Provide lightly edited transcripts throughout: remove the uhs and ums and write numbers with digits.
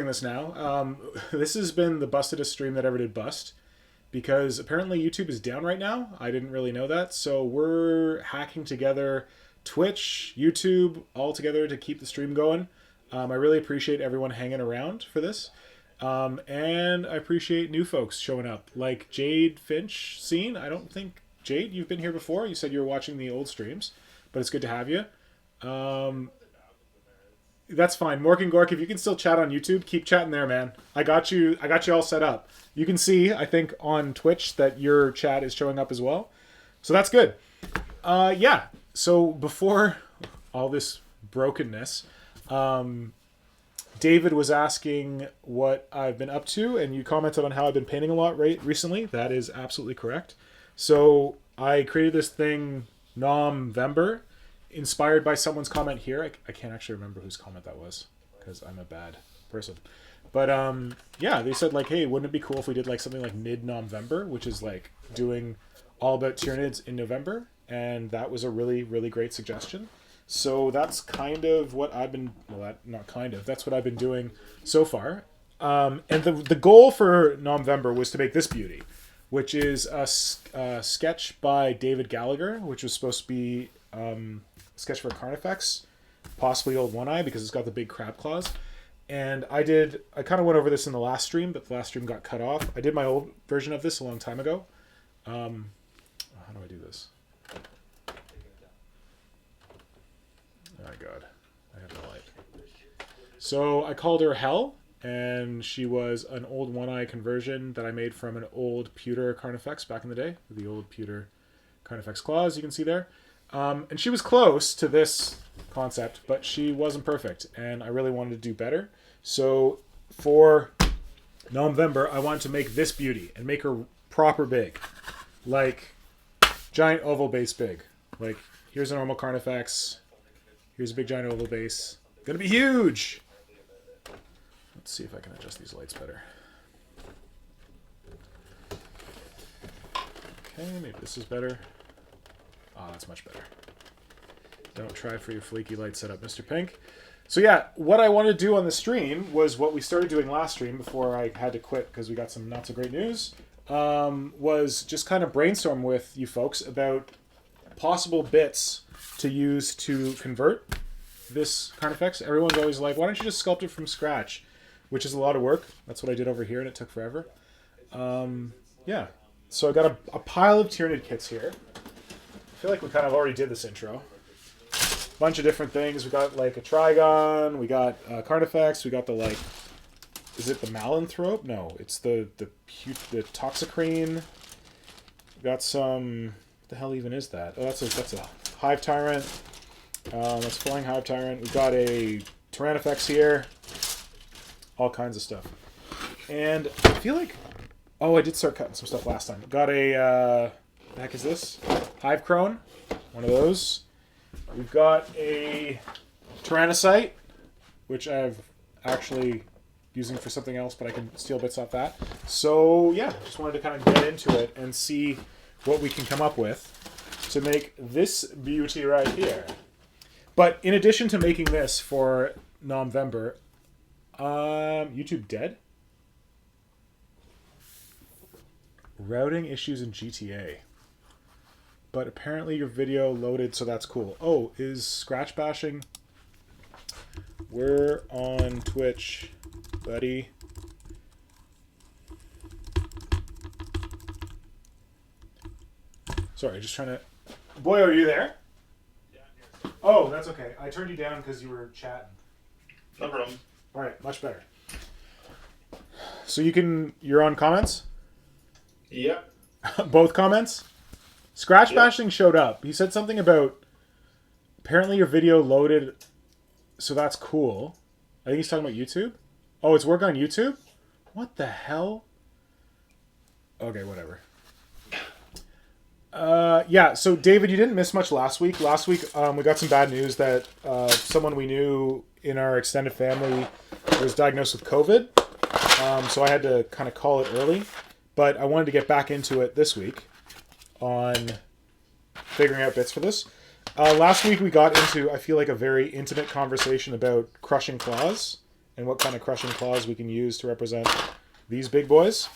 This now. This has been the bustedest stream that ever did bust because apparently YouTube is down right now. I didn't really know that. So we're hacking together Twitch, YouTube, all together to keep the stream going. I really appreciate everyone hanging around for this. And I appreciate new folks showing up, like Jade Finch scene. I don't think, Jade, you've been here before. You said you were watching the old streams, but it's good to have you. That's fine. Mork and Gork, if you can still chat on YouTube, keep chatting there, man. I got you all set up. You can see, I think, on Twitch that your chat is showing up as well. So that's good. Yeah. So before all this brokenness, David was asking what I've been up to, and you commented on how I've been painting a lot recently. That is absolutely correct. So I created this thing, November, inspired by someone's comment here. I can't actually remember whose comment that was because I'm a bad person. But yeah, they said like, hey, wouldn't it be cool if we did like something like mid-November, which is like doing all about Tyranids in November? And that was a really, really great suggestion. So that's kind of what I've been, well, not kind of, that's what I've been doing so far. And the goal for November was to make this beauty, which is a sketch by David Gallagher, which was supposed to be sketch for Carnifex, possibly Old One Eye because it's got the big crab claws. And I kind of went over this in the last stream, but the last stream got cut off. I did my old version of this a long time ago. How do I do this? Oh my god, I have no light. So I called her Hel, and she was an Old One Eye conversion that I made from an old pewter Carnifex back in the day, the old pewter Carnifex claws you can see there. And she was close to this concept, but she wasn't perfect, and I really wanted to do better. So for November, I wanted to make this beauty and make her proper big, like giant oval base big. Like here's a normal Carnifex, here's a big giant oval base. Gonna be huge. Let's see if I can adjust these lights better. Okay, maybe this is better. Oh, that's much better. Don't try for your flaky light setup, Mr. Pink. So yeah, what I wanted to do on the stream was what we started doing last stream before I had to quit because we got some not so great news, was just kind of brainstorm with you folks about possible bits to use to convert this Carnifex. Everyone's always like, why don't you just sculpt it from scratch? Which is a lot of work. That's what I did over here, and it took forever. Yeah. So I got a pile of Tyranid kits here. I feel like we kind of already did this intro. Bunch of different things. We got like a Trigon. We got Carnifex. We got the like, is it the Malanthrope? No, it's the Toxicrane. We got some. What the hell even is that? Oh, that's a Hive Tyrant. That's Flying Hive Tyrant. We got a Tyrannifex here. All kinds of stuff. And I feel like, oh, I did start cutting some stuff last time. Got a. What the heck is this? Hive Crone, one of those. We've got a Tyrannocyte, which I've actually using for something else, but I can steal bits off that. So yeah, just wanted to kind of get into it and see what we can come up with to make this beauty right here. But in addition to making this for November, YouTube dead? Routing issues in GTA. But apparently your video loaded, so that's cool. Oh, is Scratch Bashing? We're on Twitch, buddy. Sorry, just trying to... Boy, are you there? Yeah, I'm here. Oh, that's okay. I turned you down because you were chatting. No problem. All right, much better. So you're on comments? Yep. Both comments? Scratch Bashing showed up. He said something about apparently your video loaded, so that's cool. I think he's talking about YouTube. Oh, it's work on YouTube? What the hell? Okay, whatever. Yeah, so David, you didn't miss much last week. Last week, we got some bad news that someone we knew in our extended family was diagnosed with COVID. So I had to kind of call it early. But I wanted to get back into it this week on figuring out bits for this. Last week we got into, I feel like, a very intimate conversation about crushing claws and what kind of crushing claws we can use to represent these big boys.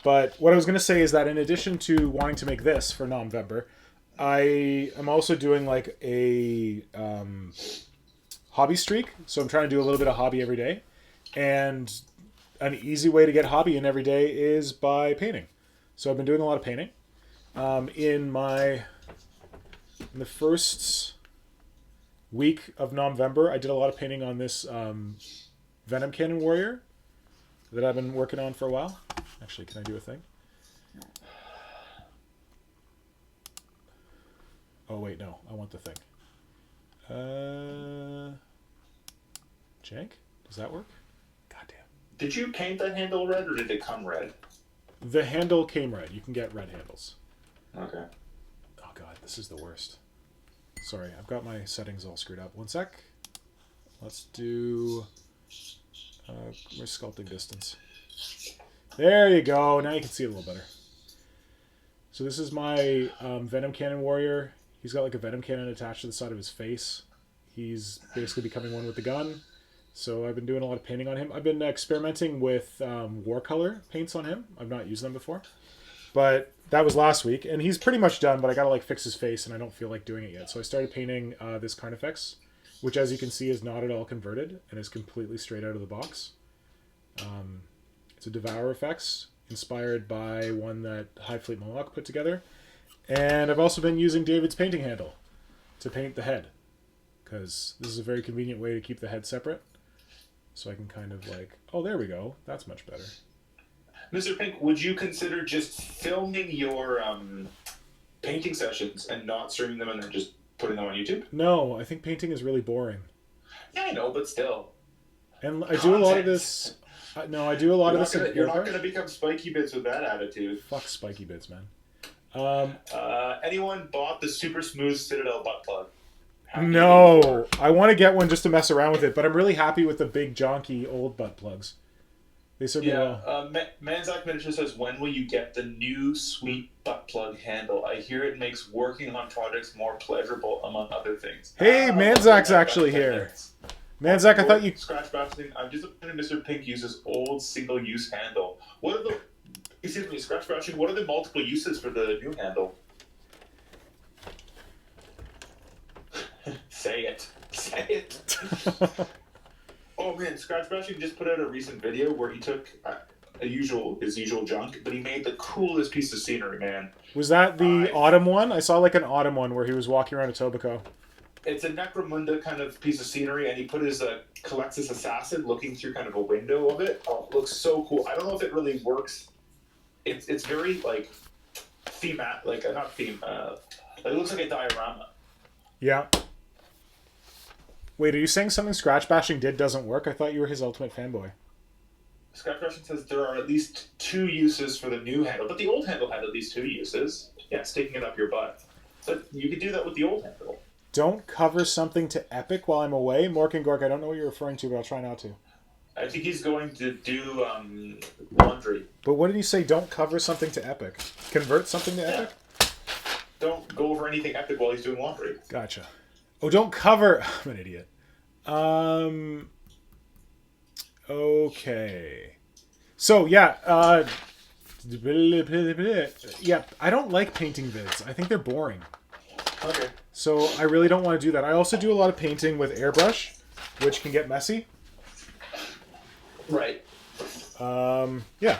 But what I was going to say is that in addition to wanting to make this for November, I am also doing like a hobby streak. So I'm trying to do a little bit of hobby every day. And an easy way to get hobby in every day is by painting. So I've been doing a lot of painting. In the first week of November, I did a lot of painting on this Venom Cannon Warrior that I've been working on for a while. Actually, can I do a thing? Oh, wait, no. I want the thing. Jank? Does that work? Goddamn. Did you paint that handle red, or did it come red? The handle came red. You can get red handles. Okay. Oh, God. This is the worst. Sorry. I've got my settings all screwed up. One sec. Let's do... where's sculpting distance? There you go. Now you can see it a little better. So this is my Venom Cannon Warrior. He's got like a Venom Cannon attached to the side of his face. He's basically becoming one with the gun. So I've been doing a lot of painting on him. I've been experimenting with watercolor paints on him. I've not used them before. But that was last week. And he's pretty much done, but I gotta like fix his face and I don't feel like doing it yet. So I started painting this Carnifex, which as you can see is not at all converted and is completely straight out of the box. It's a Devour Effects inspired by one that High Fleet Mohawk put together. And I've also been using David's painting handle to paint the head, because this is a very convenient way to keep the head separate. So I can kind of like, oh, there we go. That's much better. Mr. Pink, would you consider just filming your painting sessions and not streaming them and then just putting them on YouTube? No, I think painting is really boring. Yeah, I know, but still. And I do a lot of this... No, I do a lot of this... You're not going to become Spiky Bits with that attitude. Fuck Spiky Bits, man. Anyone bought the super smooth Citadel butt plug? No, I want to get one just to mess around with it, but I'm really happy with the big jonky old butt plugs. They serve me well. Manzak Miniature says, when will you get the new sweet butt plug handle? I hear it makes working on projects more pleasurable, among other things. Hey, Manzak's actually here. Manzak, I thought you... Scratch Bashing, I'm disappointed Mr. Pink uses old single-use handle. What are the... Excuse me, Scratch Bashing, what are the multiple uses for the new handle? Say it. Say it. Oh man, Scratch Bashing just put out a recent video where he took his usual junk, but he made the coolest piece of scenery, man. Was that the autumn one? I saw like an autumn one where he was walking around Etobicoke. It's a Necromunda kind of piece of scenery, and he put his Calexis Assassin looking through kind of a window of it. Oh, it looks so cool. I don't know if it really works. It's very like not theme. It looks like a diorama. Yeah. Wait, are you saying something Scratch Bashing did doesn't work? I thought you were his ultimate fanboy. Scratch Bashing says there are at least 2 uses for the new handle, but the old handle had at least 2 uses. Yeah, sticking it up your butt. But you could do that with the old handle. Don't cover something to Epic while I'm away. Mork and Gork, I don't know what you're referring to, but I'll try not to. I think he's going to do laundry. But what did he say? Don't cover something to Epic. Convert something to Epic? Don't go over anything Epic while he's doing laundry. Gotcha. Oh, don't cover... I'm an idiot. Okay. So, yeah. Yeah, I don't like painting vids. I think they're boring. Okay. So I really don't want to do that. I also do a lot of painting with airbrush, which can get messy. Right. Yeah.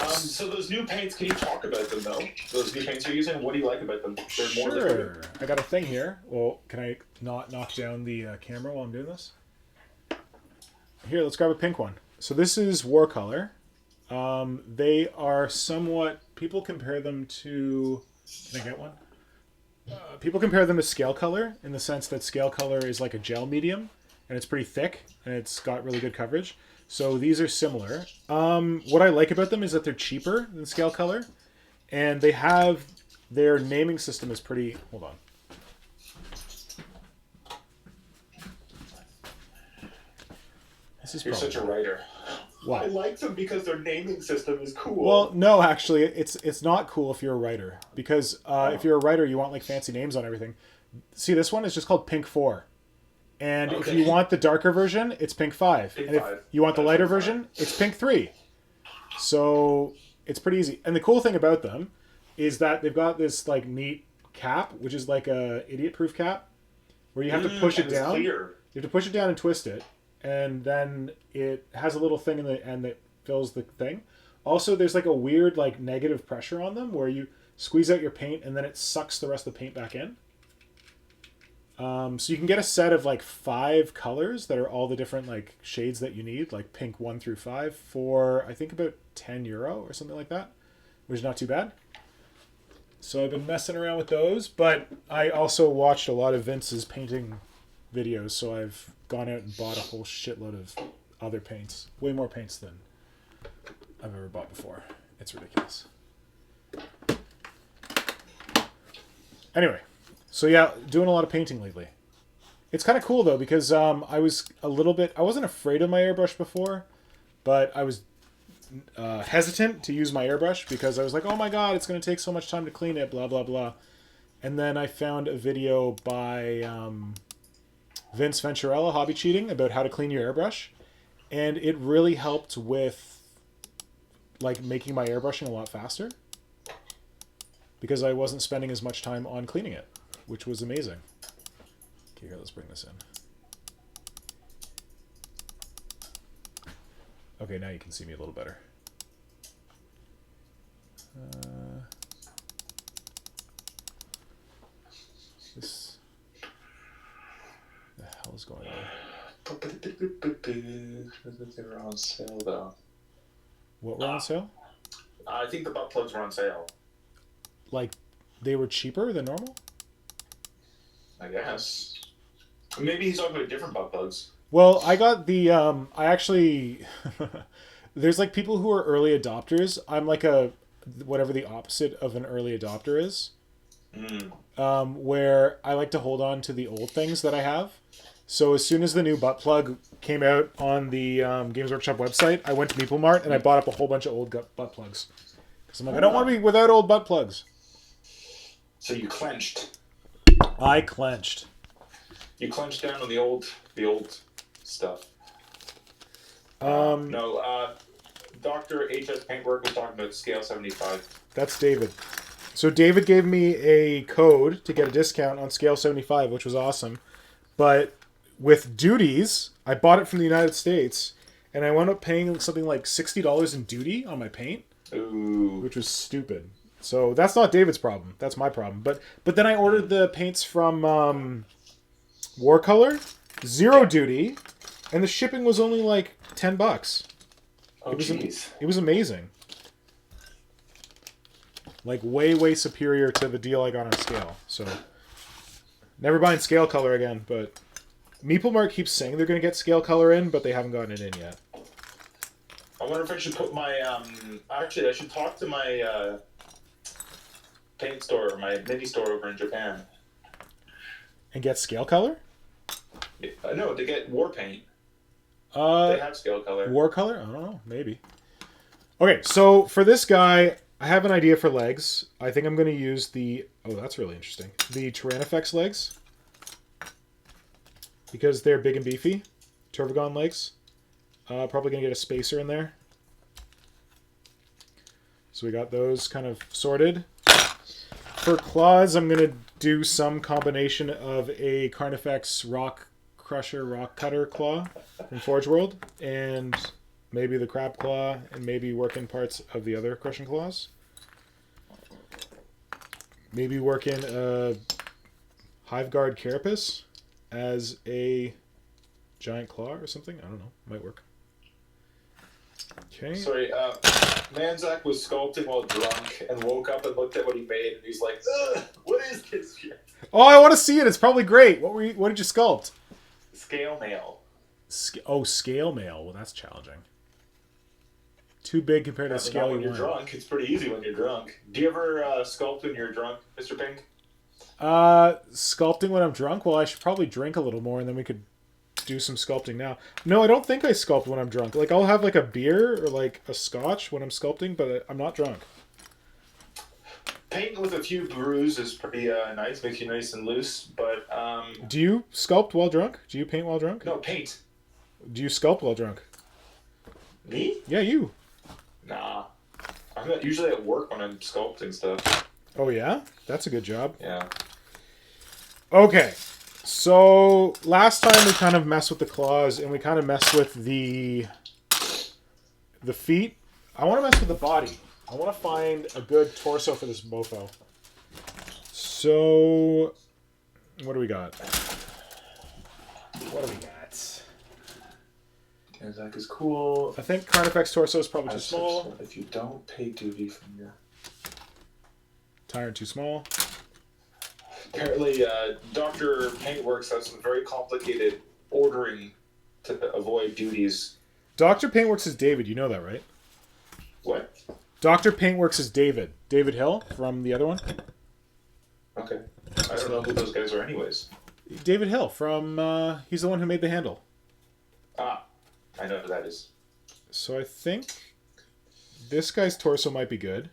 So those new paints, can you talk about them, though? Those new paints you're using, what do you like about them? They're Sure. I got a thing here. Well, can I not knock down the camera while I'm doing this? Here, let's grab a pink one. So this is Warcolor. They are somewhat... People compare them to... Can I get one? People compare them to Scale Color in the sense that Scale Color is like a gel medium and it's pretty thick and it's got really good coverage. So these are similar. What I like about them is that they're cheaper than Scale Color and they have their naming system is pretty... Hold on. You're such a writer. What? I like them because their naming system is cool. Well, no, actually, it's not cool if you're a writer. Because if you're a writer, you want like fancy names on everything. See, this one is just called Pink 4. And if Okay. you want the darker version, it's pink 5. Pink and if 5. you want the That's lighter pink 5. version, it's pink 3. So it's pretty easy. And the cool thing about them is that they've got this like neat cap, which is like a idiot-proof cap, where you have to push it and it's down. clear. You have to push it down and twist it, and then it has a little thing in the end that fills the thing. Also, there's like a weird like negative pressure on them where you squeeze out your paint and then it sucks the rest of the paint back in. So you can get a set of like 5 colors that are all the different like shades that you need, like pink 1 through 5, for I think about €10 or something like that, which is not too bad. So I've been messing around with those, but I also watched a lot of Vince's painting videos, so I've gone out and bought a whole shitload of other paints. Way more paints than I've ever bought before. It's ridiculous. Anyway, so yeah, doing a lot of painting lately. It's kind of cool though, because I wasn't afraid of my airbrush before, but I was hesitant to use my airbrush because I was like, oh my god, it's going to take so much time to clean it, blah, blah, blah. And then I found a video by Vince Venturella, Hobby Cheating, about how to clean your airbrush. And it really helped with like making my airbrushing a lot faster because I wasn't spending as much time on cleaning it, which was amazing. Okay, here, let's bring this in. Okay, now you can see me a little better. This... The hell is going on? They were on sale though. What were on sale? I think the butt plugs were on sale. Like, they were cheaper than normal? I guess. Maybe he's talking about different butt plugs. Well, I got the, I actually, there's like people who are early adopters. I'm like whatever the opposite of an early adopter is. Where I like to hold on to the old things that I have. So as soon as the new butt plug came out on the Games Workshop website, I went to Meeple Mart and I bought up a whole bunch of old butt plugs. Because I'm like, I don't want to be without old butt plugs. So you clenched. I clenched. You clenched down on the old stuff. Dr. HS Paintwork was talking about scale 75. That's David. So David gave me a code to get a discount on scale 75, which was awesome. But with duties, I bought it from the United States, and I wound up paying something like $60 in duty on my paint. Ooh. Which was stupid. So that's not David's problem. That's my problem. But then I ordered the paints from Warcolor, zero duty, and the shipping was only like $10. Oh, jeez. It was amazing. Like way superior to the deal I got on scale. So never buying scale color again. But Meeple Mart keeps saying they're going to get scale color in, but they haven't gotten it in yet. I wonder if I should put my actually I should talk to my paint store, my mini store over in Japan. And get scale color? No, to get war paint. They have scale color. War color? I don't know. Maybe. Okay, so for this guy, I have an idea for legs. I think I'm going to use the... Oh, that's really interesting. The Tyrannofex legs. Because they're big and beefy. Turvagon legs. Probably going to get a spacer in there. So we got those kind of sorted. For claws, I'm going to do some combination of a Carnifex Rock Crusher, Rock Cutter claw from Forge World, and maybe the Crab Claw, and maybe work in parts of the other Crushing Claws. Maybe work in a Hiveguard Carapace as a giant claw or something. I don't know. Might work. Okay. Sorry, Manzak was sculpting while drunk and woke up and looked at what he made and he's like, ugh, what is this shit? Oh, I want to see it. It's probably great. What did you sculpt? Scale mail. Scale mail. Well, that's challenging. Too big compared to the scale when you're want. drunk. It's pretty easy when you're drunk. Do you ever sculpt when you're drunk, Mr. Pink? Sculpting when I'm drunk? Well, I should probably drink a little more and then we could do some sculpting now. No, I don't think I sculpt when I'm drunk. Like, I'll have like a beer or like a scotch when I'm sculpting, but I'm not drunk. Painting with a few brews is pretty nice. Makes you nice and loose. But Do you sculpt while drunk? Do you paint while drunk? no, paint. Do you sculpt while drunk? Me? Yeah, you. Nah. I'm not usually at work when I'm sculpting stuff. Oh, yeah? That's a good job. Yeah. Okay. So, last time we kind of messed with the claws, and we kind of messed with the feet. I want to mess with the body. I want to find a good torso for this mofo. So, what do we got? What do we got? Zach is cool. I think Carnifex torso is probably too small. If you don't pay duty from your... Tyrant too small. Apparently, Dr. Paintworks has some very complicated ordering to avoid duties. Dr. Paintworks is David. You know that, right? What? Dr. Paintworks is David. David Hill from the other one. Okay. I don't know who those guys are anyways. David Hill from... he's the one who made the handle. Ah. I know who that is. So I think this guy's torso might be good.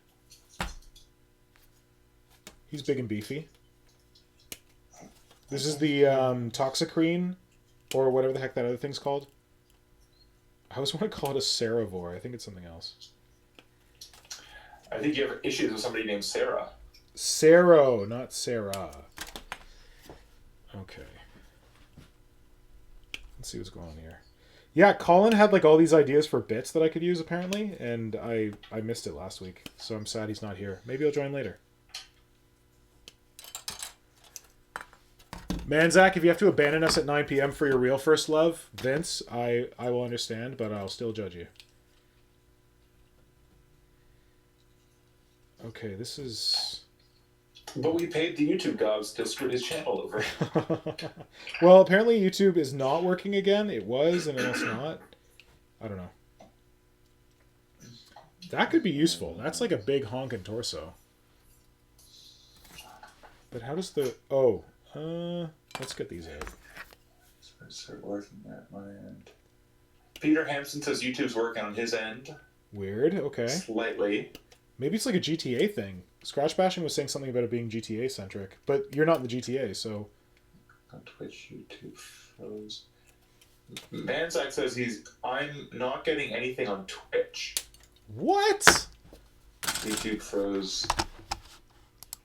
He's big and beefy. This is the Toxicrene, or whatever the heck that other thing's called. I always want to call it a Ceravore. I think it's something else. I think you have issues with somebody named Sarah. Saro, not Sarah. Okay. Let's see what's going on here. Yeah, Colin had like all these ideas for bits that I could use apparently, and I missed it last week, so I'm sad he's not here. Maybe he'll join later. Man, Zach, if you have to abandon us at 9 p.m. for your real first love, Vince, I will understand, but I'll still judge you. Okay, this is... But we paid the YouTube gods to screw his channel over. Well, apparently YouTube is not working again. It was, and it's not. I don't know. That could be useful. That's like a big honking torso. But how does the... Oh. Let's get these out. Start working at my end. Peter Hampson says YouTube's working on his end. Weird. Okay. Slightly. Maybe it's like a GTA thing. Scratch Bashing was saying something about it being GTA centric, but you're not in the GTA, so. On Twitch, YouTube froze. Manzak says I'm not getting anything on Twitch. What? YouTube froze.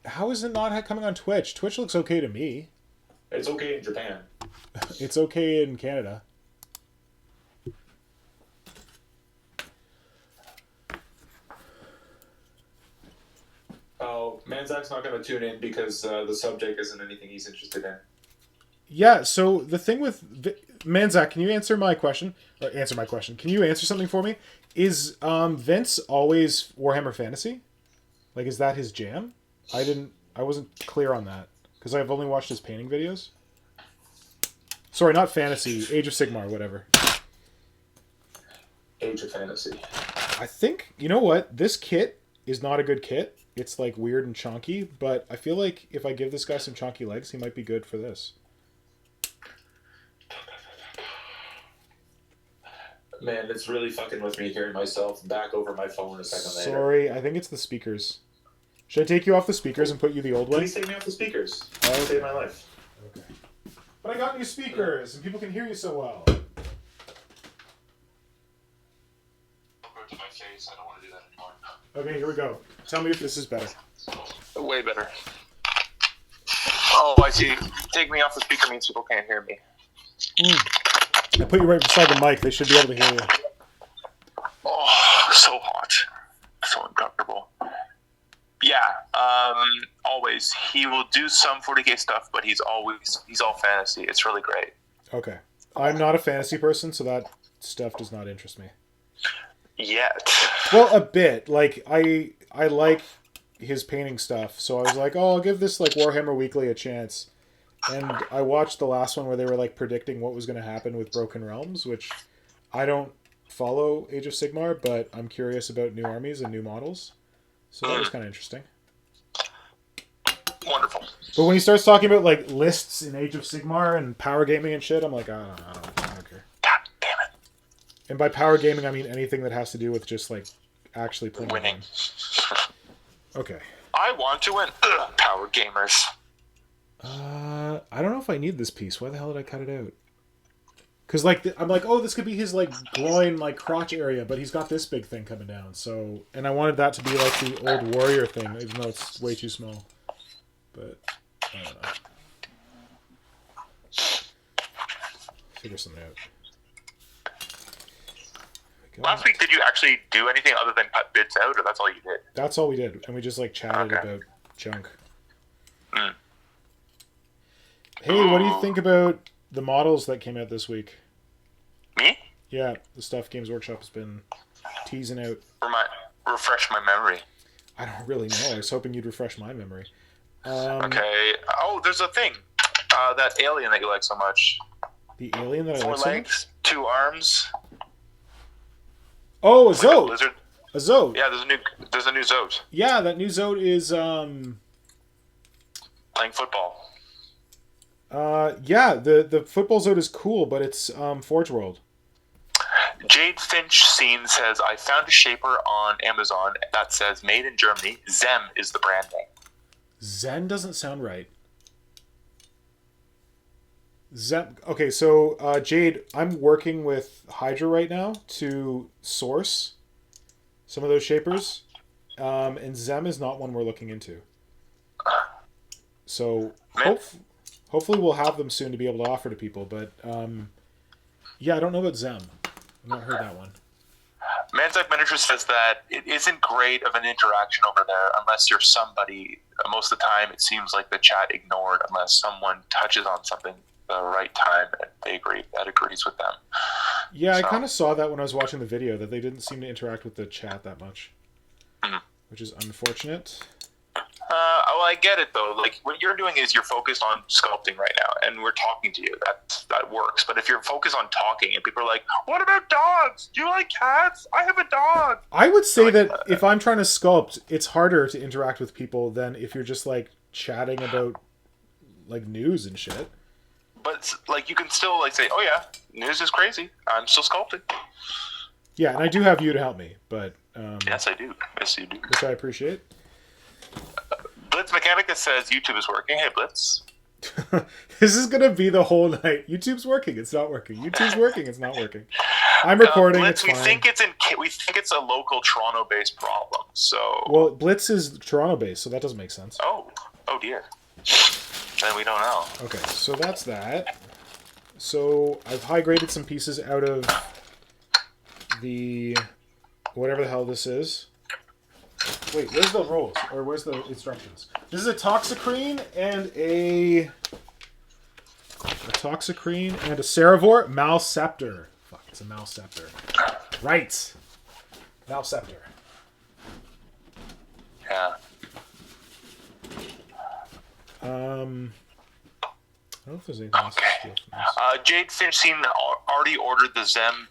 How is it not coming on Twitch? Twitch looks okay to me. It's okay in Japan. It's okay in Canada. Oh, Manzak's not going to tune in because the subject isn't anything he's interested in. Yeah, so the thing with... Manzak, can you answer my question? Or answer my question. Can you answer something for me? Is Vince always Warhammer Fantasy? Like, is that his jam? I wasn't clear on that. Because I've only watched his painting videos. Sorry, not Fantasy. Age of Sigmar, whatever. Age of Fantasy. I think... You know what? This kit is not a good kit. It's like weird and chonky, but I feel like if I give this guy some chonky legs, he might be good for this. Man, it's really fucking with me hearing myself back over my phone a second later. Sorry, I think it's the speakers. Should I take you off the speakers and put you the old way? Please take me off the speakers. Okay. Save my life. Okay. But I got new speakers, and people can hear you so well. To my face, I don't want to do that anymore. Okay, here we go. Tell me if this is better. Way better. Oh, I see. Take me off the speaker means people can't hear me. I put you right beside the mic. They should be able to hear you. Oh, so hot. So uncomfortable. Yeah, always. He will do some 40K stuff, but he's all fantasy. It's really great. Okay. I'm not a fantasy person, so that stuff does not interest me. Yet. Well, a bit. Like, I like his painting stuff, so I was like, oh, I'll give this, like, Warhammer Weekly a chance. And I watched the last one where they were, like, predicting what was going to happen with Broken Realms, which I don't follow Age of Sigmar, but I'm curious about new armies and new models. So that was kind of interesting. Wonderful. But when he starts talking about, like, lists in Age of Sigmar and power gaming and shit, I'm like, I don't care. God damn it. And by power gaming, I mean anything that has to do with just, like, actually playing winning. Okay. I want to win. Ugh, power gamers. I don't know if I need this piece. Why the hell did I cut it out? Because like I'm like, oh, this could be his like groin, like crotch area, but he's got this big thing coming down. So, and I wanted that to be like the old warrior thing, even though it's way too small. But I don't know. Figure something out. Last week, did you actually do anything other than cut bits out, or that's all you did? That's all we did, and we just like chatted about junk. Mm. Hey, what do you think about the models that came out this week? Me? Yeah, the stuff Games Workshop has been teasing out. Refresh my memory. I don't really know. I was hoping you'd refresh my memory. Okay. Oh, there's a thing. That alien that you like so much. The alien that I 4 like so legs, much? 2 arms. Oh, a Like a Zote! lizard. A Zote! Yeah, there's a new Zote. Yeah, that new Zote is Playing football. yeah, the football Zote is cool, but it's Forge World. Jade Finch Scene says, I found a shaper on Amazon that says made in Germany. Zem is the brand name. Zen doesn't sound right. Zen. Okay, so Jade, I'm working with Hydra right now to source some of those shapers, and Zem is not one we're looking into. So hopefully we'll have them soon to be able to offer to people. But yeah, I don't know about Zem. I've not heard that one. Manzak Miniature says that it isn't great of an interaction over there unless you're somebody. Most of the time, it seems like the chat ignored unless someone touches on something the right time and they agree. That agrees with them. Yeah, so. I kind of saw that when I was watching the video, that they didn't seem to interact with the chat that much, which is unfortunate. Well, I get it though. Like what you're doing is you're focused on sculpting right now, and we're talking to you. That works. But if you're focused on talking, and people are like, "What about dogs? Do you like cats? I have a dog." I would say that if I'm trying to sculpt, it's harder to interact with people than if you're just like chatting about like news and shit. But like you can still like say, "Oh yeah, news is crazy. I'm still sculpting." Yeah, and I do have you to help me, but yes, I do. Yes, you do. Which I appreciate. Blitz Mechanica says YouTube is working. Hey, Blitz. This is gonna be the whole night. YouTube's working. It's not working. YouTube's working. It's not working. I'm recording. Blitz, it's fine. we think it's a local Toronto-based problem. So. Well, Blitz is Toronto-based, so that doesn't make sense. Oh dear. Then we don't know. Okay, so that's that. So I've high-graded some pieces out of the whatever the hell this is. Wait, where's the rolls? Or where's the instructions? This is a Toxicrene and a Ceravor Malceptor. Fuck, it's a Malceptor. Right. Malceptor. Yeah. I don't know if there's anything else to steal from this. Jade Finchstein already ordered the Zem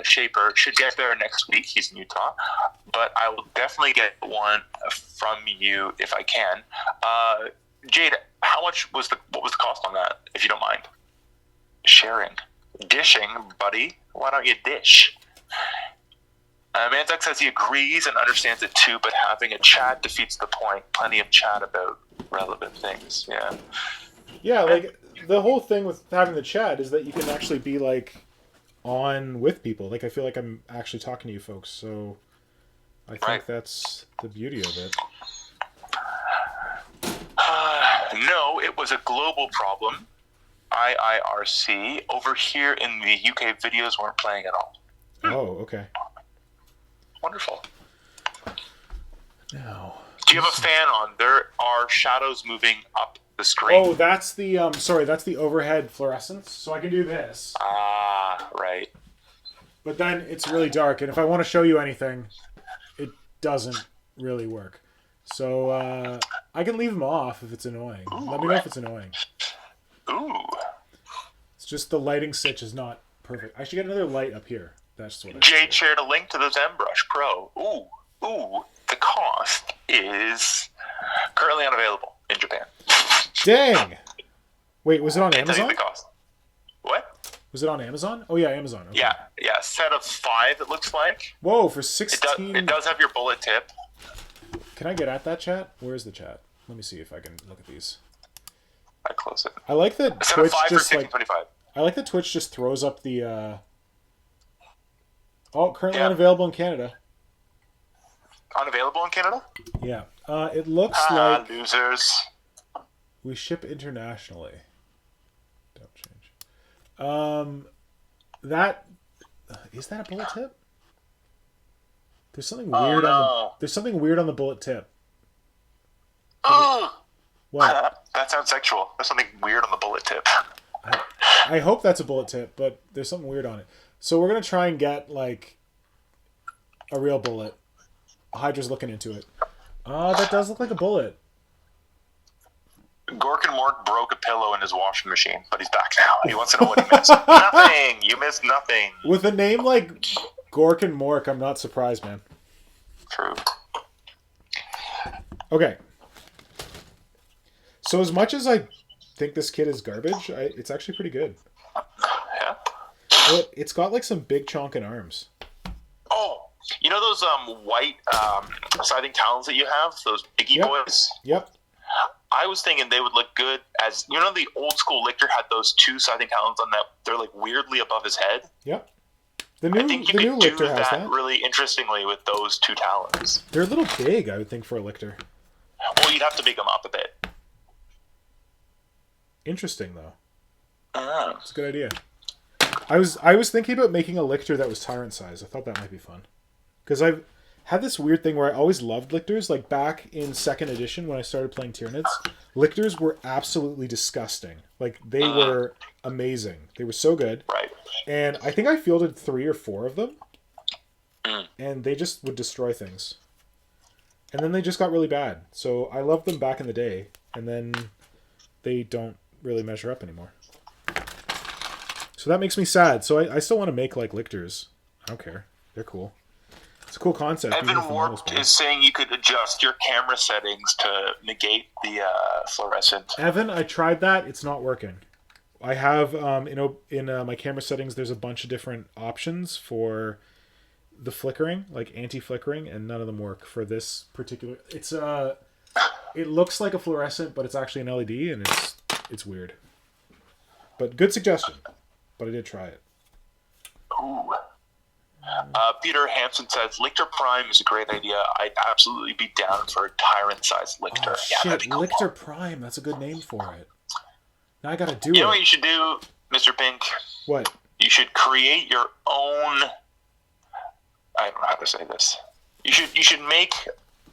shaper. Should get there next week. He's in Utah. But I will definitely get one from you if I can. Jade, what was the cost on that, if you don't mind? Sharing. Dishing, buddy. Why don't you dish? Manzak says he agrees and understands it too, but having a chat defeats the point. Plenty of chat about relevant things. Yeah. Yeah, like the whole thing with having the chat is that you can actually be like on with people. Like I feel like I'm actually talking to you folks, so I think that's the beauty of it. No, it was a global problem. IIRC over here in the UK videos weren't playing at all. Oh, okay. Wonderful. Now, do you have a fan on? There are shadows moving up the screen. Oh, that's the that's the overhead fluorescence. So I can do this. Ah, right. But then it's really dark, and if I want to show you anything, it doesn't really work. So I can leave them off if it's annoying. Ooh, Let me know if it's annoying. Ooh. It's just the lighting switch is not perfect. I should get another light up here. That's what. Jade shared a link to the ZenBrush Pro. Ooh. The cost is currently unavailable in Japan. Dang. Wait, was it on Can't tell you Amazon? the cost. What? Was it on Amazon? Oh yeah, Amazon. Okay. Yeah. Set of 5. It looks like. Whoa, for 16. It does have your bullet tip. Can I get at that chat? Where's the chat? Let me see if I can look at these. I close it. I like that Instead of Twitch 5 just for like 25. I like that Twitch just throws up the currently Yeah. unavailable in Canada. Unavailable in Canada? Yeah. It looks Ah, like losers. we ship internationally. Don't change. That is that a bullet tip? There's something weird on the there's something weird on the bullet tip. Oh, What? that sounds sexual. There's something weird on the bullet tip. I hope that's a bullet tip, but there's something weird on it. So we're gonna try and get like a real bullet. Hydra's looking into it. That does look like a bullet. Gork and Mork broke a pillow in his washing machine, but he's back now. He wants to know what he missed. Nothing. You missed nothing. With a name like Gork and Mork, I'm not surprised, man. True. Okay. So as much as I think this kit is garbage, it's actually pretty good. Yeah. It's got like some big chonkin arms. Oh, you know those white siding talons that you have? Those biggie Yep. boys? Yep. I was thinking they would look good as, you know, the old school Lictor had those 2 siding talons on that. They're like weirdly above his head. Yep. The I new think you the new could do Lictor has that that. really interestingly with those 2 talons. They're a little big, I would think, for a Lictor. Well, you'd have to big them up a bit. Interesting though. Ah. It's a good idea. I was thinking about making a Lictor that was Tyrant size. I thought that might be fun. Because I've had this weird thing where I always loved Lictors. Like back in 2nd edition when I started playing Tyranids, Lictors were absolutely disgusting. Like they were amazing. They were so good. Right. And I think I fielded 3 or 4 of them. Mm. And they just would destroy things. And then they just got really bad. So I loved them back in the day. And then they don't really measure up anymore. So that makes me sad. So I still want to make like Lictors. I don't care. They're cool. It's a cool concept. Evan even if the model's Warped bad. is saying you could adjust your camera settings to negate the fluorescent. Evan, I tried that. It's not working. I have in my camera settings. There's a bunch of different options for the flickering, like anti-flickering, and none of them work for this particular. It's it looks like a fluorescent, but it's actually an LED, and it's weird. But good suggestion. But I did try it. Ooh. Peter Hampson says, Lictor Prime is a great idea. I'd absolutely be down for a Tyrant-sized Lictor. Oh, Yeah, that'd shit, be cool. Lictor Prime. That's a good name for it. Now I gotta do You know it. what you should do, Mr. Pink? What? You should create your own... I don't know how to say this. You should make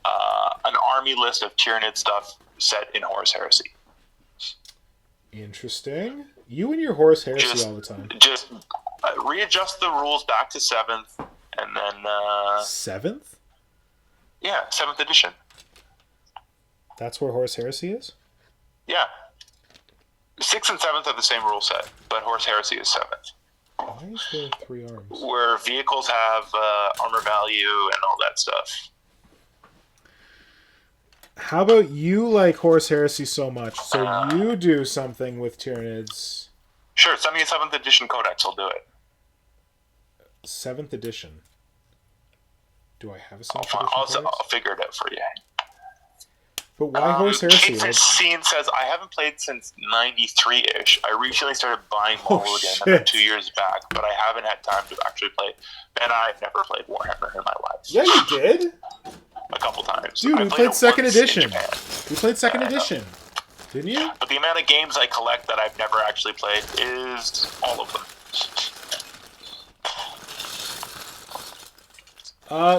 an army list of Tyranid stuff set in Horus Heresy. Interesting. You and your Horus Heresy all the time. Just readjust the rules back to 7th, and then... 7th? yeah, 7th edition. That's where Horus Heresy is? Yeah. 6th and 7th are the same rule set, but Horus Heresy is 7th. Why is there 3 arms? Where vehicles have armor value and all that stuff. How about you like Horus Heresy so much, so you do something with Tyranids? Sure, send me a 7th edition codex, I'll do it. 7th edition. Do I have a 7th I'll, edition? I'll, codex? I'll figure it out for you. But why Horus Heresy? Kate Scene says, I haven't played since 93-ish. I recently started buying Oh, Morrowind again shit. about 2 years back, but I haven't had time to actually play. And I've never played Warhammer in my life. Yeah, you did. A couple times. Dude, I we played it 2nd once in edition. Japan. We played 2nd edition. Didn't you? But the amount of games I collect that I've never actually played is all of them.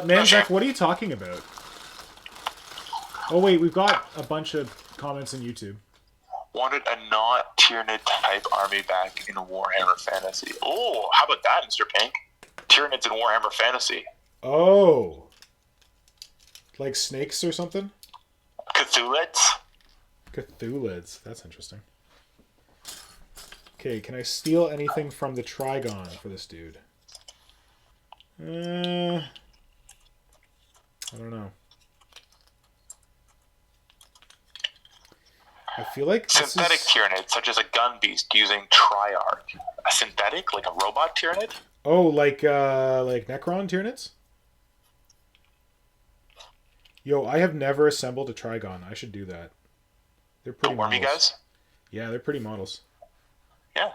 Manzak, what are you talking about? Oh, wait, we've got a bunch of comments on YouTube. Wanted a not Tyranid type army back in Warhammer Fantasy. Oh, how about that, Mr. Pink? Tyranids in Warhammer Fantasy. Oh. Like snakes or something? Cthulhids? Cthulhids. That's interesting. Okay, can I steal anything from the Trigon for this dude? I don't know. I feel like this Synthetic is... Tyranids, such as a gun beast using Triarch. A synthetic, like a robot Tyranid? Oh, like Necron Tyranids? Yo, I have never assembled a Trigon. I should do that. They're pretty Wormy models. guys? Yeah, they're pretty models. Yeah.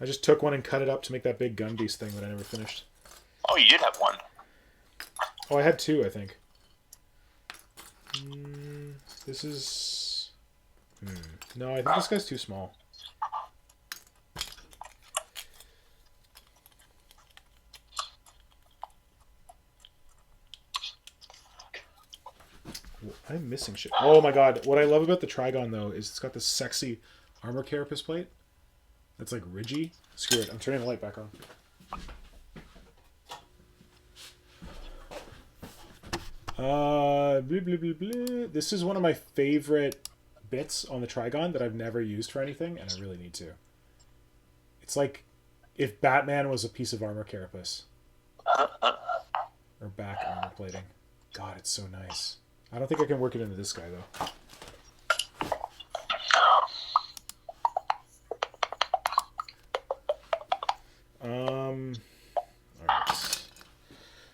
I just took one and cut it up to make that big gun beast thing that I never finished. Oh, you did have one. Oh, I had two, I think. This is... No, I think this guy's too small. I'm missing shit. Oh my god. What I love about the Trigon, though, is it's got this sexy armor carapace plate. That's like ridgy. Screw it. I'm turning the light back on. Blah, blah, blah, blah. This is one of my favorite bits on the Trigon that I've never used for anything, and I really need to. It's like if Batman was a piece of armor carapace. Or back armor plating. God, it's so nice. I don't think I can work it into this guy, though. Alright.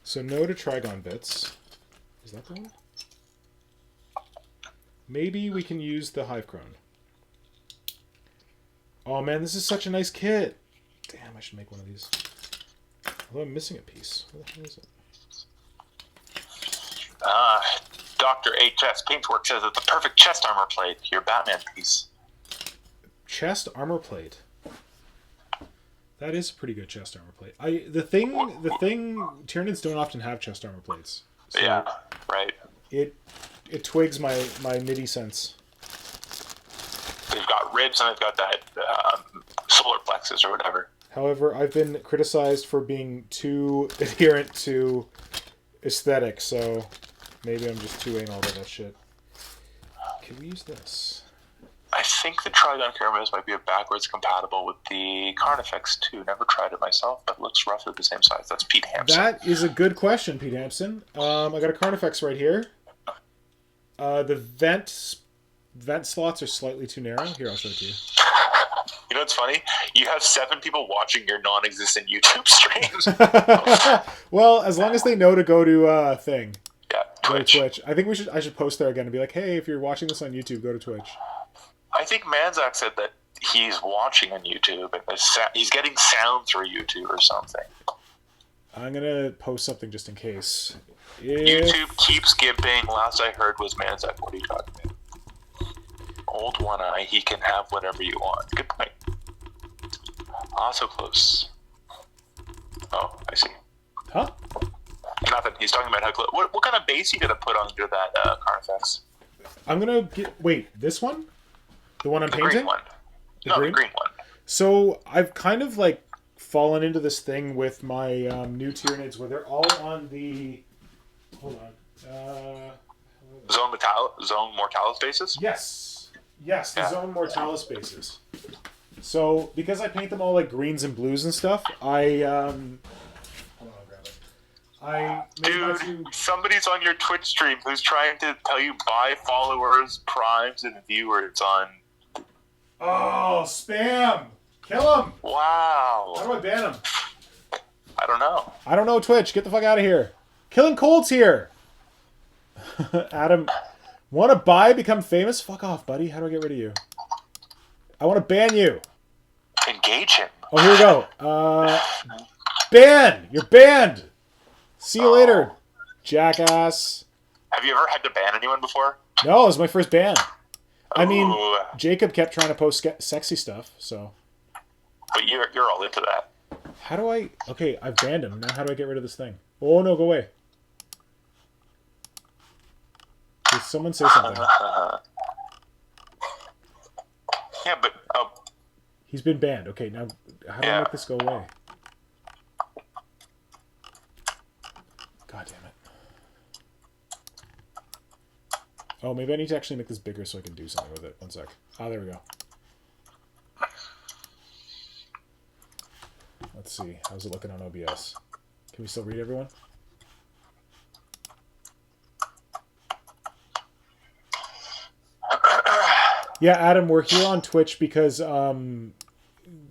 So no to Trigon bits. Is that the one? Maybe we can use the Hive Crone. Oh man, this is such a nice kit! Damn, I should make one of these. Although I'm missing a piece. Where the hell is it? Dr. HS Paintwork says it's the perfect chest armor plate. Your Batman piece. Chest armor plate. That is a pretty good chest armor plate. The thing Tyranids don't often have chest armor plates. So Yeah, right. It twigs my nitty sense. They've got ribs and they've got that solar plexus or whatever. However, I've been criticized for being too adherent to aesthetic, so maybe I'm just too anal about that shit. Can we use this? I think the Trigon Carapace might be backwards compatible with the Carnifex too. Never tried it myself, but it looks roughly the same size. That's Pete Hampson. That is a good question, Pete Hampson. I got a Carnifex right here. The vent slots are slightly too narrow. Here, I'll show it to you. You know what's funny? You have 7 people watching your non-existent YouTube streams. Well, as long as they know to go to thing. Yeah, Go to Twitch. Twitch. I think I should post there again and be like, hey, if you're watching this on YouTube, go to Twitch. I think Manzak said that he's watching on YouTube and he's getting sound through YouTube or something. I'm gonna post something just in case. YouTube keeps gimping. Last I heard was Manzak. What are you talking about? Old One Eye, he can have whatever you want. Good point. Also close. Oh, I see. Huh? Nothing. He's talking about how close. What kind of base are you gonna put onto that Carnifex? I'm gonna get. Wait, this one? The one I'm The painting? green one. The green? The green one. So I've kind of like fallen into this thing with my new Tyranids where they're all on the. Hold on. Zone Mortalis bases? Yes, the Yeah. Zone Mortalis bases. So because I paint them all like greens and blues and stuff, hold on, I'll grab it. I made my two. Dude, somebody's on your Twitch stream who's trying to tell you buy followers, primes, and viewers on. Oh, spam! Kill him! Wow. How do I ban him? I don't know. I don't know, Twitch. Get the fuck out of here. Killing Cold's here. Adam, want to become famous? Fuck off, buddy. How do I get rid of you? I want to ban you. Engage him. Oh, here we go. Ban! You're banned! See you later, jackass. Have you ever had to ban anyone before? No, it was my first ban. I mean, Ooh, Jacob kept trying to post sexy stuff, so... but you're all into that. How do I... Okay, I've banned him. Now how do I get rid of this thing? Oh, no, go away. Did someone say something? Yeah, but He's been banned. Okay, now how do I make this go away? God damn it. Oh, maybe I need to actually make this bigger so I can do something with it. One sec. Ah, there we go. Let's see. How's it looking on OBS? Can we still read everyone? Yeah, Adam, we're here on Twitch because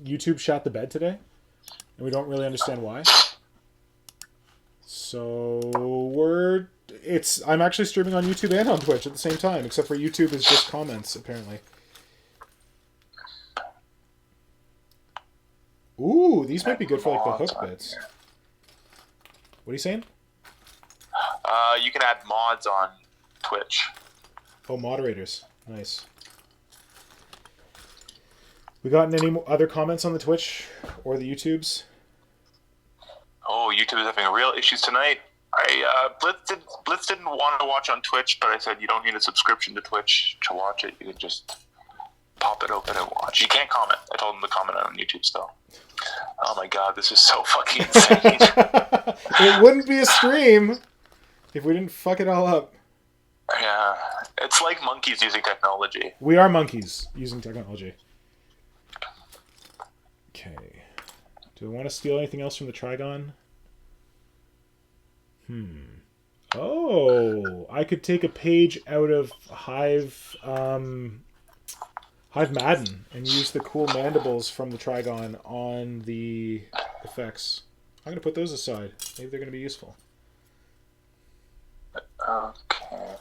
YouTube shot the bed today, and we don't really understand why. So we're I'm actually streaming on YouTube and on Twitch at the same time, except for YouTube is just comments, apparently. Ooh, these might be good for like the hook bits. What are you saying? You can add mods on Twitch. Oh, moderators. Nice. We gotten any other comments on the Twitch or the YouTubes? Oh, YouTube is having real issues tonight. Blitz didn't want to watch on Twitch, but I said you don't need a subscription to Twitch to watch it. You can just pop it open and watch. You can't comment. I told him to comment on YouTube still. Oh my god, this is so fucking insane. It wouldn't be a stream if we didn't fuck it all up. Yeah, it's like monkeys using technology. We are monkeys using technology. Okay. Do I want to steal anything else from the Trigon? Oh, I could take a page out of Hive Madden and use the cool mandibles from the Trigon on the effects. I'm going to put those aside. Maybe they're going to be useful. Okay.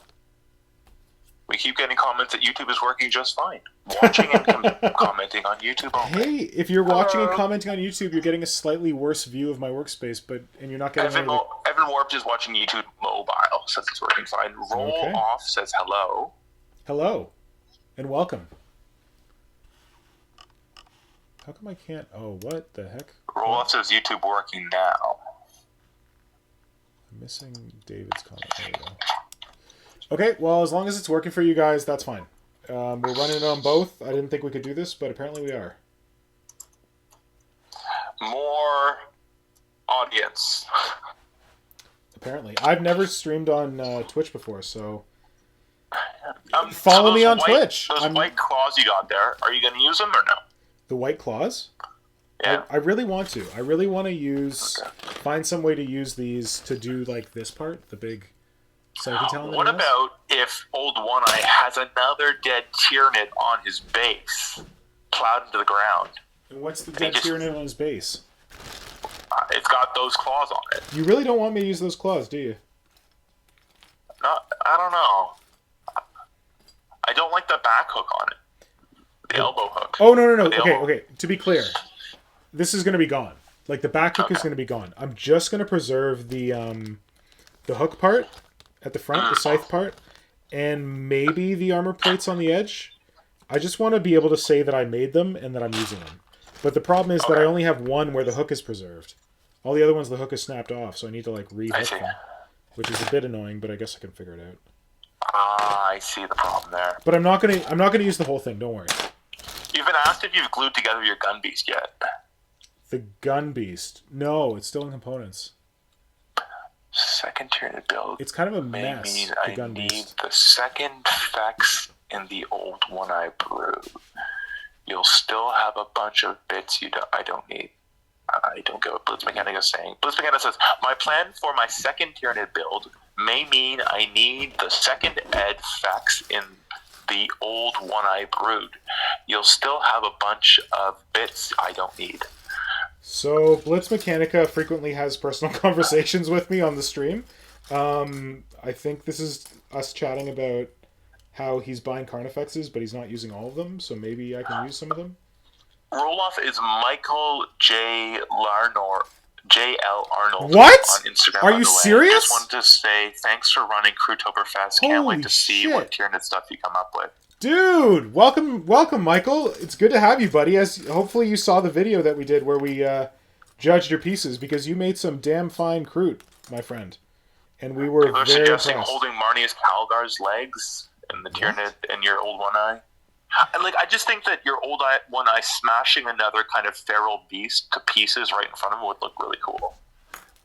We keep getting comments that YouTube is working just fine. Watching and commenting on YouTube only. Hey, if you're watching and commenting on YouTube, you're getting a slightly worse view of my workspace, and you're not getting Evan Warped is watching YouTube mobile, says it's working fine. Roll Off says hello. Hello, and welcome. How come I can't... Oh, what the heck? Roll Off says YouTube working now. I'm missing David's comment. There we go. Okay, well, as long as it's working for you guys, that's fine. We're running it on both. I didn't think we could do this, but apparently we are. More audience. Apparently. I've never streamed on Twitch before, so... Follow me on Twitch. Those white claws you got there, are you going to use them or no? The white claws? Yeah. I really want to. I really want to use... Okay. Find some way to use these to do, like, this part, the big... What about if Old One-Eye has another dead Tyranid on his base, plowed into the ground? And what's the dead Tyranid on his base? It's got those claws on it. You really don't want me to use those claws, do you? No, I don't know. I don't like the back hook on it. The elbow hook. Oh, no. Okay. To be clear, this is going to be gone. Like, the back hook is going to be gone. I'm just going to preserve the hook part at the front, the scythe part, and maybe the armor plates on the edge. I just want to be able to say that I made them and that I'm using them. But the problem is that I only have one where the hook is preserved. All the other ones, the hook is snapped off, so I need to, like, re-hook them. Which is a bit annoying, but I guess I can figure it out. I see the problem there. But I'm not gonna use the whole thing, don't worry. You've been asked if you've glued together your gun beast yet. The gun beast? No, it's still in components. Second Tyranid build. It's kind of a mess. I need the second Fex in the Old One-Eye Brood. You'll still have a bunch of bits I don't need. I don't get what Blitz Mechanica is saying. Blitz Mechanica says, my plan for my second Tyranid build may mean I need the second Ed Fex in the Old One-Eye Brood. You'll still have a bunch of bits I don't need. So, Blitz Mechanica frequently has personal conversations with me on the stream. I think this is us chatting about how he's buying Carnifexes, but he's not using all of them, so maybe I can use some of them. Roloff is Michael J. J.L. Arnold what? On Instagram. Are you serious? Just wanted to say thanks for running Crewtoberfest. Can't wait to see what Tyranid stuff you come up with. Dude, welcome, Michael. It's good to have you, buddy. As hopefully you saw the video that we did where we judged your pieces, because you made some damn fine Kroot, my friend, and we were very suggesting impressed. Holding Marnius Calgar's legs and the Tyranid and your Old One-Eye. And I just think that your Old One-Eye smashing another kind of feral beast to pieces right in front of him would look really cool.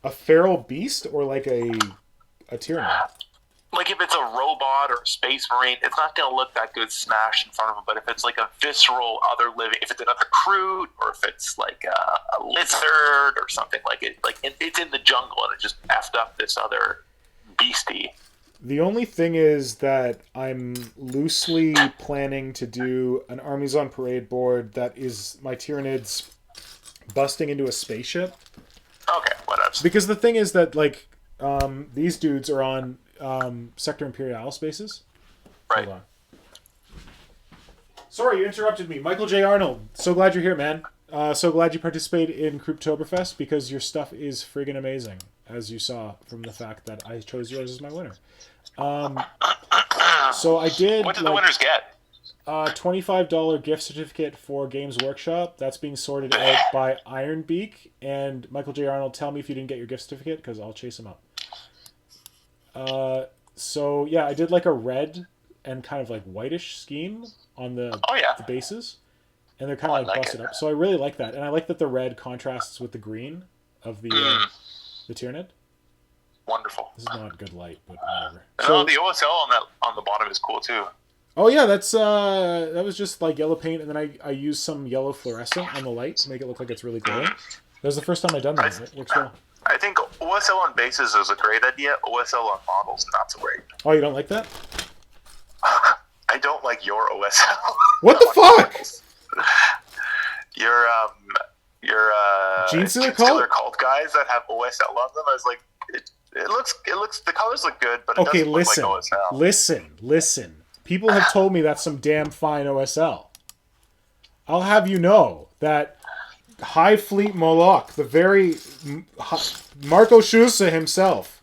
A feral beast or like a Tyranid? Like if it's a robot or a space marine, it's not going to look that good smashed in front of him. But if it's like a visceral other living, if it's another Kroot, or if it's like a lizard or something it's in the jungle and it just effed up this other beastie. The only thing is that I'm loosely planning to do an Armies on Parade board that is my Tyranids busting into a spaceship. Okay, whatever. Because the thing is that these dudes are on Sector Imperial spaces. Right. Hold on. Sorry, you interrupted me. Michael J. Arnold, so glad you're here, man. So glad you participated in Cryptoberfest because your stuff is friggin' amazing, as you saw from the fact that I chose yours as my winner. So I did. What did the winners get? $25 gift certificate for Games Workshop. That's being sorted out by Ironbeak. And Michael J. Arnold, tell me if you didn't get your gift certificate because I'll chase him up. So yeah, I did like a red and kind of like whitish scheme on the bases, and they're kind of like busted up. So I really like that, and I like that the red contrasts with the green of the Tyranid. Wonderful. This is not good light, but whatever. So the OSL on the bottom is cool too. Oh yeah, that was just like yellow paint, and then I used some yellow fluorescent on the light to make it look like it's really glowing. That was the first time I'd done that. It works well. I think OSL on bases is a great idea. OSL on models, not so great. Oh, you don't like that? I don't like your OSL. What the fuck? Your Gene Stealer cult guys that have OSL on them. I was like, it looks the colors look good, but it doesn't look like OSL. Listen. People have told me that's some damn fine OSL. I'll have you know that High Fleet Moloch, the very Marco Schuster himself,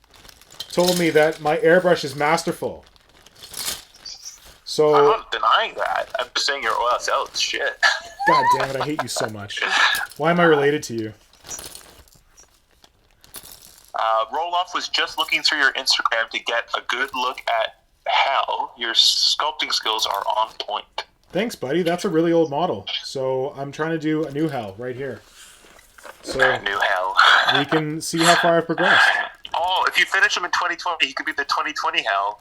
told me that my airbrush is masterful. So I'm not denying that. I'm just saying your OSL is shit. God damn it, I hate you so much. Why am I related to you? Roloff was just looking through your Instagram to get a good look at Hel. Your sculpting skills are on point. Thanks, buddy. That's a really old model. So I'm trying to do a new Hel right here. So new Hel. We can see how far I've progressed. Oh, if you finish him in 2020, he could be the 2020 Hel.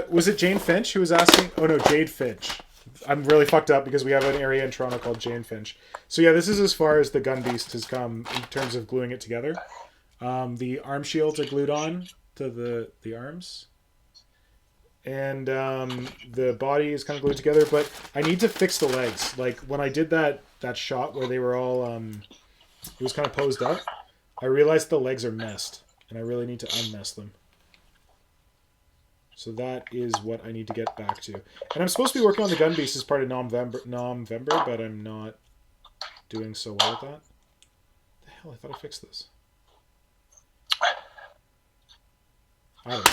Was it Jane Finch who was asking? Oh no, Jade Finch. I'm really fucked up because we have an area in Toronto called Jane Finch. So yeah, this is as far as the gun beast has come in terms of gluing it together. The arm shields are glued on to the arms. And the body is kind of glued together, but I need to fix the legs. Like when I did that shot where they were all it was kind of posed up, I realized the legs are messed and I really need to unmess them. So that is what I need to get back to. And I'm supposed to be working on the gun beast as part of November, but I'm not doing so well at that. The hell, I thought I fixed this. I don't know.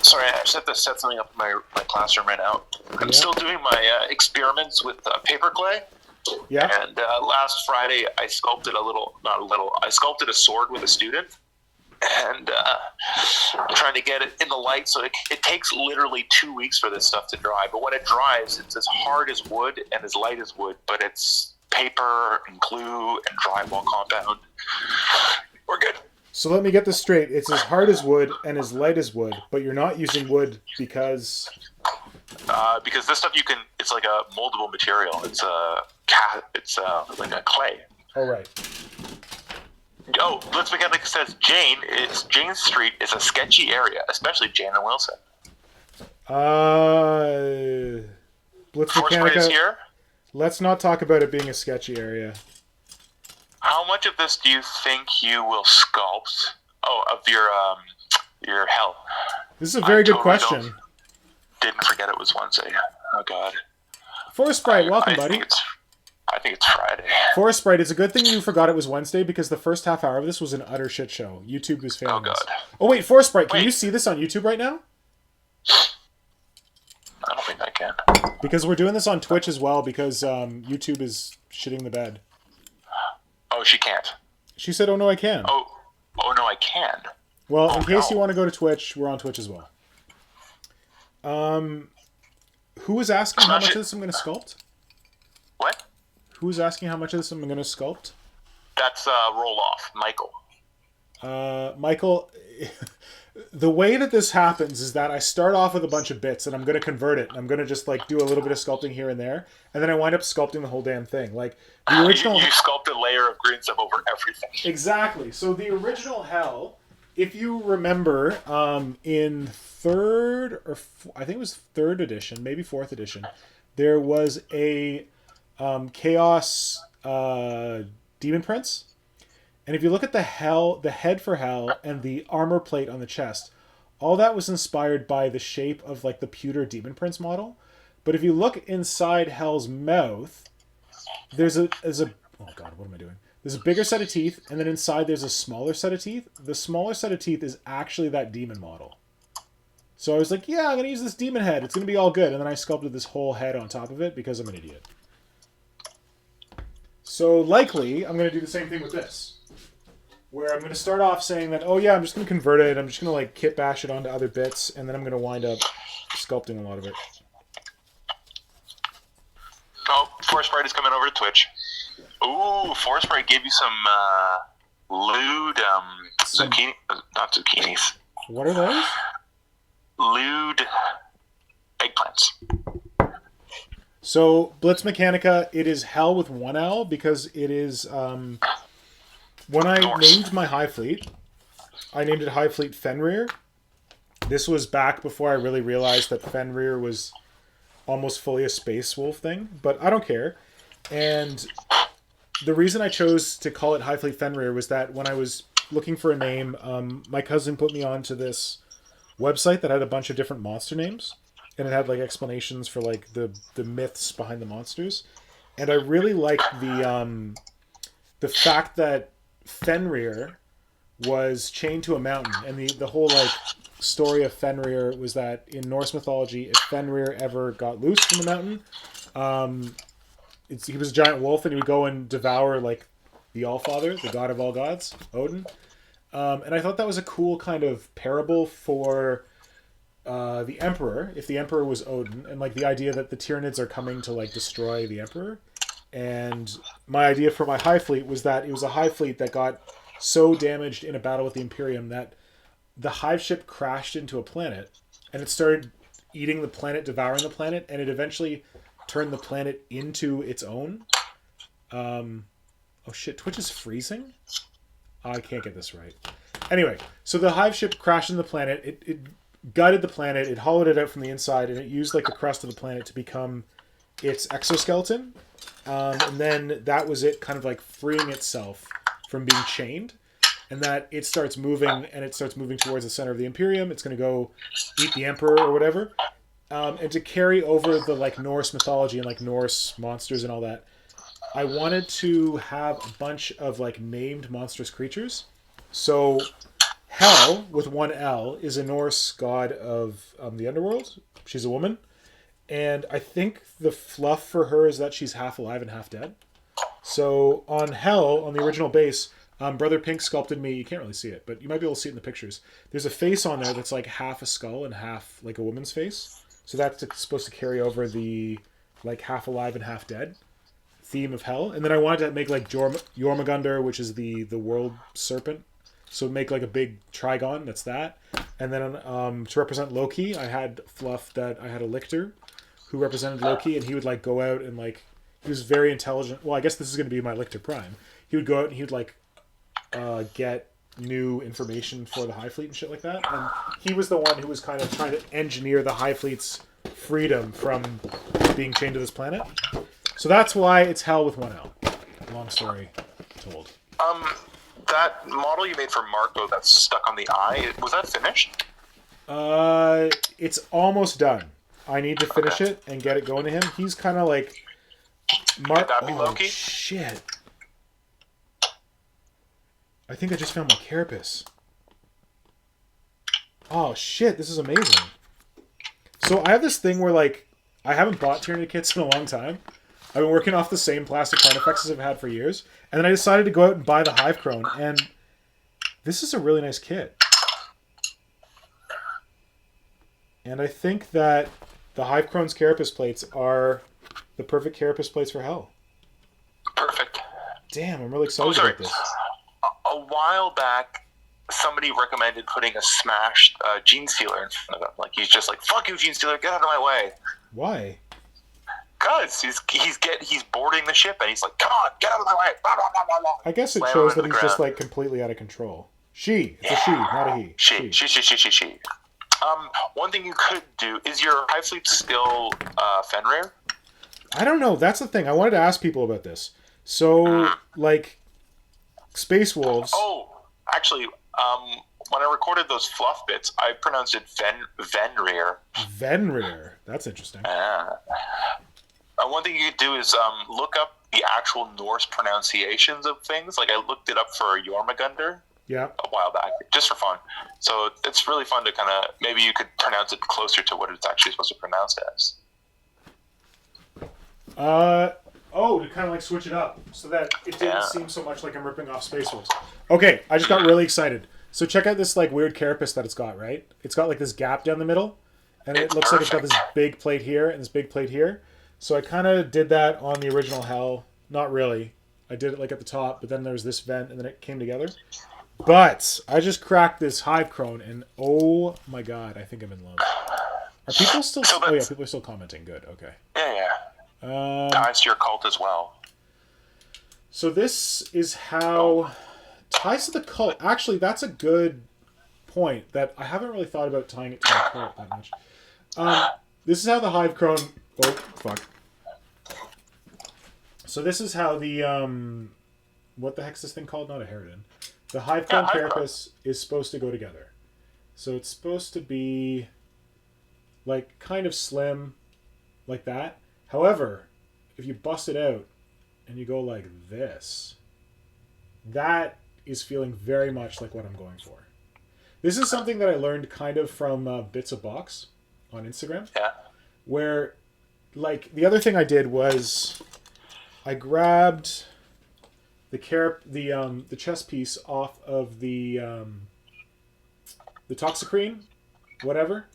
Sorry, I just have to set something up in my classroom right now. I'm still doing my experiments with paper clay. Yeah. And last Friday, I sculpted I sculpted a sword with a student. And I'm trying to get it in the light, so it takes literally 2 weeks for this stuff to dry. But when it dries, it's as hard as wood and as light as wood, but it's paper and glue and drywall compound. We're good. So let me get this straight. It's as hard as wood and as light as wood, but you're not using wood because this stuff it's like a moldable material. It's like a clay. Oh, right. Oh, Blitz Mechanic says Jane Street is a sketchy area, especially Jane and Wilson. Blitz Force Spray is here. Let's not talk about it being a sketchy area. How much of this do you think you will sculpt? Oh, of your Hel. This is a very good question. Didn't forget it was Wednesday. Oh God. Forest Sprite, welcome, buddy. I think it's Friday. Forest Sprite, it's a good thing you forgot it was Wednesday because the first half hour of this was an utter shit show. YouTube was failing us. Oh God. Oh wait, Forest Sprite, can you see this on YouTube right now? I don't think I can. Because we're doing this on Twitch as well because YouTube is shitting the bed. Oh, she can't. She said, "Oh no, I can." Oh no, I can. Well, in case you want to go to Twitch, we're on Twitch as well. Who was asking how much of this I'm going to sculpt? What? Who's asking how much of this I'm going to sculpt? That's Roloff, Michael. Michael, the way that this happens is that I start off with a bunch of bits and I'm going to convert it. I'm going to just like do a little bit of sculpting here and there, and then I wind up sculpting the whole damn thing. Like the original, you sculpt a layer of green stuff over everything. Exactly. So the original Hel, if you remember, in I think it was third edition, maybe fourth edition, there was a Chaos Demon Prince, And if you look at the head for Hel and the armor plate on the chest, all that was inspired by the shape of like the pewter Demon Prince model. But if you look inside Hel's mouth, there's a oh god, what am I doing? There's a bigger set of teeth, and then inside there's a smaller set of teeth. The smaller set of teeth is actually that demon model. So I was like, yeah, I'm going to use this demon head. It's going to be all good. And then I sculpted this whole head on top of it because I'm an idiot. So likely, I'm going to do the same thing with this. Where I'm going to start off saying that, oh yeah, I'm just going to convert it. I'm just going to like kit bash it onto other bits. And then I'm going to wind up sculpting a lot of it. Oh, Forest Sprite is coming over to Twitch. Ooh, Forest Sprite gave you some lewd zucchini, not zucchinis. What are those? Lewd eggplants. So, Blitz Mechanica, it is Hel with one L because it is... when I named my Hive Fleet, I named it Hive Fleet Fenrir. This was back before I really realized that Fenrir was almost fully a Space Wolf thing, but I don't care. And the reason I chose to call it Hive Fleet Fenrir was that when I was looking for a name, my cousin put me onto this website that had a bunch of different monster names, and it had like explanations for like the myths behind the monsters, and I really liked the fact that Fenrir was chained to a mountain, and the whole like story of Fenrir was that in Norse mythology, if Fenrir ever got loose from the mountain, he was a giant wolf, and he would go and devour like the Allfather, the god of all gods, Odin. And I thought that was a cool kind of parable for the Emperor, if the Emperor was Odin, and like the idea that the Tyranids are coming to like destroy the Emperor. And my idea for my Hive Fleet was that it was a Hive Fleet that got so damaged in a battle with the Imperium that the Hive ship crashed into a planet, and it started eating the planet, devouring the planet, and it eventually turned the planet into its own. Oh shit, Twitch is freezing? I can't get this right. Anyway, so the Hive ship crashed into the planet. It gutted the planet. It hollowed it out from the inside, and it used like the crust of the planet to become its exoskeleton. And then that was it kind of like freeing itself from being chained. And that it starts moving, and it starts moving towards the center of the Imperium. It's going to go eat the Emperor or whatever. And to carry over the like Norse mythology and like Norse monsters and all that, I wanted to have a bunch of like named monstrous creatures. So Hel with one L is a Norse god of the underworld. She's a woman, and I think the fluff for her is that she's half alive and half dead. So on Hel, on the original base, Brother Pink sculpted me. You can't really see it, but you might be able to see it in the pictures. There's a face on there that's like half a skull and half like a woman's face. So that's supposed to carry over the like half alive and half dead theme of Hel. And then I wanted to make like Jormungandr, which is the world serpent. So make like a big trigon, that's that. And then to represent Loki, I had fluff that I had a lictor who represented Loki, and he would like go out and like, he was very intelligent. Well, I guess this is going to be my lictor prime. He would go out and he would like get new information for the Hive Fleet and shit like that. And he was the one who was kind of trying to engineer the Hive Fleet's freedom from being chained to this planet. So that's why it's Hel with one L. Long story told. That model you made for Marco that's stuck on the eye, was that finished? It's almost done. I need to finish it and get it going to him. He's kind of like... Could that be Loki? Shit. I think I just found my carapace. Oh shit, this is amazing. So I have this thing where like, I haven't bought Tyranid kits in a long time. I've been working off the same plastic Carnifexes I've had for years. And then I decided to go out and buy the Hive Crone. And this is a really nice kit. And I think that the Hive Crone's carapace plates are the perfect carapace plates for Hel. Perfect. Damn, I'm really excited about this. A while back, somebody recommended putting a smashed Gene Stealer in front of him. Like, he's just like, fuck you, Gene Stealer, get out of my way. Why? Because he's boarding the ship, and he's like, come on, get out of my way. Blah, blah, blah, blah, blah. I guess it shows that he's just like completely out of control. She. It's a she, not a he. She. One thing you could do, is your Hive Fleet still Fenrir? I don't know. That's the thing. I wanted to ask people about this. So, like, Space Wolves. Oh, actually, when I recorded those fluff bits, I pronounced it Venrir. Venrir. That's interesting. One thing you could do is look up the actual Norse pronunciations of things. Like, I looked it up for Jormungandr Yeah. a while back, just for fun. So it's really fun to kind of, maybe you could pronounce it closer to what it's actually supposed to pronounce as. To kind of like switch it up so that it didn't seem so much like I'm ripping off Space Wolves. Okay, I just got really excited. So check out this like weird carapace that it's got, right? It's got like this gap down the middle, and it looks like it's got this big plate here and this big plate here. So I kind of did that on the original Hel. Not really. I did it like at the top, but then there was this vent, and then it came together. But I just cracked this hive crone, and oh my god, I think I'm in love. Are people still? Oh yeah, people are still commenting. Good. Okay. Yeah. Ties to your cult as well. So this is how ties to the cult. Actually, that's a good point that I haven't really thought about tying it to the cult that much. This is how the hive crone. Oh fuck. So this is how the what the heck's this thing called? Not a Harridan. The hive crone carapace is supposed to go together. So it's supposed to be like kind of slim, like that. However, if you bust it out and you go like this, that is feeling very much like what I'm going for. This is something that I learned kind of from Bits of Box on Instagram. Yeah. Where, like, the other thing I did was I grabbed the chest piece off of the Toxicrene, whatever,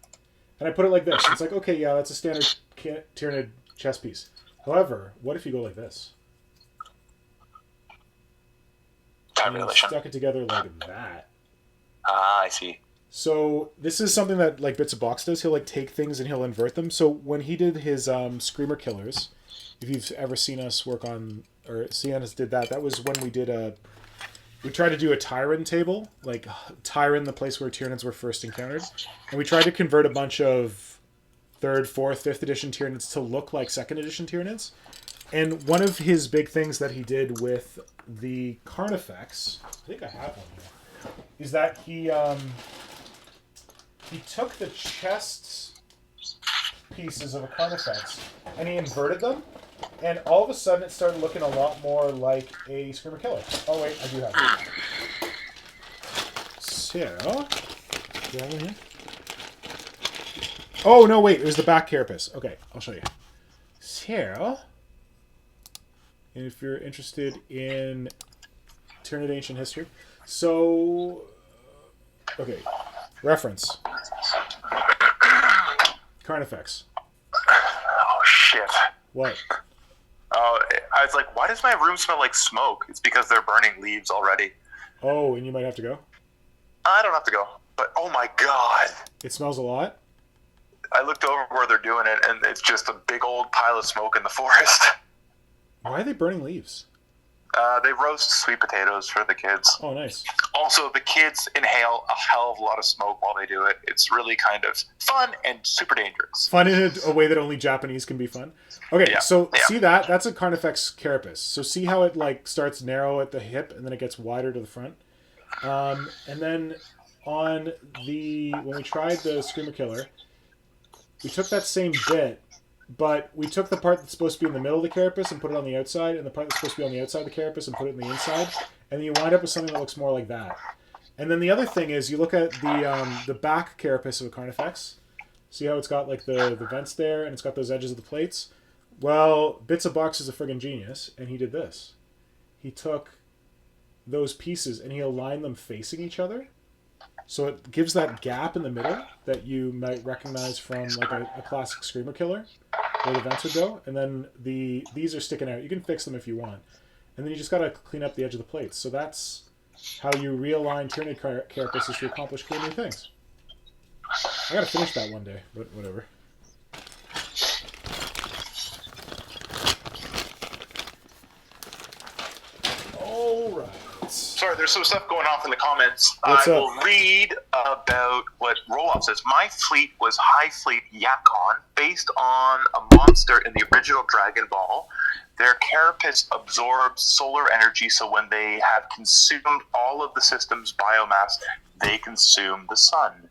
and I put it like this. It's like, okay, yeah, that's a standard Tyranid chess piece. However, what if you go like this? And stuck it together like that. Ah, I see. So this is something that like Bits of Box does. He'll like take things and he'll invert them. So when he did his Screamer Killers, if you've ever seen us work on or seen us did that, that was when we did we tried to do a Tyran table, like Tyran, the place where Tyranids were first encountered, and we tried to convert a bunch of 3rd, 4th, 5th edition Tyranids to look like 2nd edition Tyranids. And one of his big things that he did with the Carnifex, I think I have one here, is that he took the chest pieces of a Carnifex and he inverted them, and all of a sudden it started looking a lot more like a Screamer Killer. Oh wait, I do have it. So, do you have it here? Oh, no, wait. It was the back carapace. Okay, I'll show you. So, and if you're interested in Tyranid ancient history. So, okay. Reference. Carnifex. Oh, shit. What? Oh, I was like, why does my room smell like smoke? It's because they're burning leaves already. Oh, and you might have to go? I don't have to go. But, oh my god. It smells a lot? I looked over where they're doing it, and it's just a big old pile of smoke in the forest. Why are they burning leaves? They roast sweet potatoes for the kids. Oh, nice. Also, the kids inhale a hell of a lot of smoke while they do it. It's really kind of fun and super dangerous. Fun in a way that only Japanese can be fun. Okay, so see that? That's a Carnifex carapace. So see how it like starts narrow at the hip and then it gets wider to the front? And then on when we tried the Screamer Killer, we took that same bit, but we took the part that's supposed to be in the middle of the carapace and put it on the outside, and the part that's supposed to be on the outside of the carapace and put it in the inside, and then you wind up with something that looks more like that. And then the other thing is you look at the back carapace of a Carnifex. See how it's got like the vents there, and it's got those edges of the plates? Well, Bits of Box is a friggin' genius, and he did this. He took those pieces and he aligned them facing each other. So it gives that gap in the middle that you might recognize from like a classic Screamer Killer, where the vents would go. And then these are sticking out. You can fix them if you want. And then you just got to clean up the edge of the plates. So that's how you realign Tyranid carapaces to accomplish cool new things. I got to finish that one day, but whatever. All right. Sorry, there's some stuff going off in the comments. What's I up? will read about what Roloff says. My fleet was High Fleet Yakon, based on a monster in the original Dragon Ball. their carapace absorbs solar energy, so when they have consumed all of the system's biomass, they consume the sun.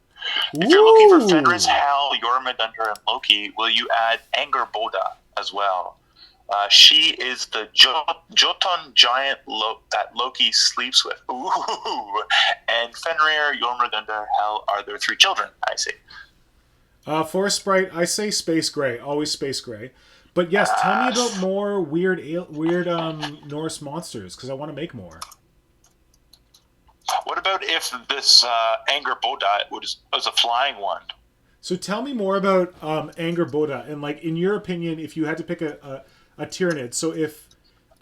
If you're looking for Fenris, Hel, Jormungandr, and Loki, will you add Angerboda as well? She is the Jotun giant that Loki sleeps with. Ooh. And Fenrir, Jormungandr, Hel are their 3 children, I see. Forest Sprite, I say Space Gray. Always Space Gray. But yes, tell me about more weird Norse monsters, because I want to make more. What about if this Angerboda was a flying one? So tell me more about Angerboda, and like in your opinion, if you had to pick a Tyranid. So if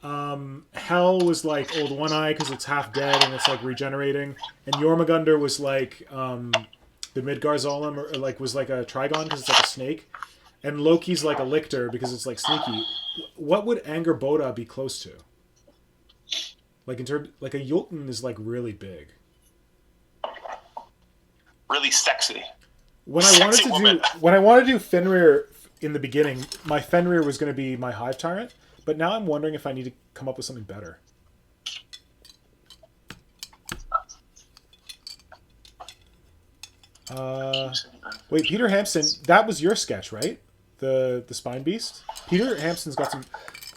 Hel was like Old One Eye because it's half dead and it's like regenerating, and Jormungandr was like the Midgard-Zolom, or like was like a Trigon because it's like a snake, and Loki's like a Lictor because it's like sneaky. What would Angerboda be close to? Like in terms, like a Jotun is like really big, really sexy. When I wanted to do Fenrir in the beginning, my Fenrir was going to be my Hive Tyrant, but now I'm wondering if I need to come up with something better. Wait, Peter Hampson, that was your sketch, right? The Spine Beast? Peter Hampson's got some...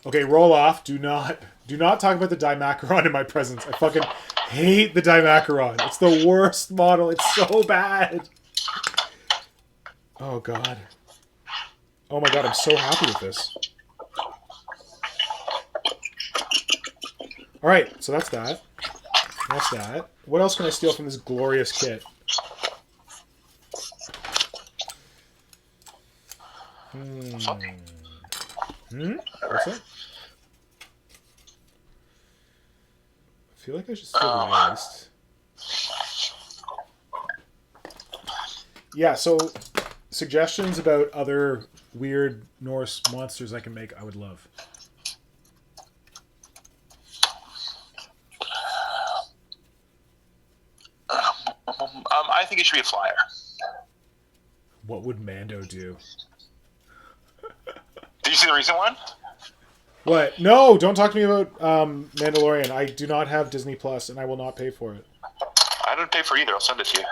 Okay, roll off. Do not talk about the Dimacaron in my presence. I fucking hate the Dimacaron. It's the worst model. It's so bad. Oh, God. Oh, my God. I'm so happy with this. All right. So that's that. That's that. What else can I steal from this glorious kit? What's that? I feel like I should steal the waste. Yeah, so suggestions about other weird Norse monsters I can make, I would love. I think it should be a flyer. What would Mando do? Did you see the recent one? What? No, don't talk to me about Mandalorian. I do not have Disney Plus, and I will not pay for it. I don't pay for either. I'll send it to you.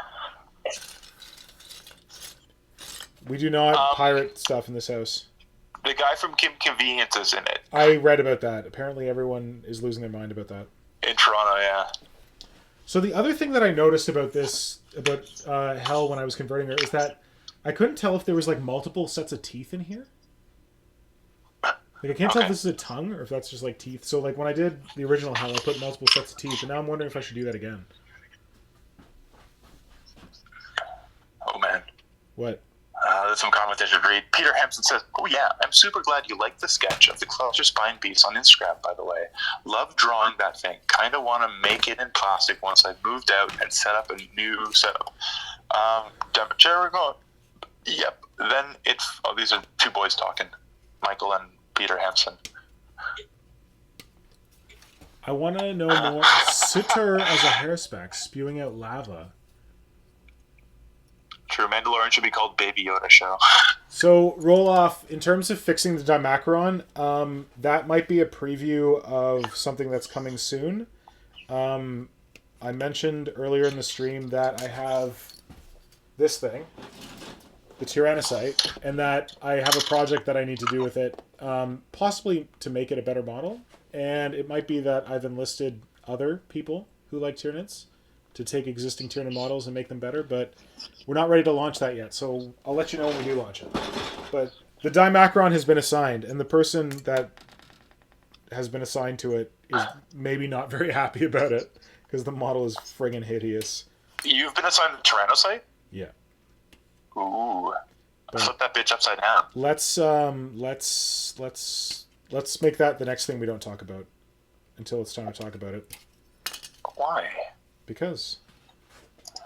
We do not pirate stuff in this house. The guy from Kim Convenience is in it. I read about that. Apparently everyone is losing their mind about that. In Toronto, yeah. So the other thing that I noticed about this, about Hel when I was converting her, is that I couldn't tell if there was like multiple sets of teeth in here. Like I can't tell if this is a tongue or if that's just like teeth. So like when I did the original Hel, I put multiple sets of teeth, and now I'm wondering if I should do that again. Oh man. What? There's some comments I should read. Peter Hampson says, "Oh yeah, I'm super glad you liked the sketch of the Cluster Spine Beast on Instagram, by the way. Love drawing that thing. Kind of want to make it in plastic once I've moved out and set up a new setup." Temperature, we're going. Yep. Then it's... Oh, these are 2 boys talking. Michael and Peter Hampson. I want to know more. Sitter as a hairspec, spewing out lava. True, Mandalorian should be called Baby Yoda Show. So, roll off. In terms of fixing the Dimacaron, that might be a preview of something that's coming soon. I mentioned earlier in the stream that I have this thing, the Tyrannocyte, and that I have a project that I need to do with it, possibly to make it a better model. And it might be that I've enlisted other people who like Tyranids to take existing Tyranid models and make them better, but we're not ready to launch that yet, so I'll let you know when we do launch it. But the Dimacaron has been assigned, and the person that has been assigned to it is maybe not very happy about it, because the model is friggin' hideous. You've been assigned the Tyrannocyte? Yeah. Ooh. Flip that bitch upside down. Let's make that the next thing we don't talk about until it's time to talk about it. Why? Because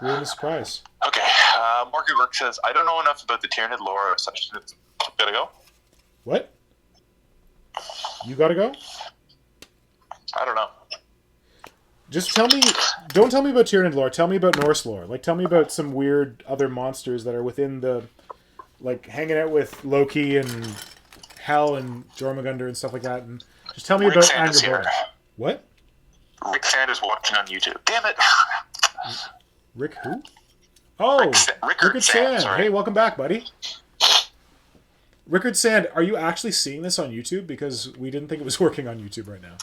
ruin the surprise. Okay. Morgan Work says, I don't know enough about the Tyranid lore or such. Gotta go? What? You gotta go? I don't know. Just tell me... Don't tell me about Tyranid lore. Tell me about Norse lore. Like, tell me about some weird other monsters that are within the... Like, hanging out with Loki and Hel and Jormungandr and stuff like that. And Just tell me Rick about Sand Angerboda. here. What? Rick Sand is watching on YouTube. Damn it! Rick who? Oh, Rickard Sand. Sorry. Hey, welcome back, buddy. Rickard Sand, are you actually seeing this on YouTube? Because we didn't think it was working on YouTube right now.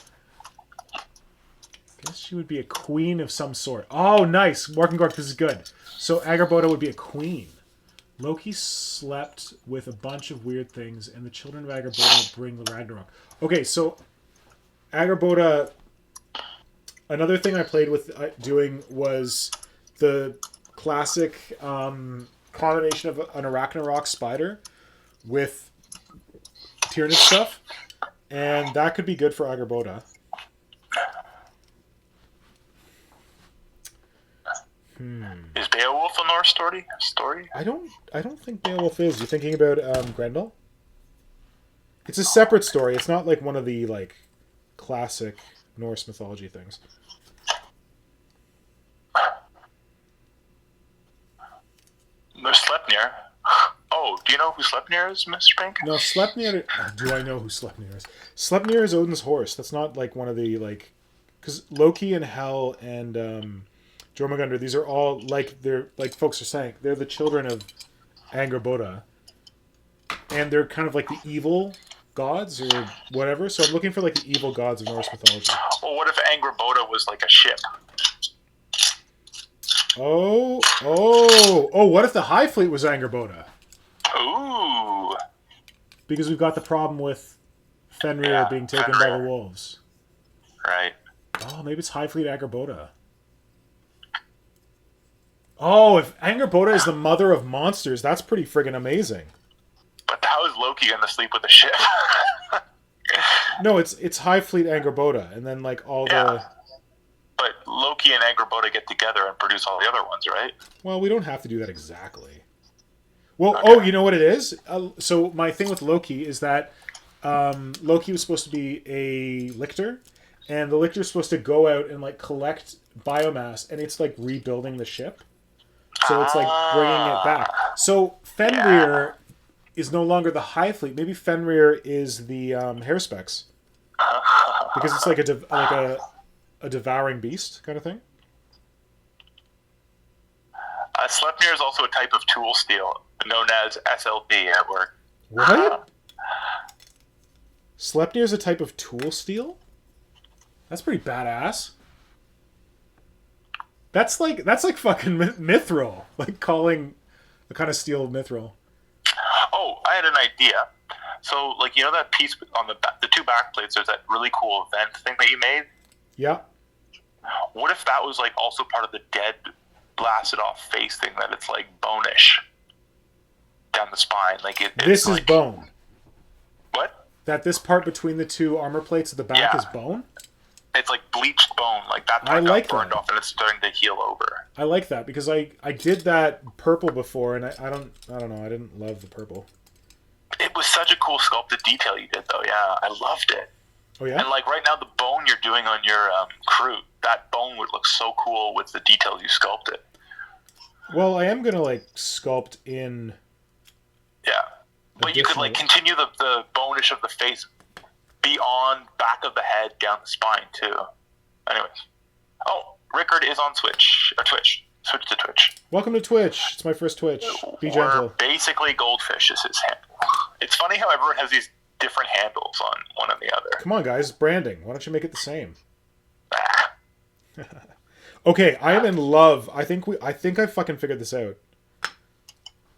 Guess she would be a queen of some sort. Oh, nice. Mark and Gork, this is good. So Angerboda would be a queen. Loki slept with a bunch of weird things, and the children of Angerboda bring the Ragnarok. Okay, so Angerboda... Another thing I played with doing was the classic combination of an Arachnarok spider with Tyranid stuff, and that could be good for Angerboda. Is Beowulf a Norse story? I don't think Beowulf is. You're thinking about Grendel? It's a separate story. It's not like one of the like classic Norse mythology things. There's Sleipnir. Oh, do you know who Sleipnir is, Mr. Pink? No, Sleipnir... Do I know who Sleipnir is? Sleipnir is Odin's horse. That's not like one of the like... Because Loki and Hel and Jormungandr, these are all like... They're like folks are saying. They're the children of Angerboda. And they're kind of like the evil gods or whatever. So I'm looking for like the evil gods of Norse mythology. Well, what if Angerboda was like a ship? Oh, what if the High Fleet was Angerboda? Ooh. Because we've got the problem with Fenrir being taken by the wolves. Right. Oh, maybe it's High Fleet Angerboda. Oh, if Angerboda is the mother of monsters, that's pretty friggin' amazing. But how is Loki going to sleep with a ship? No, it's High Fleet Angerboda, and then like all the... But Loki and Angerboda get together and produce all the other ones, right? Well, we don't have to do that exactly. Well, Okay. Oh, you know what it is? So my thing with Loki is that Loki was supposed to be a lictor, and the lictor is supposed to go out and like collect biomass, and it's like rebuilding the ship. So it's like bringing it back. So Fenrir is no longer the High Fleet. Maybe Fenrir is the Hairspecs. Because it's like a devouring beast kind of thing. Sleipnir is also a type of tool steel known as SLP at work. What? Sleipnir is a type of tool steel? That's pretty badass. That's like fucking mithril. Like calling a kind of steel mithril. Oh, I had an idea. So, like, you know that piece on the two back plates, there's that really cool vent thing that you made? Yeah. What if that was, like, also part of the dead, blasted off face thing, that it's, like, bone-ish down the spine? Like, This is like, bone. What? That this part between the two armor plates at the back is bone? It's like bleached bone. Like, that part got burned off and it's starting to heal over. I like that because I did that purple before, and I don't know, I didn't love the purple. It was such a cool sculpted detail you did, though. Yeah, I loved it. Oh yeah. And like right now, the bone you're doing on your crew, that bone would look so cool with the details you sculpted. Well, I am gonna like sculpt in. Yeah, but you could like continue the bonish of the face beyond back of the head down the spine too. Anyways, oh, Rickard is on Twitch. Switch to Twitch. Welcome to Twitch. It's my first Twitch. Be gentle. Basically, Goldfish is his handle. It's funny how everyone has these different handles on one and the other. Come on, guys, branding. Why don't you make it the same? Okay, I am in love. I think I fucking figured this out.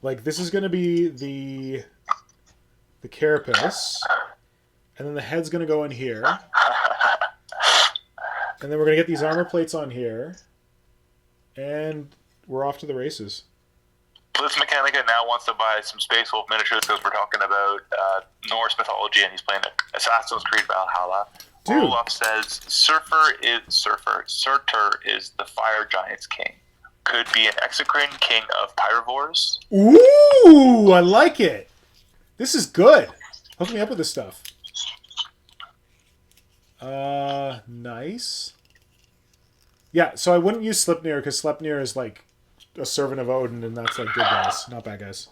Like, this is gonna be the carapace, and then the head's gonna go in here, and then we're gonna get these armor plates on here, and we're off to the races. Blitz Mechanica now wants to buy some Space Wolf miniatures because we're talking about Norse mythology, and he's playing Assassin's Creed Valhalla. Dude. Olaf says Surtur is the fire giant's king. Could be an exocrine king of pyrovores. Ooh, I like it. This is good. Hook me up with this stuff. Nice. Yeah, so I wouldn't use Sleipnir because Sleipnir is like a servant of Odin, and that's like good guys, not bad guys.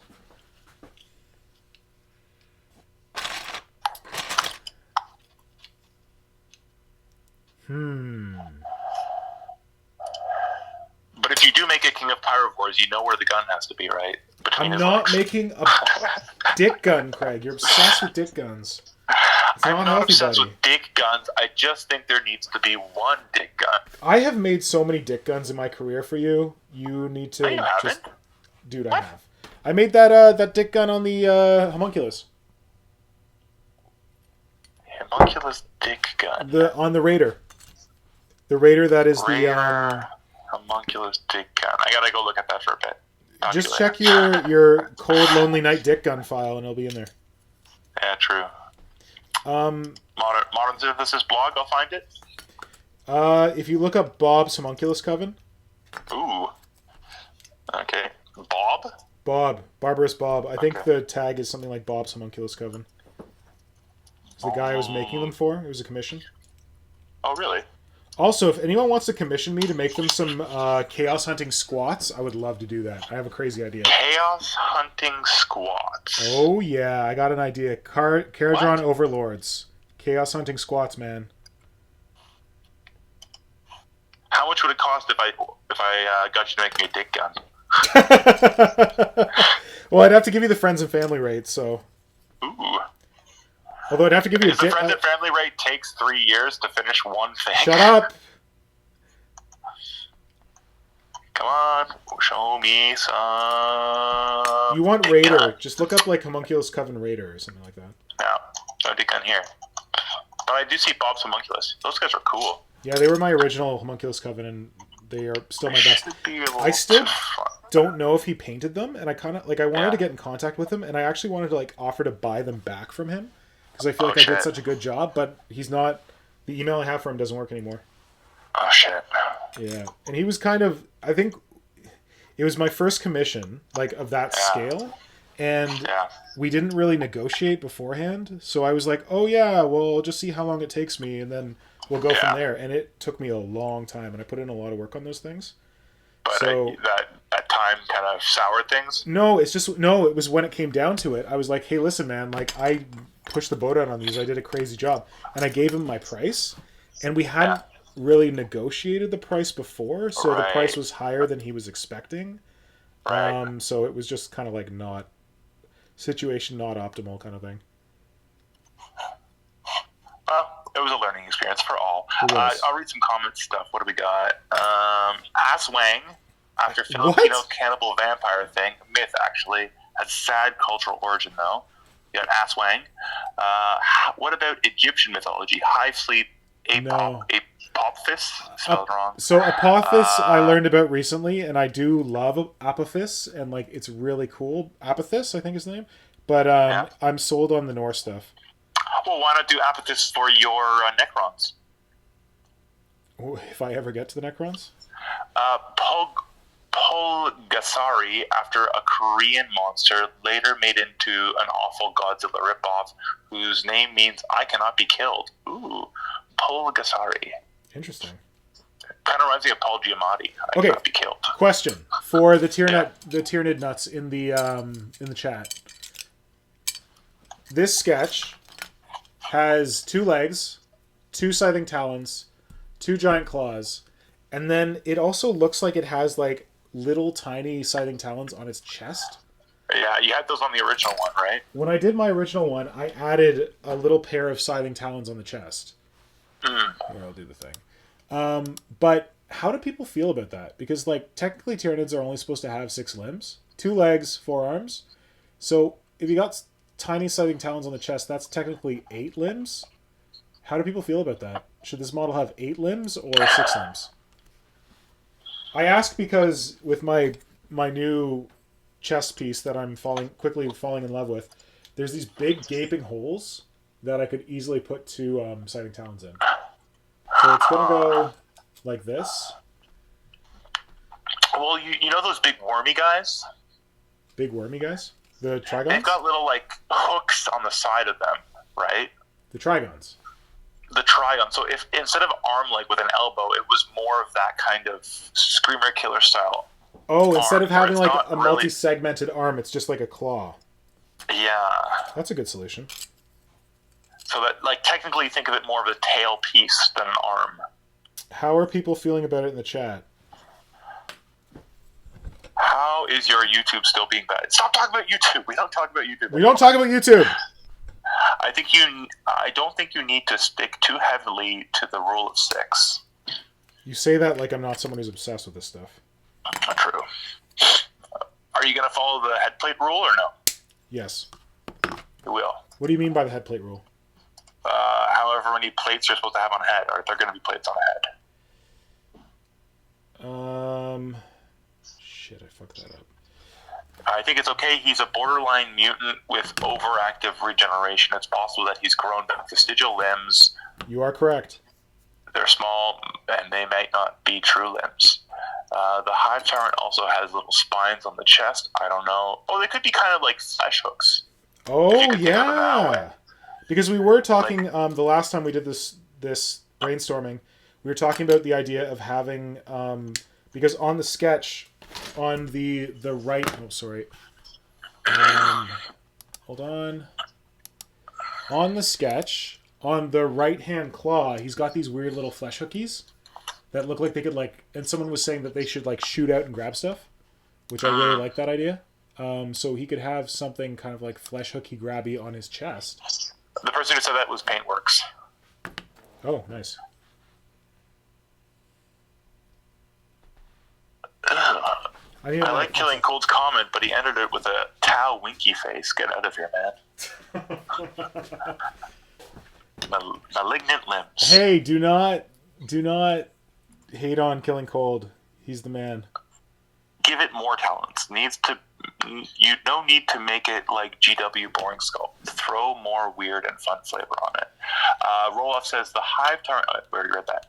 But if you do make a King of Pyrovores, you know where the gun has to be, right? Between I'm his not legs. making a dick gun, Craig. You're obsessed with dick guns. It's I'm not not healthy, obsessed buddy. with dick guns. I just think there needs to be one dick gun. I have made so many dick guns in my career for you. You need to No, you just... haven't. Dude, I What? have. I made that dick gun on the homunculus. Homunculus dick gun. On the Raider. The Raider that is Raider, homunculus dick gun. I gotta go look at that for a bit. Talk to just you check later. your Cold Lonely Night dick gun file and it'll be in there. Yeah, true. Modern Synthesis blog, I'll find it. If you look up Bob's Homunculus Coven. Ooh. Okay. Bob? Barbarous Bob. I think Okay. the tag is something like Bob's Homunculus Coven. It's the guy I was making them for. It was a commission. Oh, really? Also, if anyone wants to commission me to make them some Chaos Hunting squats, I would love to do that. I have a crazy idea. Chaos Hunting Squats. Oh, yeah. I got an idea. Caradron Overlords. Chaos Hunting squats, man. How much would it cost if I got you to make me a dick gun? Well, I'd have to give you the friends and family rate, so... Ooh. Although I'd have to give you a Because the friends and family rate takes 3 years to finish one thing. Shut up! Come on, show me some. You want dick Raider. gun. Just look up, like, Homunculus Coven Raider or something like that. No dick gun here. But I do see Bob's Homunculus. Those guys are cool. Yeah, they were my original Homunculus Coven, and they are still my best. Should be able I still to find- don't know if he painted them, and I kind of, like, I wanted Yeah. to get in contact with him, and I actually wanted to, like, offer to buy them back from him, because I feel Oh, like I did shit. such a good job, but he's not... The email I have for him doesn't work anymore. Oh shit. Yeah, and he was kind of... I think it was my first commission, like, of that Yeah. scale, and Yeah. we didn't really negotiate beforehand, so I was like, oh yeah, well, I'll just see how long it takes me, and then we'll go Yeah. from there. And it took me a long time, and I put in a lot of work on those things. But So- that time kind of soured things. No, it's just... No, it was when it came down to it, I was like, hey, listen, man, like, I pushed the boat out on these, I did a crazy job. And I gave him my price, and we hadn't really negotiated the price before, so the Right. price was higher than he was expecting. Right. So it was just kind of like not... Situation not optimal kind of thing. Well, it was a learning experience for all. It was. I'll read some comment stuff. What do we got? Ass Wang, after Filipino cannibal vampire thing, myth actually, has sad cultural origin though. You got Ass Wang. What about Egyptian mythology? High Fleet Apophis? Spelled wrong. So Apophis I learned about recently, and I do love Apophis, and like it's really cool. Apophis, I think is the name. But I'm sold on the Norse stuff. Well, why not do Apophis for your Necrons? If I ever get to the Necrons. Pulgasari, after a Korean monster, later made into an awful Godzilla ripoff, whose name means "I cannot be killed." Ooh, Pulgasari. Interesting. Kind of reminds me of Paul Giamatti. I Okay. cannot be killed. Question for the Tyrannid nuts in the chat. This sketch has 2 legs, 2 scything talons, 2 giant claws, and then it also looks like it has like little tiny scything talons on its chest. Yeah, you had those on the original one, right? When I did my original one, I added a little pair of scything talons on the chest. Here, I'll do the thing. But how do people feel about that? Because like technically Tyrannids are only supposed to have 6 limbs, 2 legs, 4 arms. So if you got tiny scything talons on the chest, that's technically 8 limbs. How do people feel about that? Should this model have 8 limbs or 6 limbs? I ask because with my new chest piece that I'm quickly falling in love with, there's these big gaping holes that I could easily put 2 scything talons in. So it's gonna go like this. Well, you know those big wormy guys? Big wormy guys? The Trigons? They've got little like hooks on the side of them, right? The Trigons. The Trigon. So if instead of arm like with an elbow, it was more of that kind of screamer killer style. Oh, instead of where having it's like not a really- multi-segmented arm, it's just like a claw. Yeah. That's a good solution. So that like technically think of it more of a tail piece than an arm. How are people feeling about it in the chat? How is your YouTube still being bad? Stop talking about YouTube. We don't talk about YouTube. We don't talk about YouTube. I don't think you need to stick too heavily to the rule of 6. You say that like I'm not someone who's obsessed with this stuff. Not true. Are you going to follow the head plate rule or no? Yes. You will. What do you mean by the head plate rule? However many plates you're supposed to have on a head, or there going to be plates on a head. Shit, I fucked that up. I think it's okay. He's a borderline mutant with overactive regeneration. It's possible that he's grown back vestigial limbs. You are correct. They're small, and they might not be true limbs. The Hive Tyrant also has little spines on the chest. I don't know. Oh, they could be kind of like flesh hooks. Oh, yeah. Because we were talking, the last time we did this brainstorming, we were talking about the idea of having, because on the sketch, on the right, oh, sorry. Hold on. On the sketch, on the right-hand claw, he's got these weird little flesh hookies that look like they could, like, and someone was saying that they should, like, shoot out and grab stuff, which I really like that idea. So he could have something kind of like flesh hooky grabby on his chest. The person who said that was Paintworks. Oh, nice. I like Killing Cold's comment, but he ended it with a Tao winky face. Get out of here, man. Malignant limbs. Hey, do not hate on Killing Cold. He's the man. Give it more talents. You don't need to make it like GW Boring Skull. Throw more weird and fun flavor on it. Roloff says the Hive Tyrant. Oh, we already read that.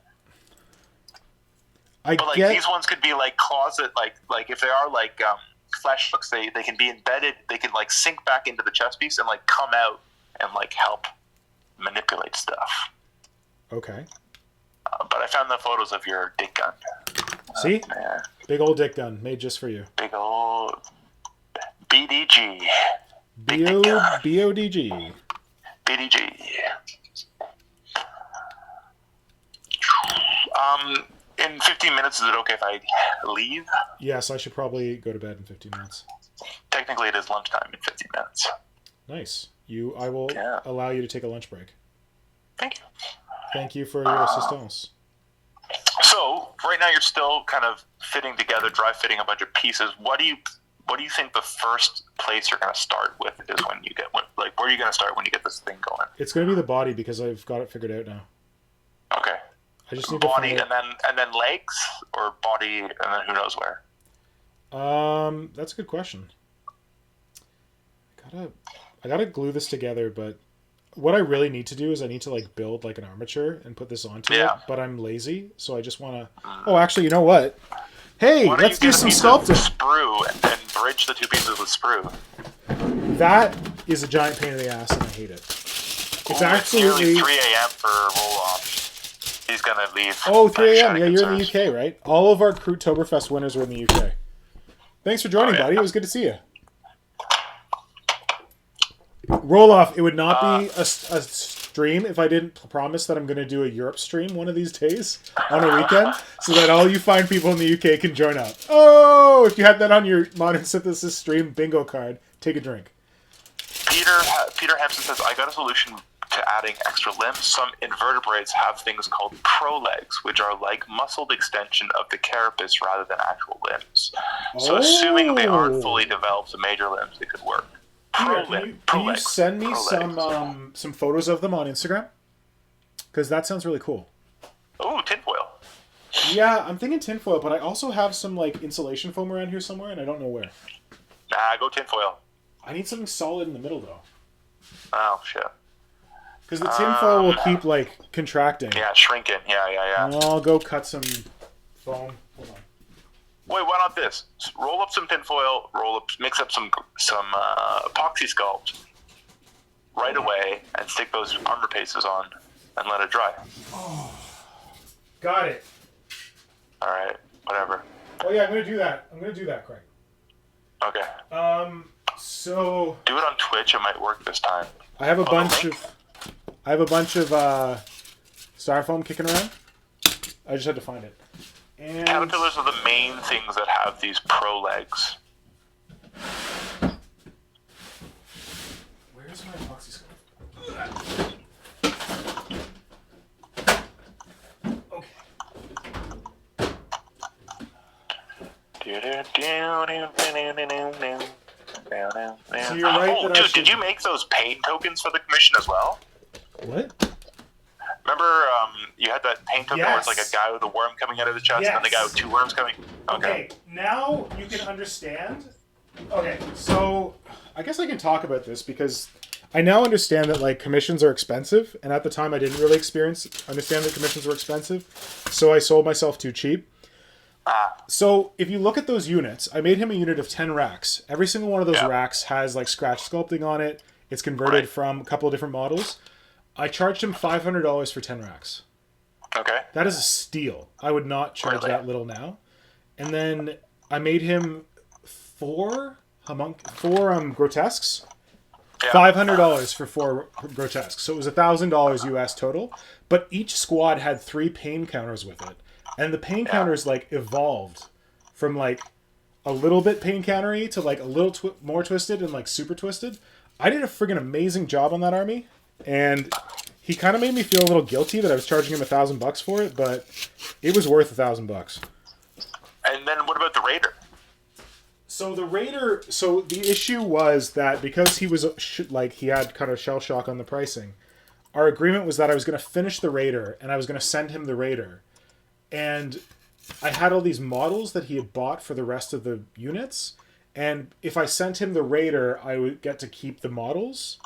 These ones could be like closet, like if they are like flesh hooks, they can be embedded. They can like sink back into the chest piece and like come out and like help manipulate stuff. Okay. But I found the photos of your dick gun. See? Big old dick gun made just for you. Big old BDG. BODG. BDG. In 15 minutes, is it okay if I leave? Yes, I should probably go to bed in 15 minutes. Technically, it is lunchtime in 15 minutes. Nice. I will allow you to take a lunch break. Thank you. Thank you for your assistance. So, right now you're still kind of dry fitting a bunch of pieces. What do you think the first place you're going to start with is where are you going to start when you get this thing going? It's going to be the body because I've got it figured out now. Okay. I just need body to and then legs, or body and then who knows where? That's a good question. I gotta glue this together, but what I really need to do is I need to like build like an armature and put this onto it, but I'm lazy, so I just want to... Oh, actually, you know what? Hey, let's do some sculpting. Sprue and bridge the two pieces with sprue. That is a giant pain in the ass, and I hate it. It's absolutely... It's nearly 3 a.m. for roll-off. He's going to leave. Oh, 3 a.m. Yeah, you're in the UK, right? All of our Crewtoberfest winners were in the UK. Thanks for joining, buddy. It was good to see you. Roll off. It would not be a stream if I didn't promise that I'm going to do a Europe stream one of these days on a weekend so that all you fine people in the UK can join up. Oh, if you had that on your Modern Synthesis stream bingo card, take a drink. Peter Hampson says, I got a solution to adding extra limbs. Some invertebrates have things called prolegs, which are like muscled extension of the carapace rather than actual limbs. So assuming they aren't fully developed major limbs, it could work. Can you send me some photos of them on Instagram? Because that sounds really cool. Oh, tinfoil. Yeah, I'm thinking tinfoil, but I also have some like insulation foam around here somewhere, and I don't know where. Nah, go tinfoil. I need something solid in the middle, though. Oh, shit. Because the tinfoil will keep, like, contracting. Yeah, shrinking. Yeah. I'll go cut some foam. Hold on. Wait, why not this? Roll up some tinfoil, mix up some epoxy sculpt right away, and stick those armor pieces on, and let it dry. Oh, got it. All right, whatever. Oh, yeah, I'm going to do that. Craig. Okay. So... Do it on Twitch, it might work this time. I have a bunch of styrofoam kicking around. I just had to find it. And Caterpillars are the main things that have these pro legs. Where's my epoxy scope? Okay. So you're right oh, that dude, I should... did you make those pain tokens for the commission as well? What? Remember, you had that pain token where it's like a Yes. guy with a worm coming out of the chest, and then the guy with 2 worms coming? Okay, now you can understand. Okay, so I guess I can talk about this because I now understand that like commissions are expensive, and at the time I didn't really understand that commissions were expensive, so I sold myself too cheap. So if you look at those units, I made him a unit of 10 racks. Every single one of those racks has like scratch sculpting on it. It's converted from a couple of different models. I charged him $500 for 10 racks. Okay. That is a steal. I would not charge that little now. And then I made him four grotesques. Yeah. $500 for 4 grotesques. So it was $1,000 US total. But each squad had 3 pain counters with it. And the pain counters like evolved from like a little bit pain countery to like a little more twisted and like super twisted. I did a friggin' amazing job on that army. And he kind of made me feel a little guilty that I was charging him $1,000 for it, but it was worth $1,000. And then what about the Raider? So the Raider, so the issue was that because he was like he had kind of shell shock on the pricing, our agreement was that I was going to finish the Raider and I was going to send him the Raider, and I had all these models that he had bought for the rest of the units, and if I sent him the Raider, I would get to keep the models.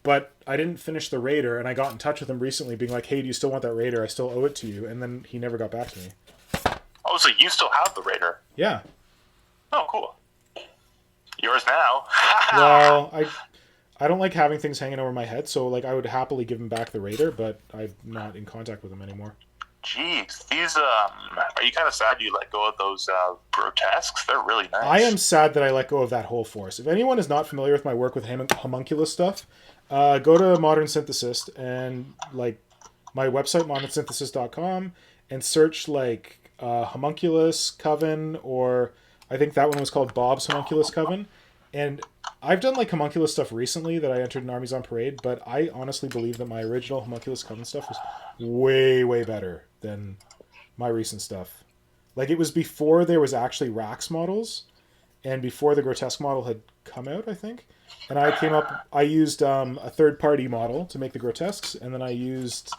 But I didn't finish the Raider, and I got in touch with him recently being like, hey, do you still want that Raider? I still owe it to you. And then he never got back to me. Oh, so you still have the Raider? Yeah. Oh, cool. Yours now. Well, I don't like having things hanging over my head, so like I would happily give him back the Raider, but I'm not in contact with him anymore. Jeez, these, are you kind of sad you let go of those grotesques? They're really nice. I am sad that I let go of that whole force. If anyone is not familiar with my work with homunculus stuff, go to Modern Synthesis and like my website, modernsynthesis.com, and search like homunculus coven, or I think that one was called Bob's Homunculus Coven. And I've done like homunculus stuff recently that I entered in Armies on Parade, but I honestly believe that my original homunculus coven stuff was way, way better than my recent stuff. Like it was before there was actually Rax models, and before the grotesque model had come out, I think. And I used a third-party model to make the grotesques, and then I used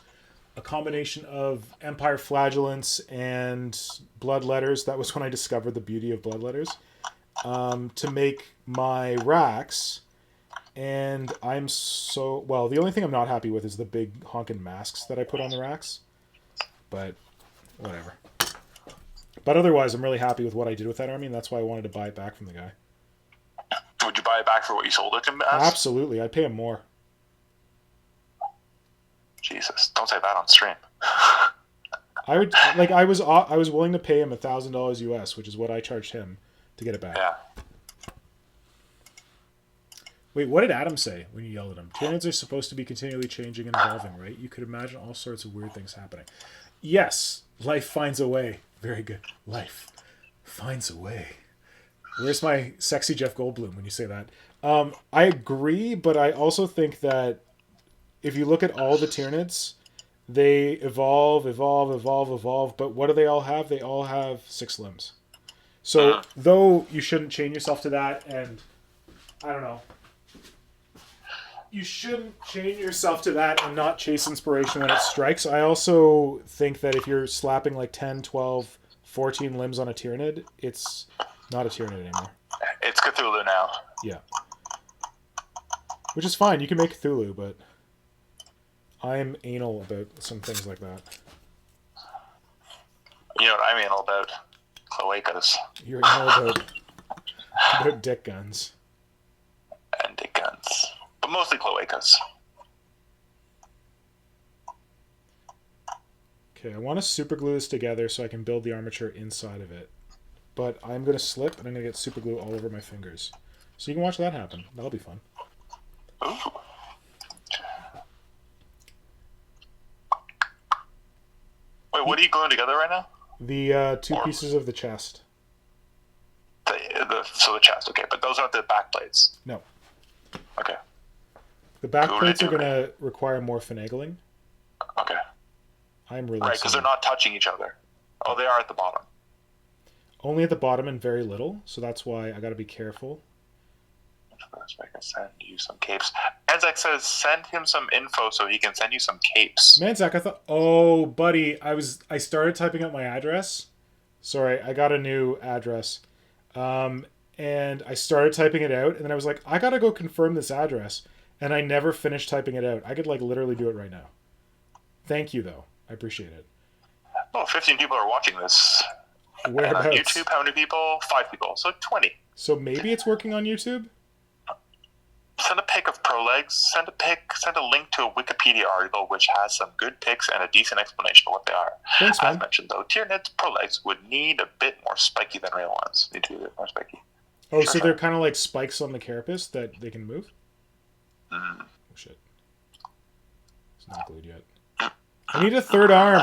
a combination of Empire Flagellants and Blood Letters. That was when I discovered the beauty of Blood Letters. To make my racks, and the only thing I'm not happy with is the big honkin' masks that I put on the racks, but whatever. But otherwise, I'm really happy with what I did with that army, and that's why I wanted to buy it back from the guy. Would you buy it back for what you sold it to him as? Absolutely, I'd pay him more. Jesus, don't say that on stream. I would I was willing to pay him $1,000 US, which is what I charged him to get it back. Yeah. Wait, what did Adam say when you yelled at him? Tyranids are supposed to be continually changing and evolving, right? You could imagine all sorts of weird things happening. Yes, life finds a way. Very good. Life finds a way. Where's my sexy Jeff Goldblum when you say that? I agree, but I also think that if you look at all the Tyranids, they evolve, but what do they all have? They all have 6 limbs. So, though you shouldn't chain yourself to that, and I don't know, you shouldn't chain yourself to that and not chase inspiration when it strikes. I also think that if you're slapping like 10, 12, 14 limbs on a Tyranid, it's not a Tyranid anymore. It's Cthulhu now. Yeah. Which is fine. You can make Cthulhu, but I'm anal about some things like that. You know what I'm anal about? Cloacas. You're anal about dick guns. And dick guns. But mostly cloacas. Okay, I want to super glue this together so I can build the armature inside of it. But I'm going to slip and I'm going to get super glue all over my fingers. So you can watch that happen. That'll be fun. Ooh. Wait, Wait, what are you gluing together right now? The two pieces of the chest. So the chest, okay, but those aren't the back plates. No. Okay. The back plates are going to require more finagling. Okay. I'm really right, because they're not touching each other. Oh, they are at the bottom. Only at the bottom and very little, so that's why I got to be careful. I can send you some capes. Manzak says send him some info so he can send you some capes. Manzak, I thought... Oh, buddy, I started typing out my address. Sorry, I got a new address. And I started typing it out, and then I was like, I got to go confirm this address. And I never finished typing it out. I could, like, literally do it right now. Thank you, though. I appreciate it. Oh, 15 people are watching this. Whereabouts? And on YouTube, how many people? 5 people. So 20. So maybe it's working on YouTube? Send a pic of pro legs. Send a link to a Wikipedia article which has some good pics and a decent explanation of what they are. Thanks, man. As mentioned, though, Tyranids pro legs would need a bit more spiky than real ones. Need to be a bit more spiky. Oh, so they're kind of like spikes on the carapace that they can move? Mm. Oh, shit. It's not glued yet. I need a third arm.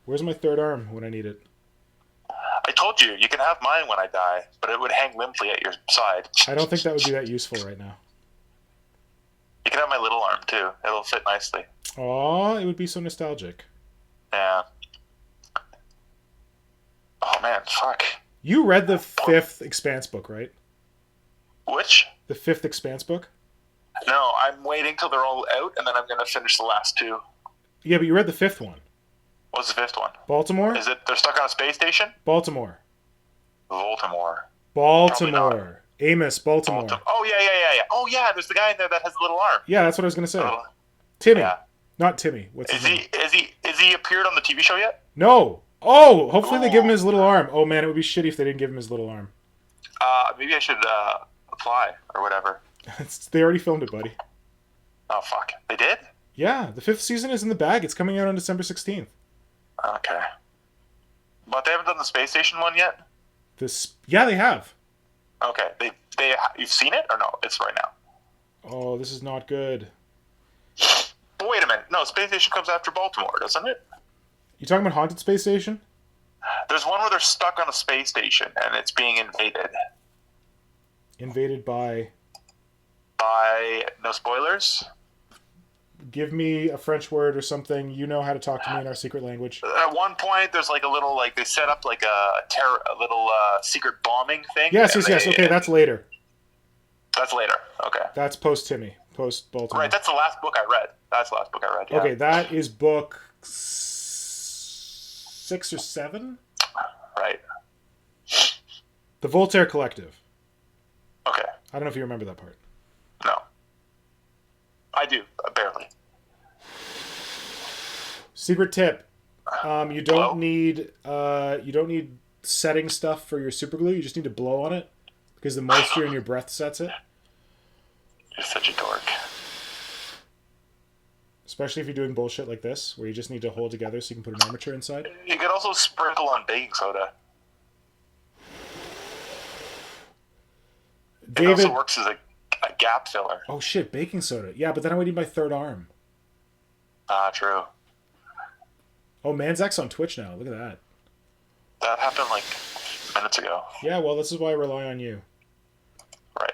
Where's my third arm when I need it? I told you, you can have mine when I die, but it would hang limply at your side. I don't think that would be that useful right now. You can have my little arm, too. It'll fit nicely. Aw, it would be so nostalgic. Yeah. Oh, man, fuck. You read the 5th Expanse book, right? Which? The 5th Expanse book? No, I'm waiting till they're all out, and then I'm going to finish the last 2. Yeah, but you read the 5th one. What's the 5th one? Baltimore? Is it they're stuck on a space station? Baltimore. Baltimore. Amos, Baltimore. Oh, yeah. Oh, yeah, there's the guy in there that has a little arm. Yeah, that's what I was going to say. Timmy. Yeah. Not Timmy. What's his name? Is he appeared on the TV show yet? No. Oh, hopefully they give him his little arm. Oh, man, it would be shitty if they didn't give him his little arm. Maybe I should apply or whatever. They already filmed it, buddy. Oh, fuck. They did? Yeah, the 5th season is in the bag. It's coming out on December 16th. Okay. But they haven't done the space station one yet? Yeah, they have. Okay. You've seen it or no? It's right now. Oh, this is not good. But wait a minute. No, space station comes after Baltimore, doesn't it? You talking about Haunted Space Station? There's one where they're stuck on a space station and it's being invaded. Invaded by... No spoilers? Give me a French word or something. You know how to talk to me in our secret language. At one point, there's like a little, like, they set up like a little secret bombing thing. Yes. Okay, that's later. That's later. Okay. That's post-Timmy. Post-Baltimore. Right, that's the last book I read. Yeah. Okay, that is book 6 or 7? Right. The Voltaire Collective. Okay. I don't know if you remember that part. No. I do, barely. Secret tip. You don't need setting stuff for your super glue. You just need to blow on it because the moisture in your breath sets it. You're such a dork. Especially if you're doing bullshit like this, where you just need to hold together so you can put an armature inside. You could also sprinkle on baking soda. David, it also works as a gap filler. Oh shit, baking soda. Yeah, but then I would need my third arm. True. Oh, Manzak's on Twitch now. Look at that. That happened like minutes ago. Yeah, well, this is why I rely on you. Right.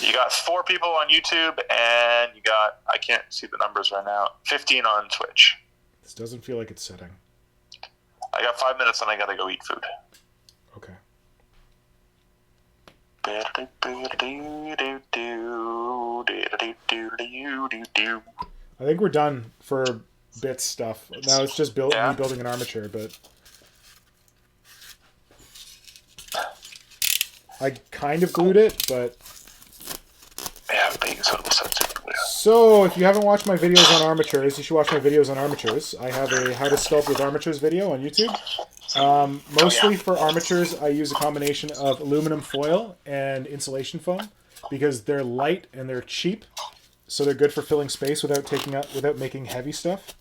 You got 4 people on YouTube, and you got, I can't see the numbers right now, 15 on Twitch. This doesn't feel like it's setting. I got 5 minutes, and I gotta go eat food. Okay. I think we're done for bits stuff. Now it's just me building an armature, but I kind of glued it, but yeah, baking soda was so super glue. So if you haven't watched my videos on armatures, you should watch my videos on armatures. I have a how to sculpt with armatures video on YouTube. Mostly for armatures, I use a combination of aluminum foil and insulation foam because they're light and they're cheap, so they're good for filling space without making heavy stuff.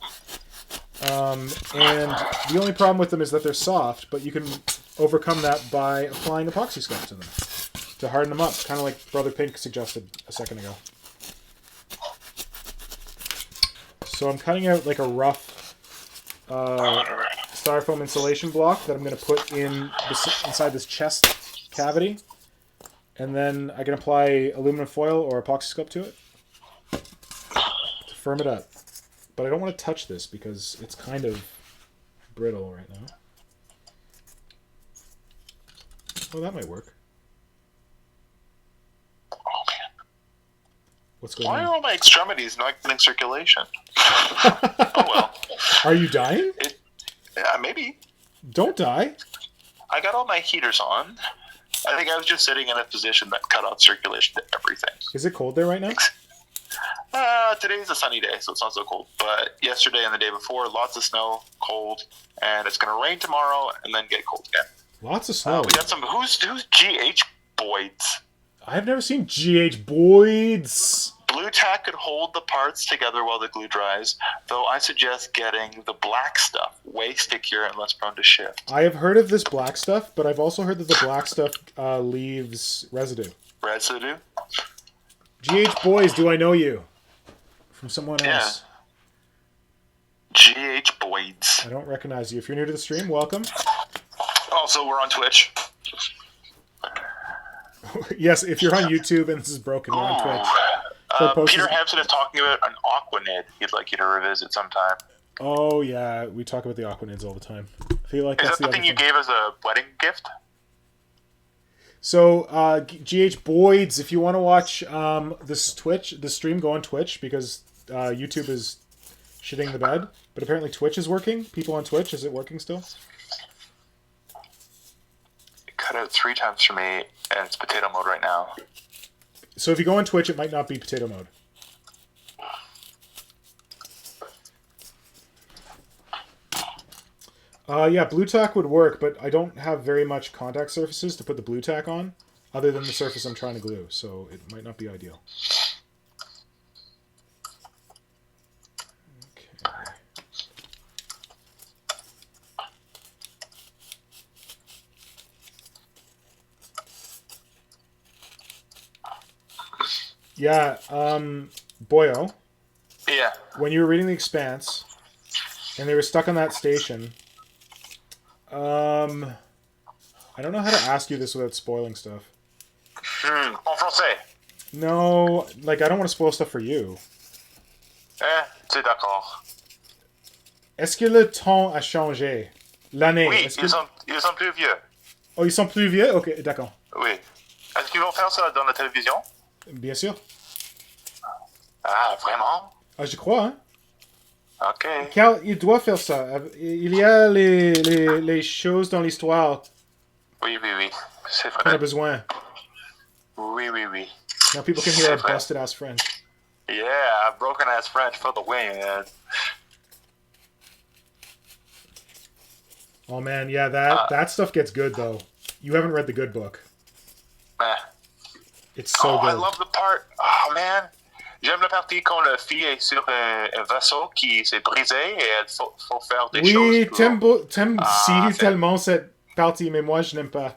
And the only problem with them is that they're soft, but you can overcome that by applying epoxy sculpt to them to harden them up, kind of like Brother Pink suggested a second ago. So I'm cutting out like a rough styrofoam insulation block that I'm going to put inside this chest cavity. And then I can apply aluminum foil or epoxy sculpt to it to firm it up. But I don't want to touch this because it's kind of brittle right now. Oh, that might work. Oh man. What's going Why on? are all my extremities not getting circulation? Oh well. Are you dying? Yeah, maybe. Don't die. I got all my heaters on. I think I was just sitting in a position that cut off circulation to everything. Is it cold there right now? Today's a sunny day, so it's not so cold. But yesterday and the day before, lots of snow, cold, and it's going to rain tomorrow and then get cold again. Lots of snow. We got some. Who's GH Boyds? I've never seen GH Boyds. Blue tack could hold the parts together while the glue dries, though I suggest getting the black stuff, way stickier and less prone to shift. I have heard of this black stuff, but I've also heard that the black stuff leaves residue. Residue? GH Boys, do I know you? From someone else. GH Boyds. I don't recognize you. If you're new to the stream, welcome. Also, we're on Twitch. Yes, if you're on YouTube and this is broken, we're on Twitch. Peter Hampson is talking about an Aquanid he'd like you to revisit sometime. Oh, yeah. We talk about the Aquanids all the time. I feel like that's Is that the thing you gave as a wedding gift? So, GH Boyds, if you want to watch the stream, go on Twitch because YouTube is shitting the bed. But apparently Twitch is working. People on Twitch, is it working still? It cut out 3 times for me, and it's potato mode right now. So if you go on Twitch, it might not be potato mode. Yeah, blue tack would work, but I don't have very much contact surfaces to put the blue tack on, other than the surface I'm trying to glue, so it might not be ideal. Okay. Yeah, Boyo. Yeah. When you were reading The Expanse, and they were stuck on that station, I don't know how to ask you this without spoiling stuff. En français. No, like, I don't want to spoil stuff for you. C'est d'accord. Est-ce que le temps a changé? L'année. Oui, Est-ce que... ils sont plus vieux. Oh, ils sont plus vieux? Ok, d'accord. Oui. Est-ce qu'ils vont faire ça dans la télévision? Bien sûr. Ah, vraiment? Ah, je crois, hein? Ok. Car il doit faire ça. Il y a les choses dans l'histoire Oui, oui, oui. C'est qu'on a vrai. besoin. Oui, oui, oui. Now people can hear our busted-ass French. Yeah, broken-ass French for the win. Oh, man, yeah, that stuff gets good, though. You haven't read the good book. It's so good. I love the part. Oh, man. J'aime la partie quand la fille est sur un vaisseau qui s'est brisé et il faut faire des choses. Oui, pour... t'aimes tellement cette partie, mais moi, je n'aime pas.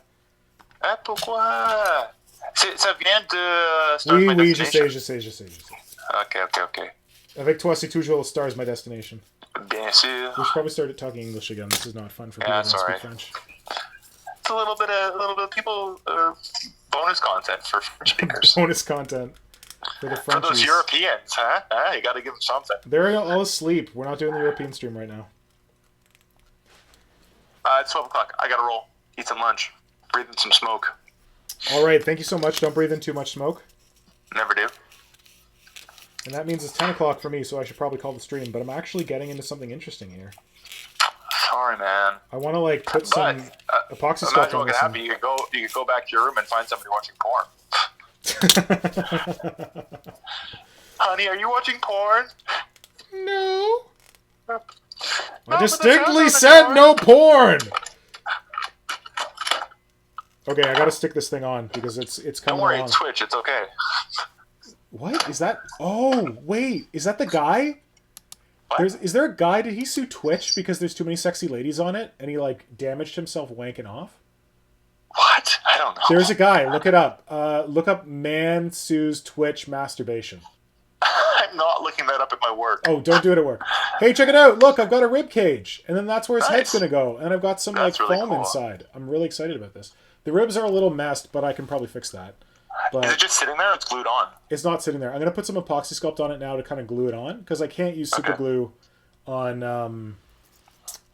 Ah, pourquoi? Ça vient de Star My Oui, Destination. je sais. Ok. Avec toi, c'est toujours Stars My Destination. Bien sûr. We should probably start talking English again. This is not fun for people who don't speak French. It's a little bit of people bonus content for French speakers. Bonus content for the For Frenchies. those Europeans, huh? You got to give them something. They're all asleep. We're not doing the European stream right now. It's 12 o'clock. I got to roll. Eat some lunch. Breathe in some smoke. All right, thank you so much. Don't breathe in too much smoke. Never do. And that means it's 10 o'clock for me, so I should probably call the stream. But I'm actually getting into something interesting here. Sorry, man. I want to like put some epoxy stuff Imagine on what could this. happen. You could go back to your room and find somebody watching porn. Honey, are you watching porn? No. No, I but distinctly the sound said on the no porn. Okay, I gotta stick this thing on because it's Don't coming worry, along. it's Twitch. It's okay. What is that? Oh, wait, is that the guy? What? Is there a guy? Did he sue Twitch because there's too many sexy ladies on it, and he like damaged himself wanking off? What? I don't know. There's a guy. Look it up. Look up man sues Twitch masturbation. I'm not looking that up at my work. Oh, don't do it at work. Hey, check it out. Look, I've got a rib cage. And then that's where his head's Nice. going to go. And I've got some That's like really foam cool. inside. I'm really excited about this. The ribs are a little messed, but I can probably fix that. Is it But just sitting there or it's glued on? it's not sitting there. I'm going to put some epoxy sculpt on it now to kind of glue it on because I can't use super Okay. glue on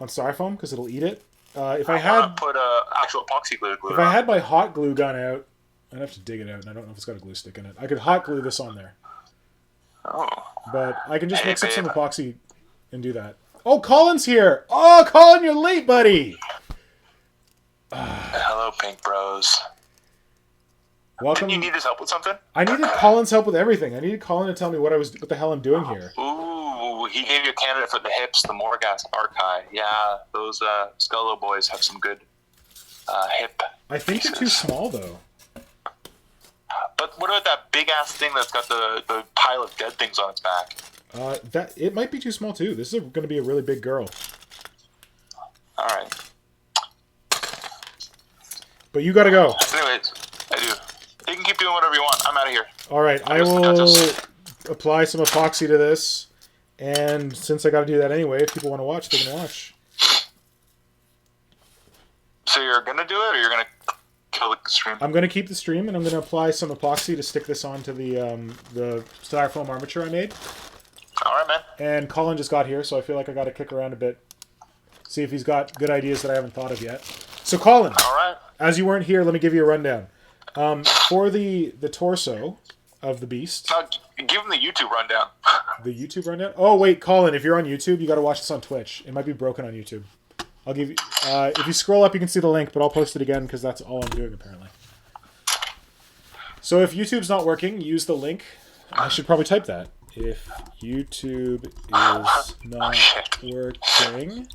styrofoam because it'll eat it. If I I had want to put actual epoxy glue if I on. had my hot glue gun out, I'd have to dig it out, and I don't know if it's got a glue stick in it. I could hot glue this on there, Oh. but I can just Hey, mix up some babe. epoxy and do that. Oh, Colin's here! Oh, Colin, you're late, buddy. Hello, Pink Bros. Welcome. Didn't you need his help with something? I needed Colin's help with everything. I needed Colin to tell me what the hell I'm doing here. Ooh, he gave you a candidate for the hips, the Morgas Archive. Yeah, those Scullo boys have some good hip. I think they're too pieces. small though. But what about that big ass thing that's got the pile of dead things on its back? That it might be too small too. This is going to be a really big girl. All right. But you got to go. Anyways, I do. You can keep doing whatever you want. I'm out of here. All right, I Adios, will muchachos. apply some epoxy to this, and since I got to do that anyway, if people want to watch, they can watch. So you're gonna do it, or you're gonna kill the stream? I'm going to keep the stream, and I'm going to apply some epoxy to stick this onto the styrofoam armature I made. All right, man. And Colin just got here, so I feel like I got to kick around a bit, see if he's got good ideas that I haven't thought of yet. So Colin, All right. as you weren't here, let me give you a rundown. For the torso of the beast, Now, give him the YouTube rundown. the YouTube rundown. Oh wait, Colin, if you're on YouTube, you got to watch this on Twitch. It might be broken on YouTube. I'll give you. If you scroll up, you can see the link, but I'll post it again because that's all I'm doing apparently. So if YouTube's not working, use the link. I should probably type that. If YouTube is not working.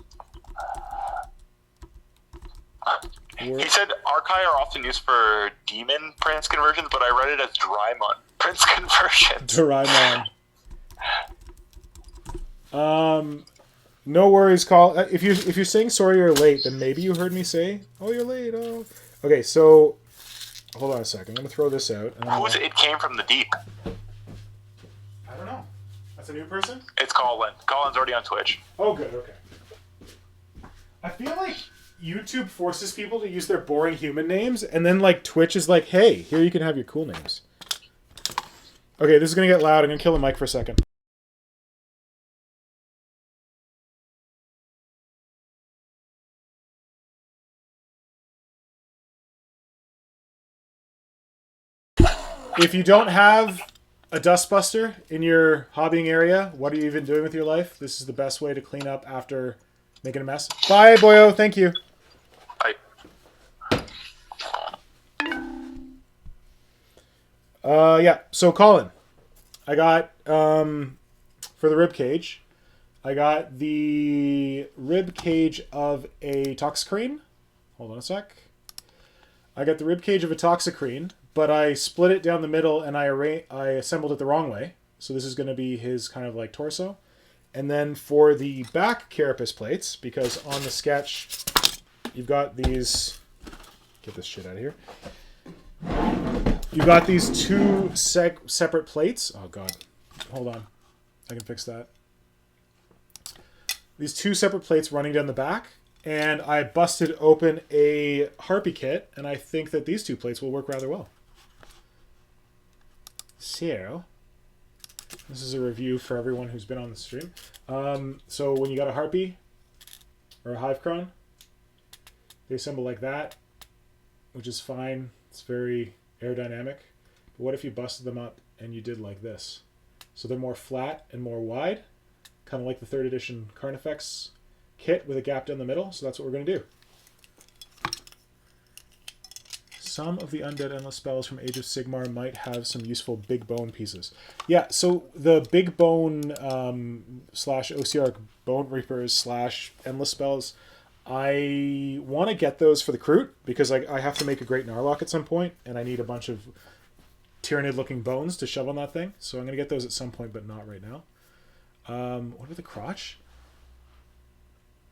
He said archive are often used for demon prince conversions, but I read it as Drymon prince conversions. Doraemon. No worries, Call. If you're saying sorry you're late, then maybe you heard me say, "Oh, you're late." Oh, okay. So, hold on a second. I'm gonna throw this out. And Who was it? It came from the deep. I don't know. That's a new person. It's Colin. Colin's already on Twitch. Oh, good. Okay. I feel like YouTube forces people to use their boring human names, and then like Twitch is like, "Hey, here you can have your cool names." Okay, this is gonna get loud. I'm gonna kill the mic for a second. If you don't have a dustbuster in your hobbying area, what are you even doing with your life? This is the best way to clean up after making a mess. Bye, boyo. Thank you. Bye. Yeah. So, Colin, I got for the rib cage, I got the rib cage of a toxicrene. Hold on a sec. I got the rib cage of a toxicrene, but I split it down the middle and I assembled it the wrong way. So this is going to be his kind of like torso. And then for the back carapace plates, because on the sketch, you've got these... Get this shit out of here. You've got these two separate plates. Oh, God. Hold on. I can fix that. These two separate plates running down the back. And I busted open a Harpy kit, and I think that these two plates will work rather well. So, this is a review for everyone who's been on the stream. So when you got a Harpy or a Hive Crone, they assemble like that, which is fine. It's very aerodynamic. But what if you busted them up and you did like this? So they're more flat and more wide, kind of like the 3rd edition Carnifex kit with a gap down the middle. So that's what we're going to do. Some of the Undead Endless spells from Age of Sigmar might have some useful big bone pieces. Yeah, so the big bone slash OCR bone reapers slash endless spells, I want to get those for the Kroot because I have to make a great Narlock at some point, and I need a bunch of Tyranid looking bones to shove on that thing. So I'm going to get those at some point, but not right now. What about the crotch?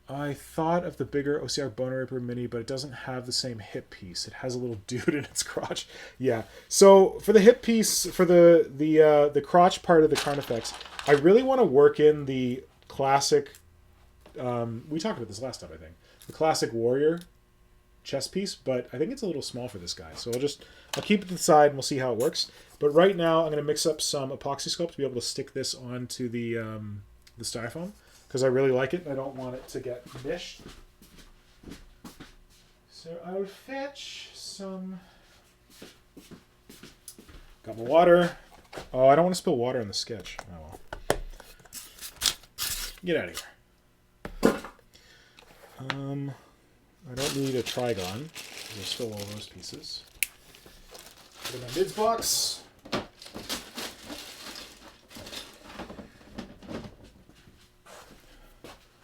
I thought of the bigger OCR Boner Ripper Mini, but it doesn't have the same hip piece. It has a little dude in its crotch. Yeah. So for the hip piece, for the crotch part of the Carnifex, I really want to work in the classic. We talked about this last time, I think. The classic warrior chest piece, but I think it's a little small for this guy. So I'll keep it to the side and we'll see how it works. But right now, I'm going to mix up some epoxy sculpt to be able to stick this onto the styrofoam, because I really like it and I don't want it to get mished. So I would fetch some... Got my water. Oh, I don't want to spill water on the sketch. Oh well. Get out of here. I don't need a trigon. We'll spill all those pieces. Put in my mids box.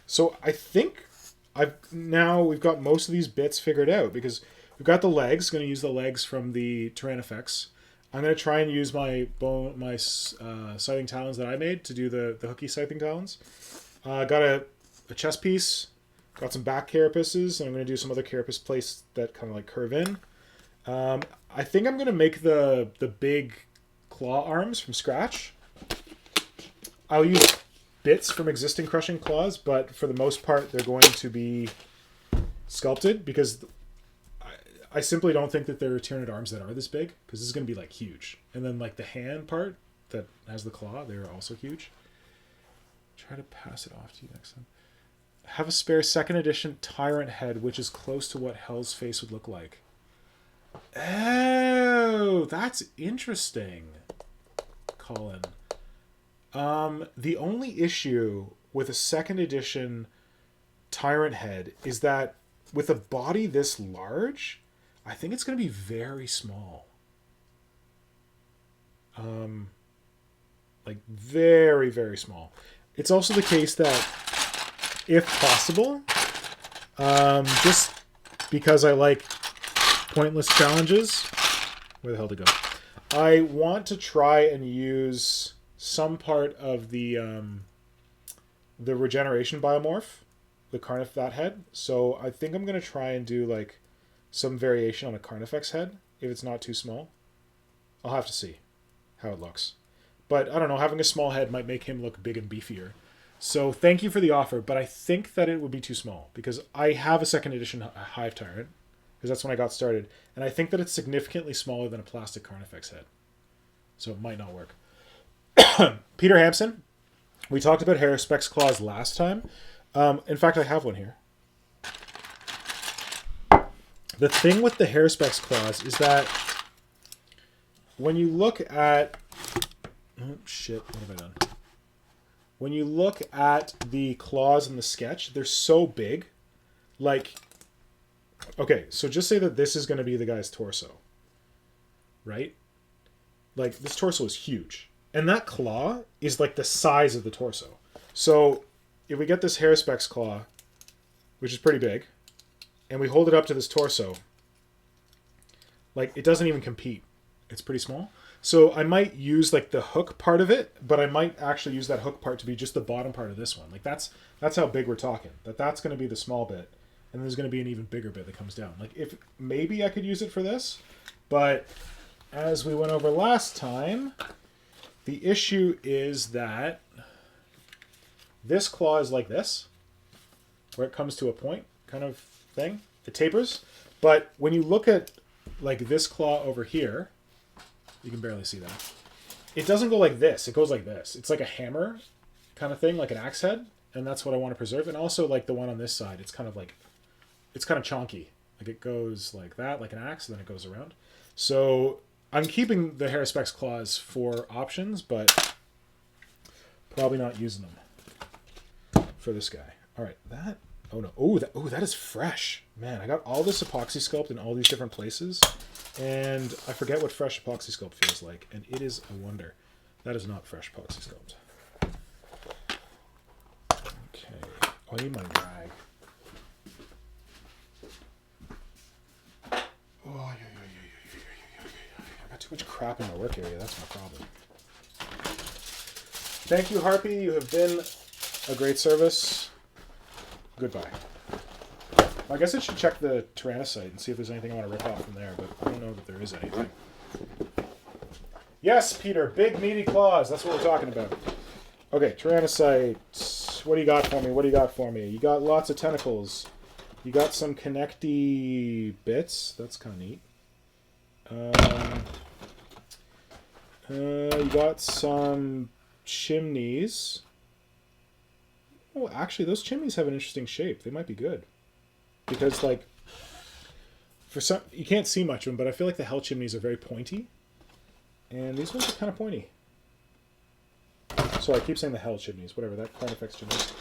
So I think we've got most of these bits figured out, because we've got the legs. Going to use the legs from the Tyrannifex. I'm going to try and use my scything talons that I made to do the hooky scything talons. Got a chest piece. Got some back carapaces, and I'm going to do some other carapace plates that kind of like curve in. I think I'm going to make the big claw arms from scratch. I'll use bits from existing crushing claws, but for the most part, they're going to be sculpted, because I simply don't think that there are Tyranid arms that are this big, because this is going to be like huge. And then like the hand part that has the claw, they're also huge. Try to pass it off to you next time. Have a spare 2nd edition Tyrant head, which is close to what Hel's face would look like. Oh, that's interesting, Colin. The only issue with a 2nd edition Tyrant head is that with a body this large, I think it's going to be very small. Like very, very small. It's also the case that, if possible, just because I like pointless challenges, where the hell to go? I want to try and use some part of the regeneration biomorph, the Carnifex head. So I think I'm going to try and do like some variation on a Carnifex head, if it's not too small. I'll have to see how it looks. But I don't know, having a small head might make him look big and beefier. So thank you for the offer, but I think that it would be too small, because I have a 2nd edition Hive Tyrant, because that's when I got started, and I think that it's significantly smaller than a plastic Carnifex head. So it might not work. Peter Hampson, we talked about Haruspex claws last time. In fact, I have one here. The thing with the Haruspex claws is that when you look at... Oh, shit, what have I done? When you look at the claws in the sketch, they're so big. Like, okay, so just say that this is going to be the guy's torso. Right? Like, this torso is huge. And that claw is like the size of the torso. So if we get this Haruspex claw, which is pretty big, and we hold it up to this torso, like, it doesn't even compete. It's pretty small. So I might use like the hook part of it, but I might actually use that hook part to be just the bottom part of this one. Like that's how big we're talking. That's going to be the small bit, and there's going to be an even bigger bit that comes down. Like, if maybe I could use it for this, but as we went over last time, the issue is that this claw is like this, where it comes to a point kind of thing. It tapers, but when you look at like this claw over here, you can barely see that. It doesn't go like this. It goes like this. It's like a hammer kind of thing, like an axe head, and that's what I want to preserve. And also like the one on this side, it's kind of chonky. Like it goes like that, like an axe, and then it goes around. So I'm keeping the Haruspex claws for options, but probably not using them for this guy. All right, that. Oh no! That is fresh, man. I got all this epoxy sculpt in all these different places, and I forget what fresh epoxy sculpt feels like, and it is a wonder. That is not fresh epoxy sculpt. Okay. Oh, I need my rag. Oh, yeah. I got too much crap in my work area. That's my problem. Thank you, Harpy. You have been a great service. Goodbye. I guess I should check the Tyrannocyte and see if there's anything I want to rip off from there, but I don't know that there is anything. Yes, Peter, big meaty claws. That's what we're talking about. Okay, Tyrannocyte. What do you got for me? What do you got for me? You got lots of tentacles. You got some connecty bits. That's kind of neat. You got some chimneys. Oh, actually, those chimneys have an interesting shape. They might be good. Because, like, for some, you can't see much of them, but I feel like the Hel chimneys are very pointy. And these ones are kind of pointy. Sorry, I keep saying the Hel chimneys. Whatever, that Carnifex chimneys.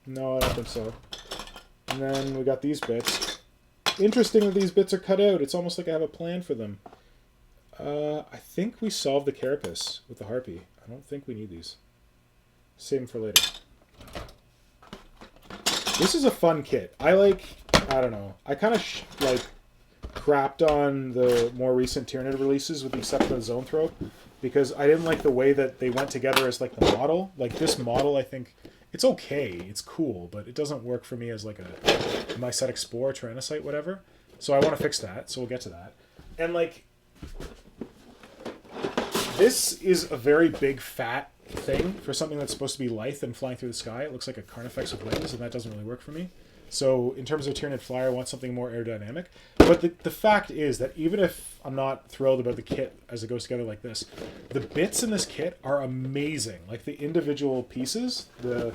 No, I don't think so. And then we got these bits. Interesting that these bits are cut out. It's almost like I have a plan for them. I think we solved the carapace with the harpy. I don't think we need these. Save them for later. This is a fun kit. I don't know. I kind of crapped on the more recent Tyranid releases with the exception of Zoanthrope because I didn't like the way that they went together as like the model. Like this model, I think it's okay, it's cool, but it doesn't work for me as like a Mycetic Spore, Tyrannocyte, whatever. So I want to fix that, so we'll get to that. And like, this is a very big fat thing for something that's supposed to be lithe and flying through the sky. It looks like a Carnifex with wings, and that doesn't really work for me. So in terms of a Tyranid flyer, I want something more aerodynamic. But the fact is that even if I'm not thrilled about the kit as it goes together like this, the bits in this kit are amazing. Like the individual pieces, the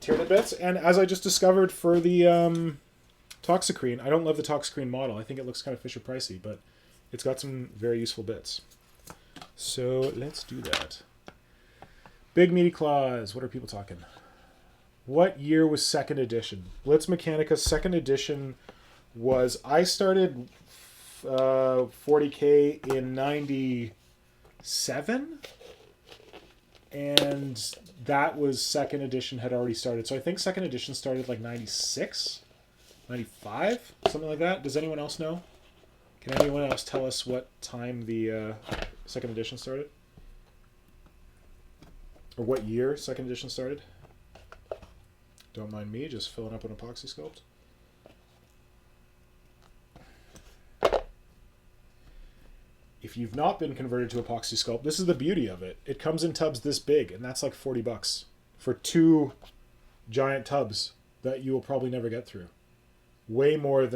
Tyranid bits. And as I just discovered for the Toxicrene, I don't love the Toxicrene model. I think it looks kind of Fisher-Pricey, but it's got some very useful bits. So let's do that. Big meaty claws. What are people talking? What year was 2nd edition? Blitz Mechanica 2nd edition was... I started 40K in 97? And that was 2nd edition had already started. So I think 2nd edition started like 96? 95? Something like that. Does anyone else know? Can anyone else tell us what time the 2nd edition started? Or what year 2nd edition started? Don't mind me, just filling up an epoxy sculpt. If you've not been converted to epoxy sculpt, this is the beauty of it. It comes in tubs this big, and that's like $40 for 2 giant tubs that you will probably never get through. Way more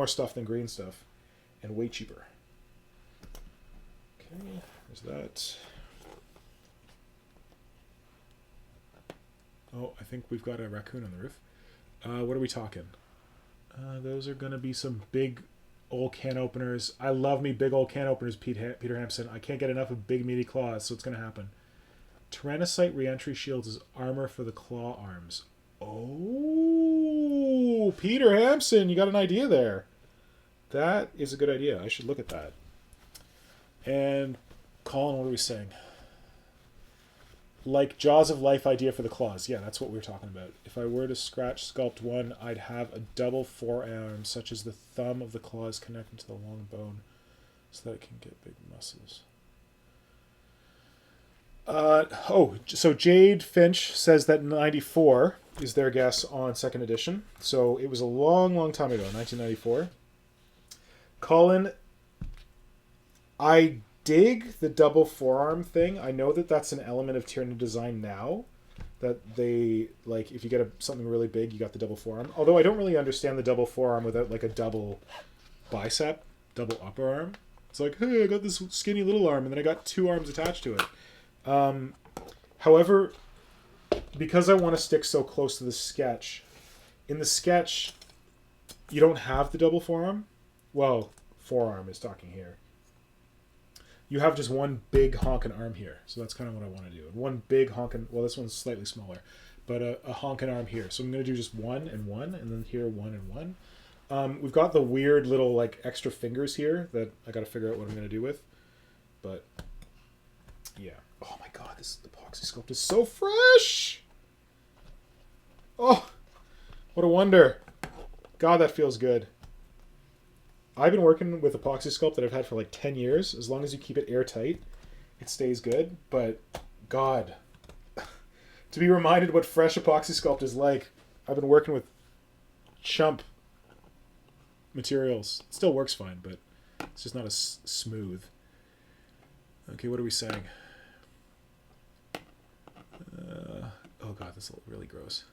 stuff than green stuff, and way cheaper. Okay, there's that. Oh, I think we've got a raccoon on the roof. What are we talking? Those are going to be some big old can openers. I love me big old can openers, Peter Hampson. I can't get enough of big meaty claws, so it's going to happen. Tyrannocyte reentry shields is armor for the claw arms. Oh, Peter Hampson, you got an idea there. That is a good idea. I should look at that. And Colin, what are we saying? Like Jaws of Life idea for the claws. Yeah, that's what we were talking about. If I were to scratch sculpt one, I'd have a double forearm, such as the thumb of the claws connecting to the long bone, so that it can get big muscles. So Jade Finch says that 94 is their guess on 2nd edition. So it was a long, long time ago, 1994. Colin, I dig the double forearm thing. I know that that's an element of Tyranid design now. That they, like, if you get something really big, you got the double forearm. Although I don't really understand the double forearm without, like, a double bicep, double upper arm. It's like, hey, I got this skinny little arm, and then I got 2 arms attached to it. However, because I want to stick so close to the sketch, in the sketch, you don't have the double forearm. Well, forearm is talking here. You have just one big honkin' arm here. So that's kind of what I want to do. One big honkin', well, this one's slightly smaller, but a honkin' arm here. So I'm going to do just 1 and 1, and then here 1 and 1. We've got the weird little, like, extra fingers here that I got to figure out what I'm going to do with. But, yeah. Oh my god, this epoxy sculpt is so fresh! Oh, what a wonder. God, that feels good. I've been working with epoxy sculpt that I've had for like 10 years. As long as you keep it airtight, it stays good. But, God, to be reminded what fresh epoxy sculpt is like. I've been working with chump materials. It still works fine, but it's just not as smooth. Okay, what are we saying? Oh god, this is really gross.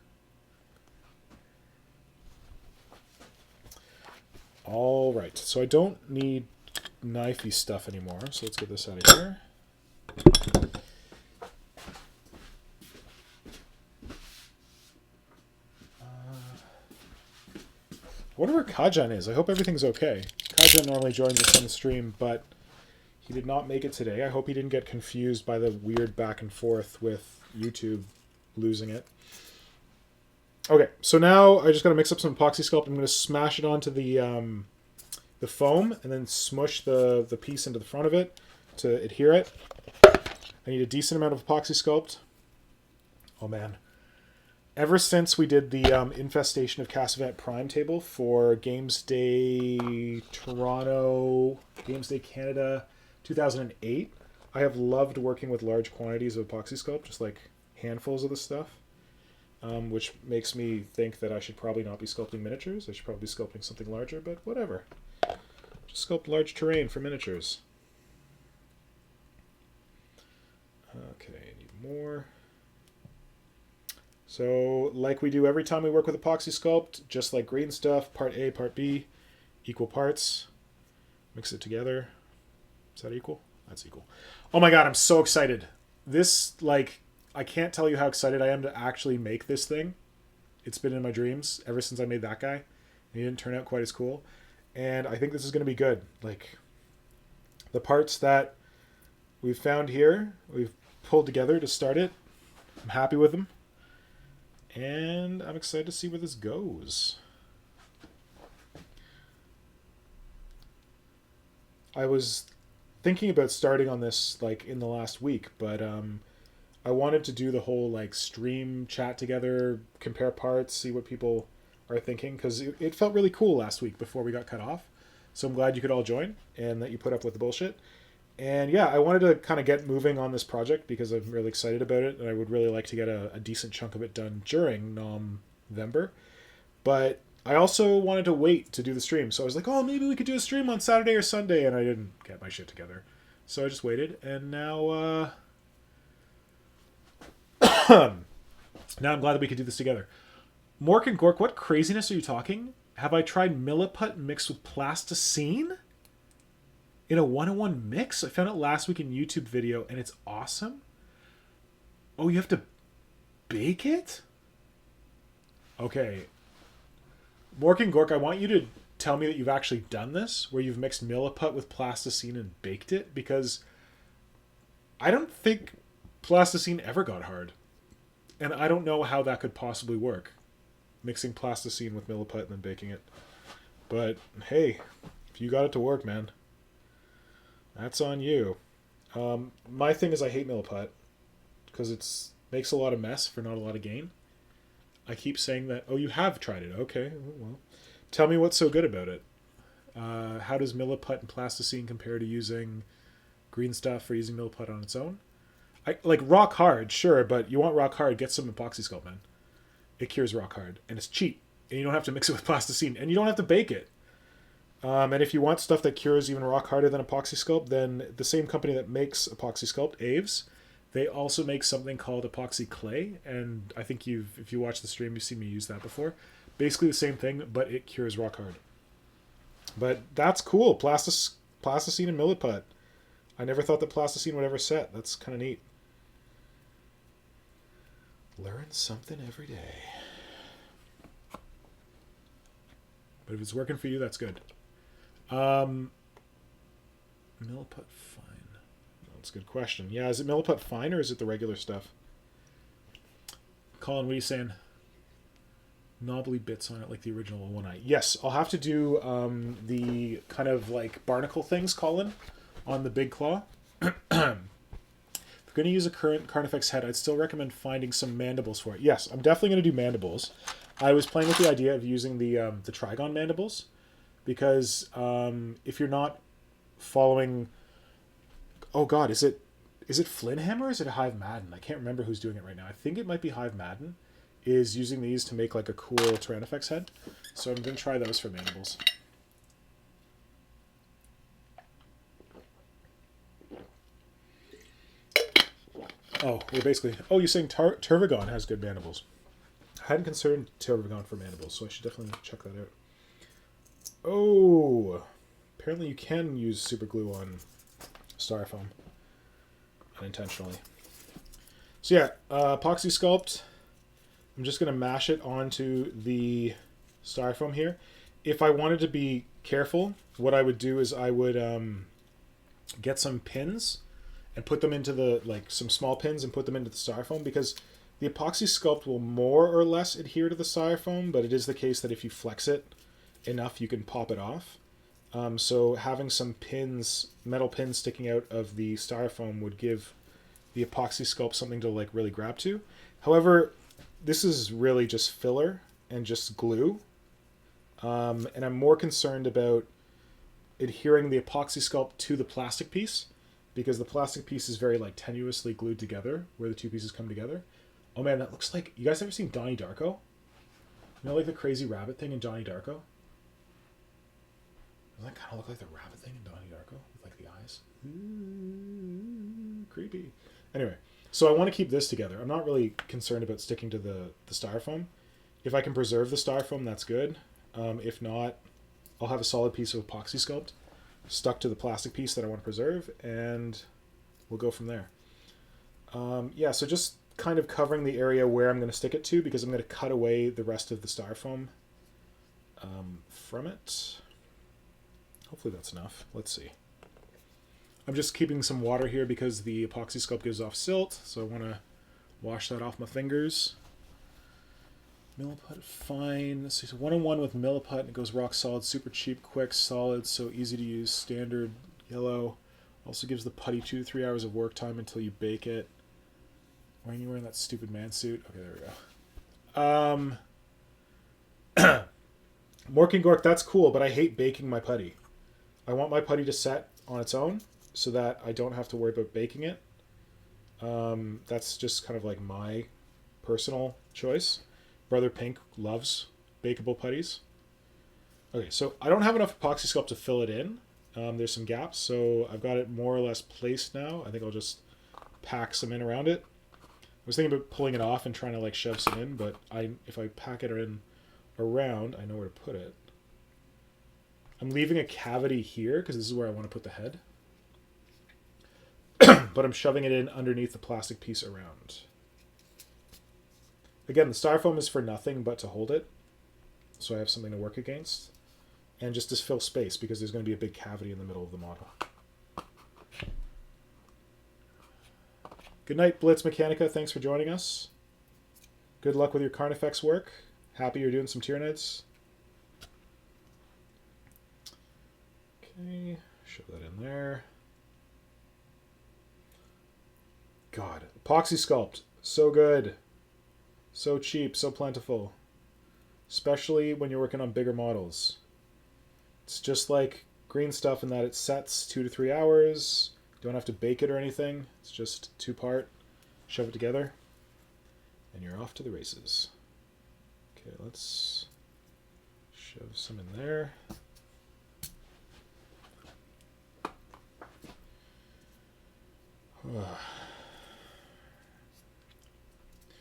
All right, so I don't need knifey stuff anymore, so let's get this out of here. I wonder where Kajan is. I hope everything's okay. Kajan normally joins us on the stream, but he did not make it today. I hope he didn't get confused by the weird back and forth with YouTube losing it. Okay, so now I just got to mix up some epoxy sculpt. I'm going to smash it onto the foam and then smush the piece into the front of it to adhere it. I need a decent amount of epoxy sculpt. Oh man. Ever since we did the Infestation of Cassavant Prime table for Games Day Toronto, Games Day Canada 2008, I have loved working with large quantities of epoxy sculpt, just like handfuls of the stuff, which makes me think that I should probably not be sculpting miniatures. I should probably be sculpting something larger, but whatever. Just sculpt large terrain for miniatures. Okay, I need more. So, like we do every time we work with epoxy sculpt, just like green stuff, part A, part B, equal parts. Mix it together. Is that equal? That's equal. Oh my god, I'm so excited. This, like, I can't tell you how excited I am to actually make this thing. It's been in my dreams ever since I made that guy. And he didn't turn out quite as cool. And I think this is going to be good. Like, the parts that we've found here, we've pulled together to start it. I'm happy with them. And I'm excited to see where this goes. I was thinking about starting on this like in the last week, but I wanted to do the whole like stream chat together, compare parts, see what people are thinking, because it felt really cool last week before we got cut off. So I'm glad you could all join and that you put up with the bullshit. And yeah, I wanted to kind of get moving on this project because I'm really excited about it, and I would really like to get a decent chunk of it done during November. But I also wanted to wait to do the stream. So I was like, oh, maybe we could do a stream on Saturday or Sunday, and I didn't get my shit together. So I just waited, and now now I'm glad that we could do this together. Mork and Gork, what craziness are you talking? Have I tried Milliput mixed with plasticine? In a 1-on-1 mix? I found it last week in YouTube video, and it's awesome. Oh, you have to bake it? Okay. Mork and Gork, I want you to tell me that you've actually done this, where you've mixed Milliput with plasticine and baked it, because I don't think plasticine ever got hard. And I don't know how that could possibly work. Mixing plasticine with Milliput and then baking it. But, hey, if you got it to work, man. That's on you. My thing is I hate Milliput because it makes a lot of mess for not a lot of gain. I keep saying that. Oh, you have tried it. Okay, well, tell me what's so good about it. How does Milliput and plasticine compare to using green stuff or using Milliput on its own? Like rock hard, sure, but you want rock hard, get some epoxy sculpt, man. It cures rock hard, and it's cheap, and you don't have to mix it with plasticine, and you don't have to bake it. And if you want stuff that cures even rock harder than epoxy sculpt, then the same company that makes epoxy sculpt, Aves, they also make something called epoxy clay. And I think if you watch the stream, you've seen me use that before. Basically the same thing, but it cures rock hard. But that's cool. Plasticine and Milliput. I never thought that plasticine would ever set. That's kind of neat. Learn something every day. But if it's working for you, that's good. Milliput fine. That's a good question. Yeah, is it Milliput fine or is it the regular stuff? Colin, what are you saying? Knobbly bits on it like the original one eye. Yes, I'll have to do the kind of like barnacle things, Colin, on the big claw. If you're going to use a current Carnifex head, I'd still recommend finding some mandibles for it. Yes, I'm definitely going to do mandibles. I was playing with the idea of using the Trigon mandibles. Because if you're not following... Oh god, is it Is it Flinham or is it Hive Madden? I can't remember who's doing it right now. I think it might be Hive Madden is using these to make like a cool Tyrannofex head. So I'm going to try those for Mandibles. Oh, we're basically... Oh, you're saying Turvagon has good Mandibles. I hadn't considered Turvagon for Mandibles, so I should definitely check that out. Oh, apparently you can use super glue on Styrofoam unintentionally. So yeah, epoxy sculpt. I'm just going to mash it onto the Styrofoam here. If I wanted to be careful, what I would do is I would get some pins and put them into the, like some small pins and put them into the Styrofoam, because the epoxy sculpt will more or less adhere to the Styrofoam, but it is the case that if you flex it enough, you can pop it off. So having some pins, metal pins sticking out of the Styrofoam would give the epoxy sculpt something to like really grab to. However, this is really just filler and just glue. And I'm more concerned about adhering the epoxy sculpt to the plastic piece, because the plastic piece is very like tenuously glued together where the two pieces come together. Oh man, that looks like... You guys ever seen Donnie Darko? You know, like the crazy rabbit thing in Donnie Darko? Doesn't that kind of look like the rabbit thing in Donnie Darko? With like the eyes? Ooh, creepy. Anyway, so I want to keep this together. I'm not really concerned about sticking to the Styrofoam. If I can preserve the Styrofoam, that's good. If not, I'll have a solid piece of epoxy sculpt stuck to the plastic piece that I want to preserve, and we'll go from there. Yeah, so just kind of covering the area where I'm going to stick it to, because I'm going to cut away the rest of the Styrofoam from it. Hopefully that's enough. Let's see. I'm just keeping some water here because the epoxy sculpt gives off silt, so I want to wash that off my fingers. Milliput, fine. So it's 1-on-1 with Milliput, and it goes rock solid, super cheap, quick, solid, so easy to use, standard, yellow. Also gives the putty 2 to 3 hours of work time until you bake it. Why are you wearing that stupid man suit? Okay, there we go. Morking Gork, that's cool, but I hate baking my putty. I want my putty to set on its own so that I don't have to worry about baking it. That's just kind of like my personal choice. Brother Pink loves bakeable putties. Okay, so I don't have enough epoxy sculpt to fill it in. There's some gaps, so I've got it more or less placed now. I think I'll just pack some in around it. I was thinking about pulling it off and trying to like shove some in, but if I pack it in around, I know where to put it. I'm leaving a cavity here because this is where I want to put the head. But I'm shoving it in underneath the plastic piece around. Again, the Styrofoam is for nothing but to hold it, so I have something to work against. And just to fill space, because there's going to be a big cavity in the middle of the model. Good night, Blitz Mechanica. Thanks for joining us. Good luck with your Carnifex work. Happy you're doing some Tyranids. Okay, shove that in there. God, epoxy sculpt. So good. So cheap, so plentiful. Especially when you're working on bigger models. It's just like green stuff in that it sets 2 to 3 hours. Don't have to bake it or anything. It's just 2-part. Shove it together. And you're off to the races. Okay, let's shove some in there.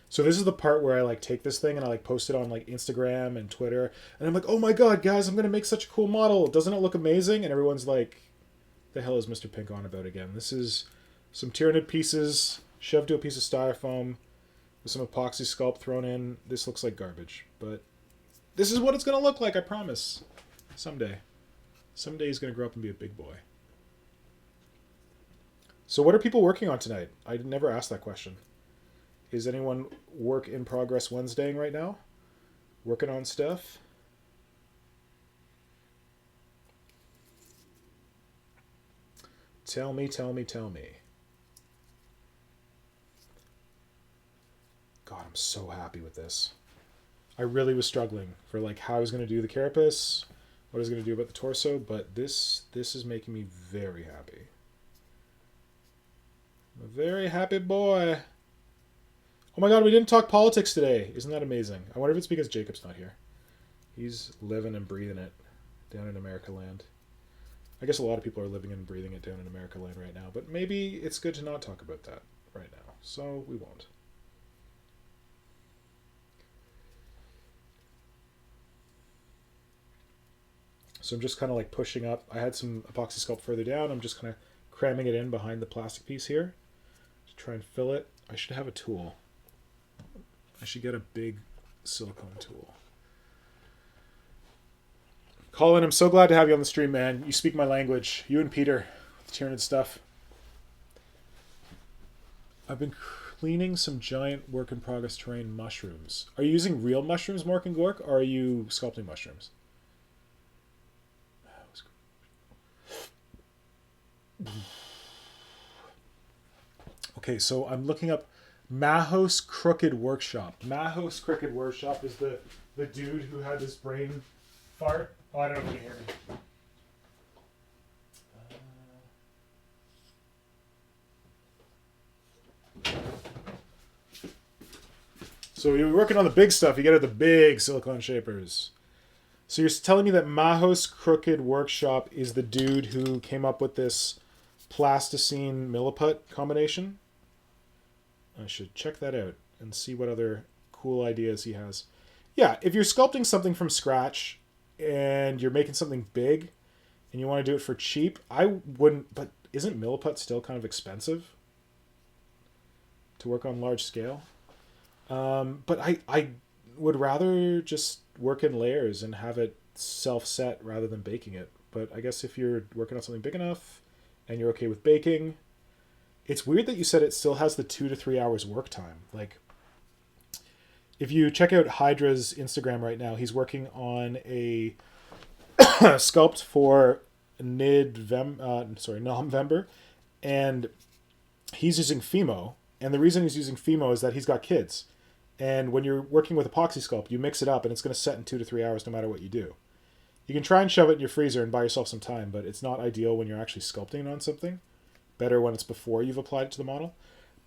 So this is the part where I like take this thing and I like post it on like Instagram and Twitter, and I'm like, oh my god, guys, I'm gonna make such a cool model. Doesn't it look amazing? And everyone's like, the hell is Mr. Pink on about again? This is some Tyranid pieces shoved to a piece of Styrofoam with some epoxy sculpt thrown in. This looks like garbage, but this is what it's gonna look like, I promise. Someday. Someday he's gonna grow up and be a big boy. So what are people working on tonight? I never asked that question. Is anyone work in progress Wednesdaying right now? Working on stuff? Tell me, tell me, tell me. God, I'm so happy with this. I really was struggling for like how I was going to do the carapace, what I was going to do about the torso, but this is making me very happy. A very happy boy. Oh my god, we didn't talk politics today. Isn't that amazing? I wonder if it's because Jacob's not here. He's living and breathing it down in America land. I guess a lot of people are living and breathing it down in America land right now, but maybe it's good to not talk about that right now, so we won't. So I'm just kind of like pushing up. I had some epoxy sculpt further down. I'm just kind of cramming it in behind the plastic piece here to try and fill it. I should have a tool. I should get a big silicone tool. Colin, I'm so glad to have you on the stream, man. You speak my language. You and Peter with Tyranid stuff. I've been cleaning some giant work in progress terrain mushrooms. Are you using real mushrooms, Mork and Gork, or are you sculpting mushrooms? Okay, so I'm looking up Mahos Crooked Workshop. Mahos Crooked Workshop is the dude who had this brain fart. Oh, I don't know if you can hear me. So you're working on the big stuff. You get at the big silicone shapers. So you're telling me that Mahos Crooked Workshop is the dude who came up with this plasticine milliput combination? I should check that out and see what other cool ideas he has. Yeah, if you're sculpting something from scratch and you're making something big and you want to do it for cheap, I wouldn't, but isn't milliput still kind of expensive to work on large scale? But I would rather just work in layers and have it self-set rather than baking it. But I guess if you're working on something big enough and you're okay with baking, it's weird that you said it still has the 2 to 3 hours work time. Like, if you check out Hydra's Instagram right now, he's working on a sculpt for November, and he's using Fimo. And the reason he's using Fimo is that he's got kids. And when you're working with epoxy sculpt, you mix it up and it's going to set in 2 to 3 hours no matter what you do. You can try and shove it in your freezer and buy yourself some time, but it's not ideal when you're actually sculpting on something. Better when it's before you've applied it to the model.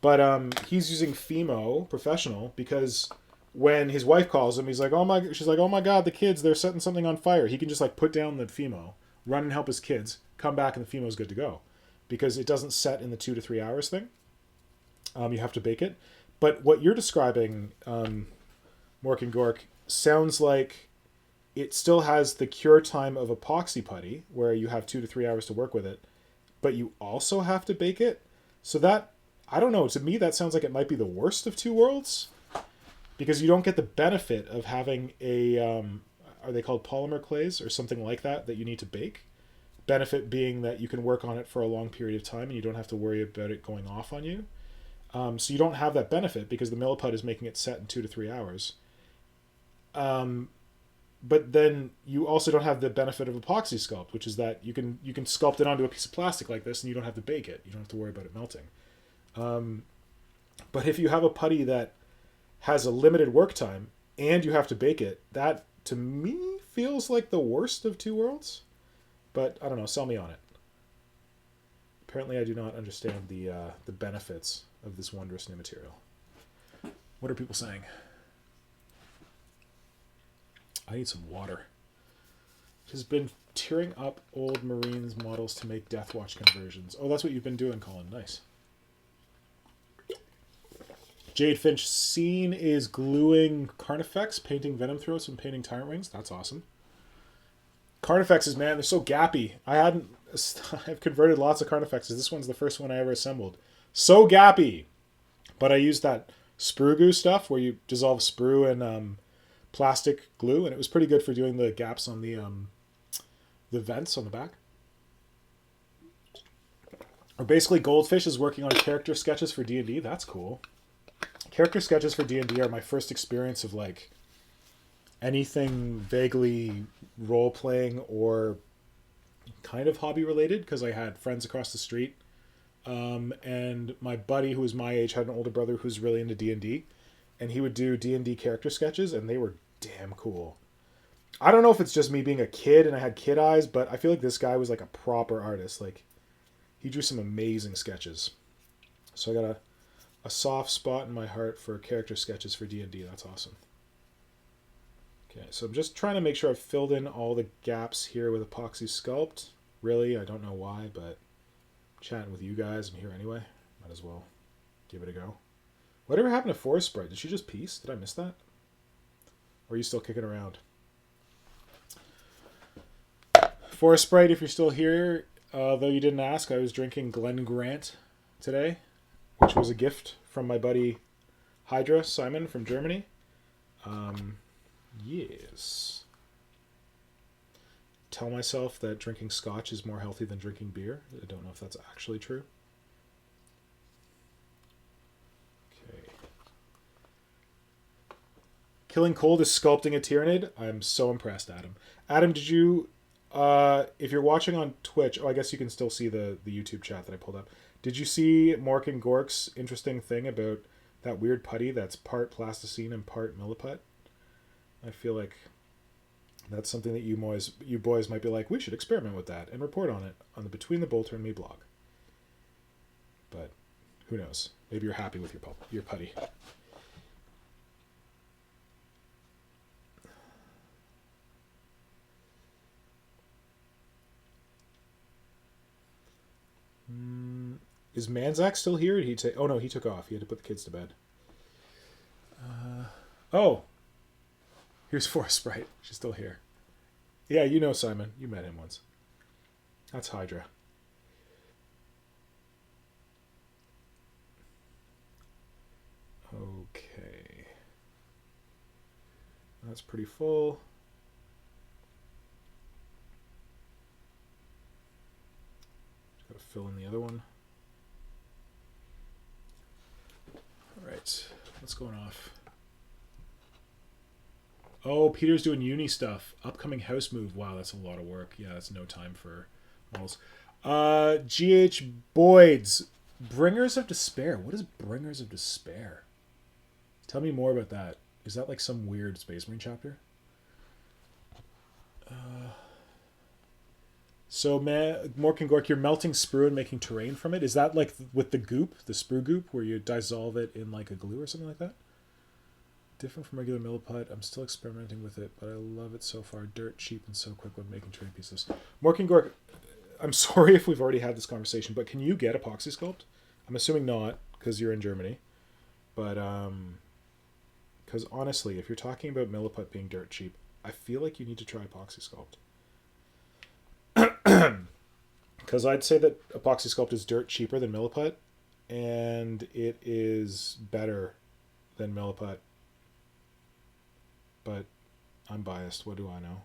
But he's using Fimo Professional because when his wife calls him, she's like, oh my god, the kids, they're setting something on fire. He can just like put down the Fimo, run and help his kids, come back and the Fimo's good to go. Because it doesn't set in the 2 to 3 hours thing. You have to bake it. But what you're describing, Mork and Gork, sounds like it still has the cure time of epoxy putty, where you have 2 to 3 hours to work with it, but you also have to bake it. So that, I don't know, to me that sounds like it might be the worst of two worlds, because you don't get the benefit of having a, are they called polymer clays or something like that you need to bake? Benefit being that you can work on it for a long period of time and you don't have to worry about it going off on you. So you don't have that benefit because the milliput is making it set in 2 to 3 hours. But then you also don't have the benefit of epoxy sculpt, which is that you can sculpt it onto a piece of plastic like this and you don't have to bake it. You don't have to worry about it melting. But if you have a putty that has a limited work time and you have to bake it, that to me feels like the worst of two worlds. But I don't know, sell me on it. Apparently I do not understand the benefits of this wondrous new material. What are people saying? I need some water. Has been tearing up old Marines models to make Death Watch conversions. Oh, that's what you've been doing, Colin. Nice. Jade Finch, scene is gluing Carnifex, painting Venom Throats, and painting Tyrant Wings. That's awesome. Carnifexes, man, they're so gappy. I've converted lots of Carnifexes. This one's the first one I ever assembled. So gappy. But I used that sprue glue stuff where you dissolve sprue and plastic glue, and it was pretty good for doing the gaps on the vents on the back. Or basically, Goldfish is working on character sketches for D&D. That's cool. Character sketches for D&D are my first experience of like anything vaguely role-playing or kind of hobby related, because I had friends across the street, and my buddy who was my age had an older brother who's really into D&D, and he would do D&D character sketches, and they were damn cool. I don't know if it's just me being a kid and I had kid eyes, but I feel like this guy was like a proper artist. Like, he drew some amazing sketches. So I got a soft spot in my heart for character sketches for D&D. That's awesome. Okay, so I'm just trying to make sure I've filled in all the gaps here with epoxy sculpt. Really, I don't know why, but chatting with you guys, I'm here anyway. Might as well give it a go. Whatever happened to Forest Sprite? Did she just peace? Did I miss that? Or are you still kicking around? Forest Sprite, if you're still here, though you didn't ask, I was drinking Glen Grant today, which was a gift from my buddy Hydra Simon from Germany. Yes. Tell myself that drinking scotch is more healthy than drinking beer. I don't know if that's actually true. Okay. Killing Cold is sculpting a Tyranid. I'm so impressed, Adam. Adam, did you... if you're watching on Twitch... Oh, I guess you can still see the YouTube chat that I pulled up. Did you see Mork and Gork's interesting thing about that weird putty that's part plasticine and part milliput? I feel like that's something that you boys might be like, we should experiment with that and report on it on the Between the Bolter and Me blog. But who knows? Maybe you're happy with your putty. Is Manzak still here? Or did he take? Oh no, he took off. He had to put the kids to bed. Oh, here's Forest Sprite. She's still here. Yeah, you know Simon. You met him once. That's Hydra. Okay. That's pretty full. Just gotta fill in the other one. Alright. What's going off? Oh, Peter's doing uni stuff. Upcoming house move. Wow, that's a lot of work. Yeah, that's no time for models. GH Boyd's Bringers of Despair. What is Bringers of Despair? Tell me more about that. Is that like some weird Space Marine chapter? So, Mork and Gork, you're melting sprue and making terrain from it. Is that like with the goop, the sprue goop, where you dissolve it in like a glue or something like that? Different from regular milliput. I'm still experimenting with it, but I love it so far. Dirt cheap and so quick when making terrain pieces. Mork and Gork, I'm sorry if we've already had this conversation, but can you get epoxy sculpt? I'm assuming not, because you're in Germany. But, because honestly, if you're talking about milliput being dirt cheap, I feel like you need to try epoxy sculpt. Because I'd say that epoxy sculpt is dirt cheaper than milliput, and it is better than milliput. But I'm biased. What do I know?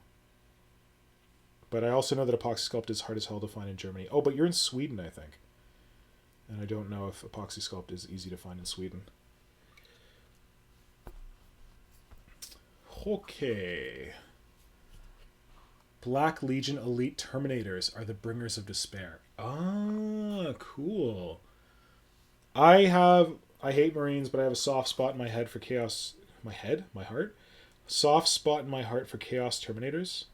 But I also know that epoxy sculpt is hard as hell to find in Germany. Oh, but you're in Sweden, I think. And I don't know if epoxy sculpt is easy to find in Sweden. Okay. Black Legion Elite Terminators are the Bringers of Despair. Ah, cool. I hate Marines, but I have a soft spot in my head for Chaos. My heart? Soft spot in my heart for Chaos Terminators.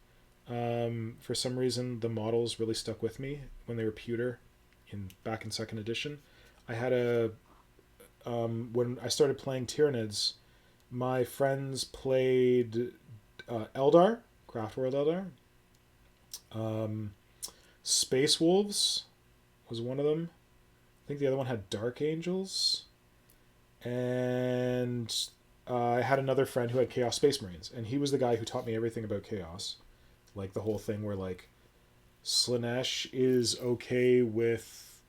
For some reason, the models really stuck with me when they were pewter back in 2nd edition. I had when I started playing Tyranids, my friends played Eldar, Craft World Eldar. Space Wolves was one of them. I think the other one had Dark Angels. And I had another friend who had Chaos Space Marines, and he was the guy who taught me everything about Chaos. Like the whole thing where like Slaanesh is okay with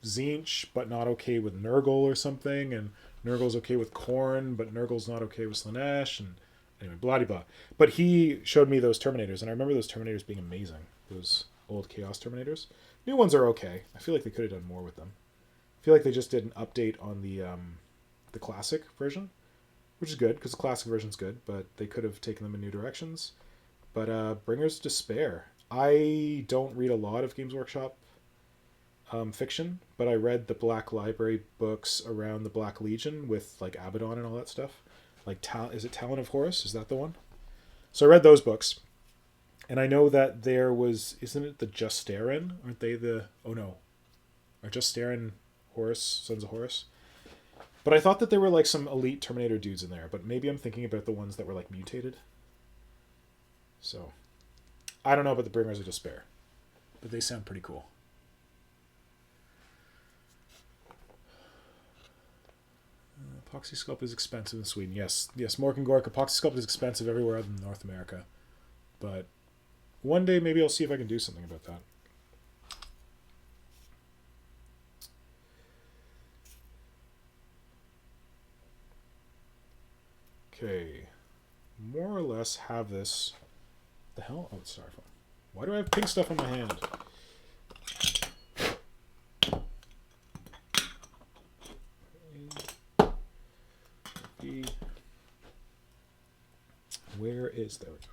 Tzeentch, but not okay with Nurgle or something, and Nurgle's okay with Khorne, but Nurgle's not okay with Slaanesh, and anyway, blah blah. But he showed me those Terminators, and I remember those Terminators being amazing. Those old Chaos Terminators. New ones are okay. I feel like they could have done more with them. I feel like they just did an update on the classic version, which is good because the classic version's good, but they could have taken them in new directions. But Bringers of Despair. I don't read a lot of Games Workshop fiction, but I read the Black Library books around the Black Legion with like Abaddon and all that stuff. Like is it Talon of Horus? Is that the one? So I read those books, and I know that there was, isn't it the Justarin? Aren't they the? Oh no, are Justarin Horus, Sons of Horus. But I thought that there were like some elite Terminator dudes in there, but maybe I'm thinking about the ones that were like mutated. So, I don't know about the Bringers of Despair, but they sound pretty cool. Epoxy sculpt is expensive in Sweden. Yes, Mork and Gork, epoxy sculpt is expensive everywhere other than North America. But one day maybe I'll see if I can do something about that. Okay. More or less have this. The hell? Oh, it's styrofoam. Why do I have pink stuff on my hand? Where is... There we go.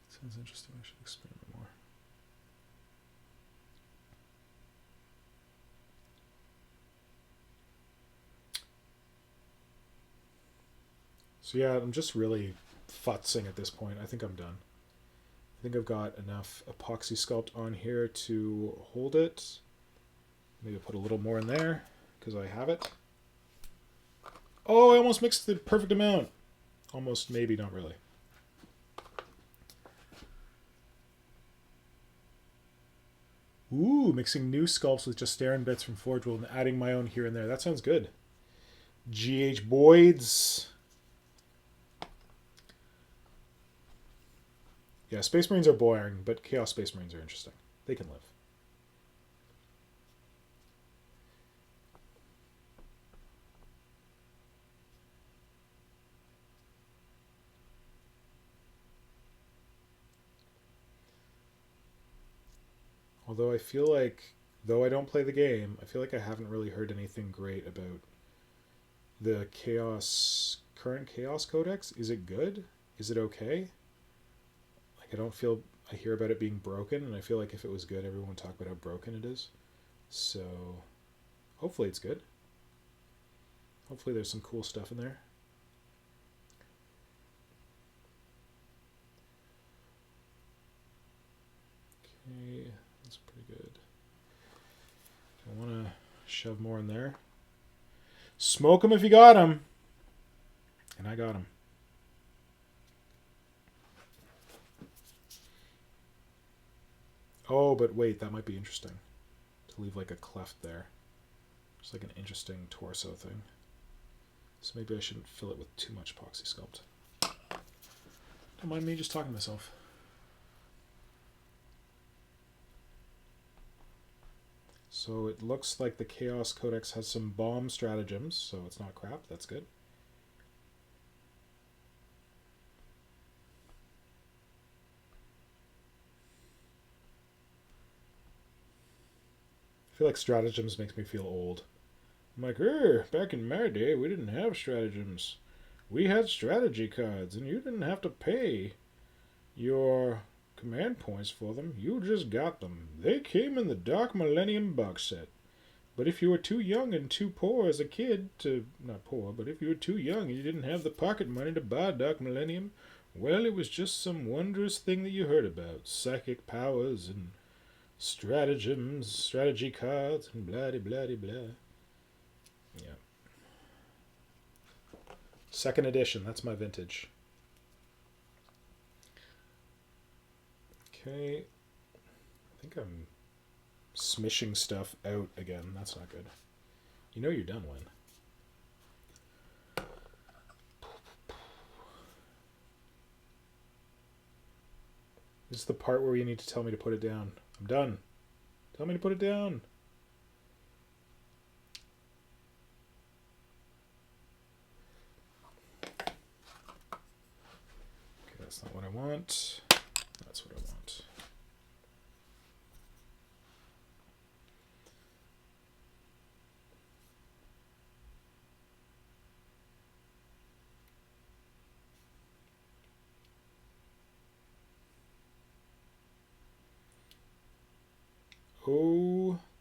Sounds interesting. I should experiment more. So yeah, I'm just really futzing at this point. I think I'm done. I think I've got enough epoxy sculpt on here to hold it. Maybe put a little more in there because I have it. Oh, I almost mixed the perfect amount. Almost, maybe, not really. Ooh, mixing new sculpts with just Darren bits from Forge World and adding my own here and there. That sounds good. GH Boyds. Yeah, Space Marines are boring, but Chaos Space Marines are interesting. They can live. Although I feel like, though I don't play the game, I feel like I haven't really heard anything great about the current Chaos Codex. Is it good? Is it okay? I don't feel I hear about it being broken, and I feel like if it was good, everyone would talk about how broken it is. So, hopefully it's good. Hopefully there's some cool stuff in there. Okay, that's pretty good. I want to shove more in there. Smoke them if you got them. And I got them. Oh, but wait, that might be interesting. To leave like a cleft there. Just like an interesting torso thing. So maybe I shouldn't fill it with too much epoxy sculpt. Don't mind me just talking to myself. So it looks like the Chaos Codex has some bomb stratagems, so it's not crap. That's good. I feel like stratagems makes me feel old. I'm like, back in my day, we didn't have stratagems. We had strategy cards, and you didn't have to pay your command points for them. You just got them. They came in the Dark Millennium box set. But if you were too young and too poor as a kid to... Not poor, but if you were too young and you didn't have the pocket money to buy Dark Millennium, well, it was just some wondrous thing that you heard about. Psychic powers and stratagems, strategy cards, and blah-de-blah-de-blah. Yeah. Second edition, that's my vintage. Okay. I think I'm smishing stuff out again. That's not good. You know you're done when. This is the part where you need to tell me to put it down. I'm done. Tell me to put it down. Okay, that's not what I want. That's what I want.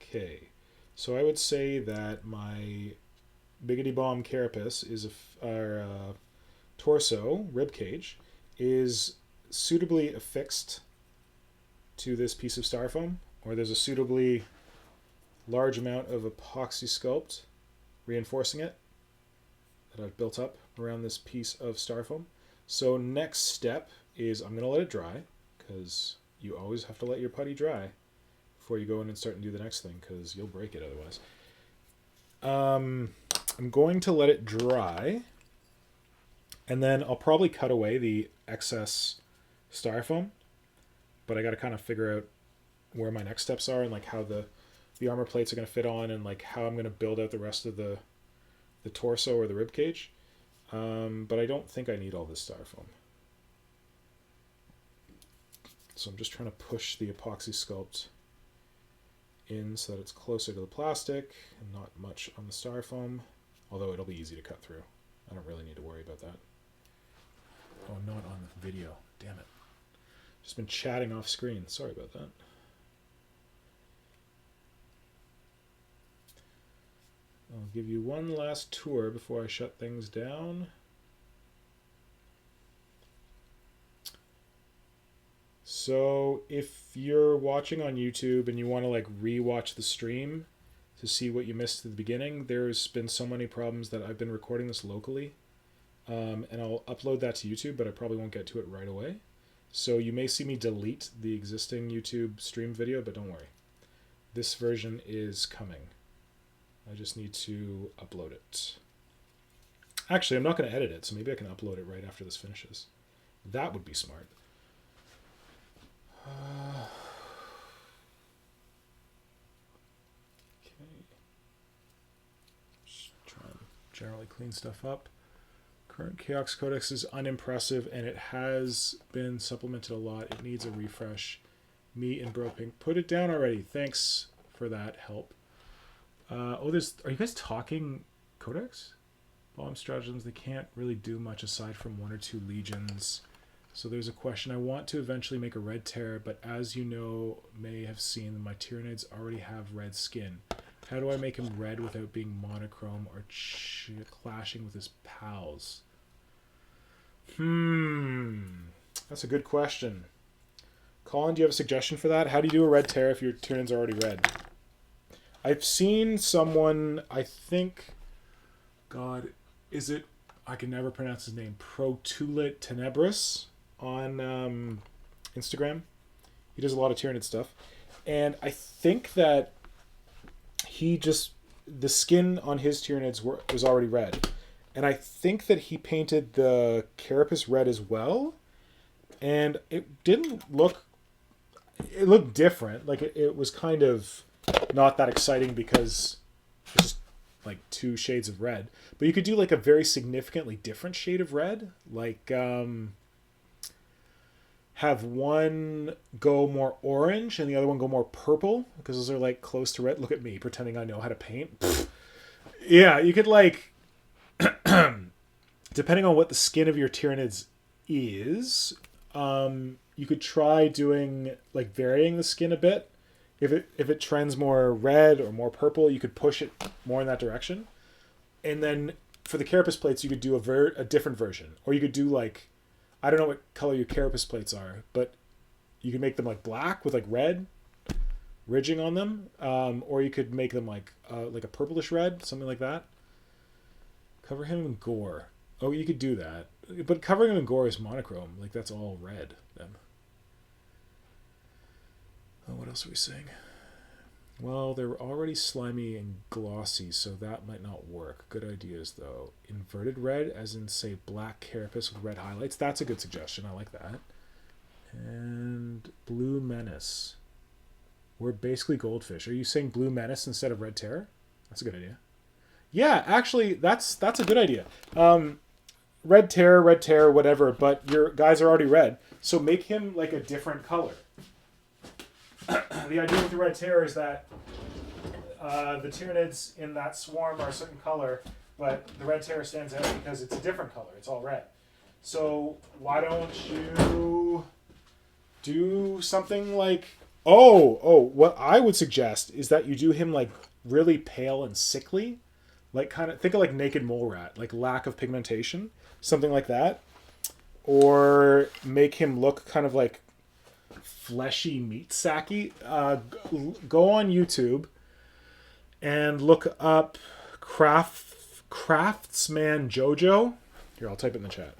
Okay, so I would say that my Biggity Bomb Carapace is our torso, rib cage, is suitably affixed to this piece of styrofoam, or there's a suitably large amount of epoxy sculpt reinforcing it that I've built up around this piece of styrofoam. So next step is I'm going to let it dry, because you always have to let your putty dry before you go in and start and do the next thing, because you'll break it otherwise. I'm going to let it dry, and then I'll probably cut away the excess styrofoam, but I got to kind of figure out where my next steps are and like how the armor plates are going to fit on, and like how I'm going to build out the rest of the torso or the rib cage. But I don't think I need all this styrofoam. So I'm just trying to push the epoxy sculpt in so that it's closer to the plastic and not much on the styrofoam, although it'll be easy to cut through. I don't really need to worry about that. Oh, not on the video. Damn it. Just been chatting off screen. Sorry about that. I'll give you one last tour before I shut things down. So if you're watching on YouTube and you want to like re-watch the stream to see what you missed at the beginning, there's been so many problems that I've been recording this locally. And I'll upload that to YouTube, but I probably won't get to it right away. So you may see me delete the existing YouTube stream video, but don't worry. This version is coming. I just need to upload it. Actually, I'm not going to edit it, so maybe I can upload it right after this finishes. That would be smart. Okay. Just try and generally clean stuff up. Current Chaos Codex is unimpressive, and it has been supplemented a lot. It needs a refresh. Me and Bro Pink, put it down already. Thanks for that help. Are you guys talking Codex? Bomb stratagems, they can't really do much aside from 1 or 2 legions. So there's a question. I want to eventually make a red terror, but as you know, may have seen, my Tyranids already have red skin. How do I make him red without being monochrome or clashing with his pals? That's a good question. Colin, do you have a suggestion for that? How do you do a red terror if your Tyranids are already red? I've seen someone, I think, God, is it, I can never pronounce his name, Protulit Tenebris on Instagram. He does a lot of Tyranid stuff. And I think that he just, the skin on his Tyranids was already red. And I think that he painted the carapace red as well. And it didn't look, it looked different. Like it was kind of not that exciting because it's just like 2 shades of red. But you could do like a very significantly different shade of red. Like have one go more orange and the other one go more purple, because those are like close to red. Look at me pretending I know how to paint. Yeah, you could like, depending on what the skin of your Tyranids is, you could try doing like varying the skin a bit. If it trends more red or more purple, you could push it more in that direction. And then for the carapace plates, you could do a different version. Or you could do like, I don't know what color your carapace plates are, but you could make them like black with like red ridging on them. Or you could make them like a purplish red, something like that. Cover him in gore. Oh, you could do that. But covering him in gore is monochrome. Like that's all red then. Oh, what else are we saying? Well, they're already slimy and glossy, so that might not work. Good ideas, though. Inverted red, as in, say, black carapace with red highlights. That's a good suggestion. I like that. And Blue Menace. We're basically goldfish. Are you saying Blue Menace instead of Red Terror? That's a good idea. Yeah, actually, that's a good idea. Red Terror, whatever, but your guys are already red, so make him like a different color. The idea with the Red Terror is that the Tyranids in that swarm are a certain color, but the Red Terror stands out because it's a different color. It's all red. So why don't you do something like... what I would suggest is that you do him like really pale and sickly. Like kind of, think of like Naked Mole Rat, like lack of pigmentation, something like that. Or make him look kind of like fleshy meat sake, go on YouTube and look up Craftsman Jojo. Here, I'll type it in the chat.